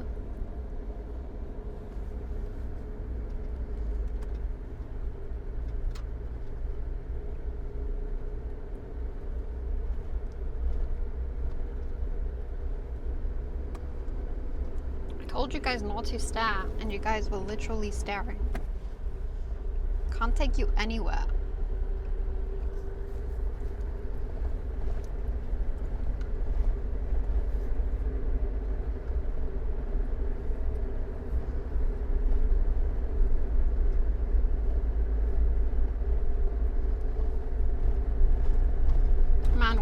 I told you guys not to stare, and you guys were literally staring. Can't take you anywhere.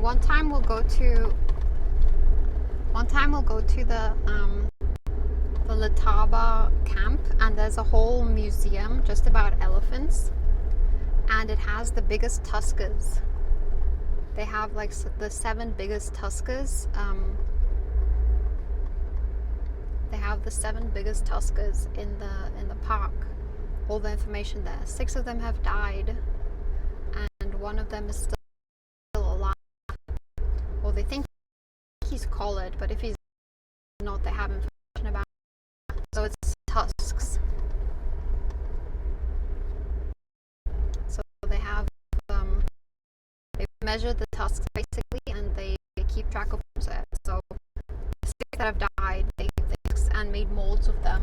One time we'll go to the Letaba camp, and there's a whole museum just about elephants, and it has the biggest tuskers. They have like the 7 biggest tuskers. They have the 7 biggest tuskers in the park. All the information there. 6 of them have died, and 1 of them is still alive. Well, they think he's collared, but if he's not, they have information about it. So it's tusks. So they have they measured the tusks basically, and they keep track of them. So the 6 that have died, they fix and made molds of them,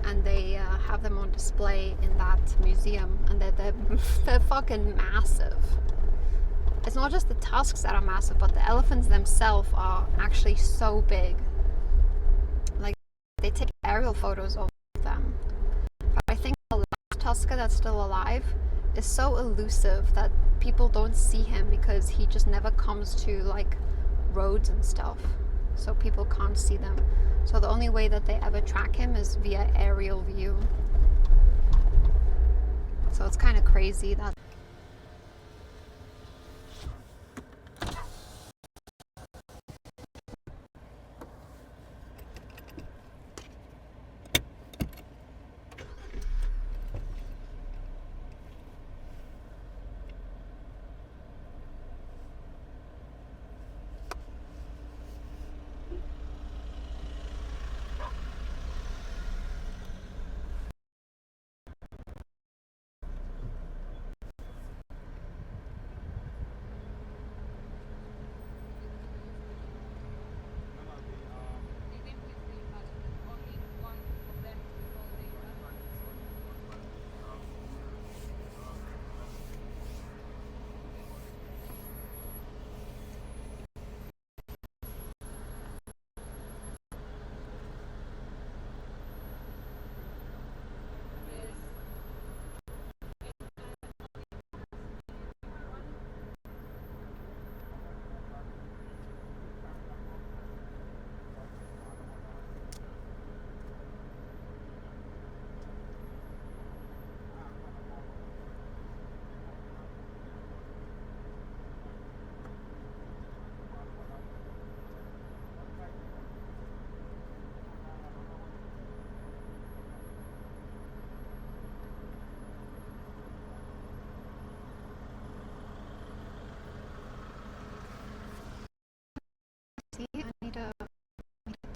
and they have them on display in that museum, and they're fucking massive. It's not just the tusks that are massive, but the elephants themselves are actually so big. Like, they take aerial photos of them. But I think the last tusker that's still alive is so elusive that people don't see him because he just never comes to like roads and stuff. So people can't see them. So the only way that they ever track him is via aerial view. So it's kind of crazy that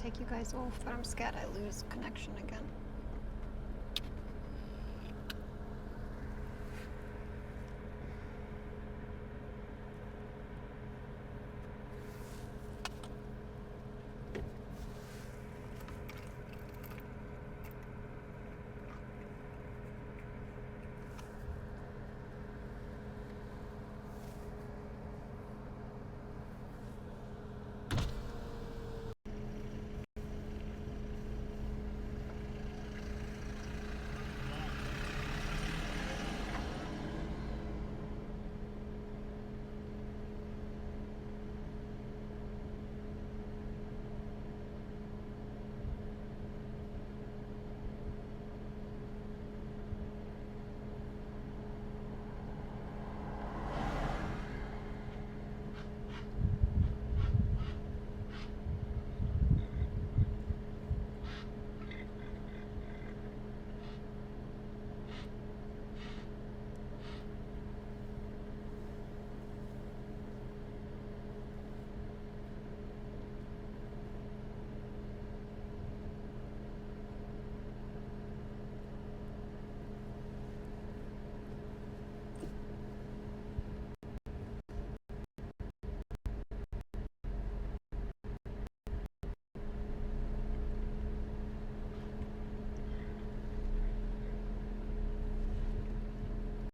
take you guys off, but I'm scared I lose connection again.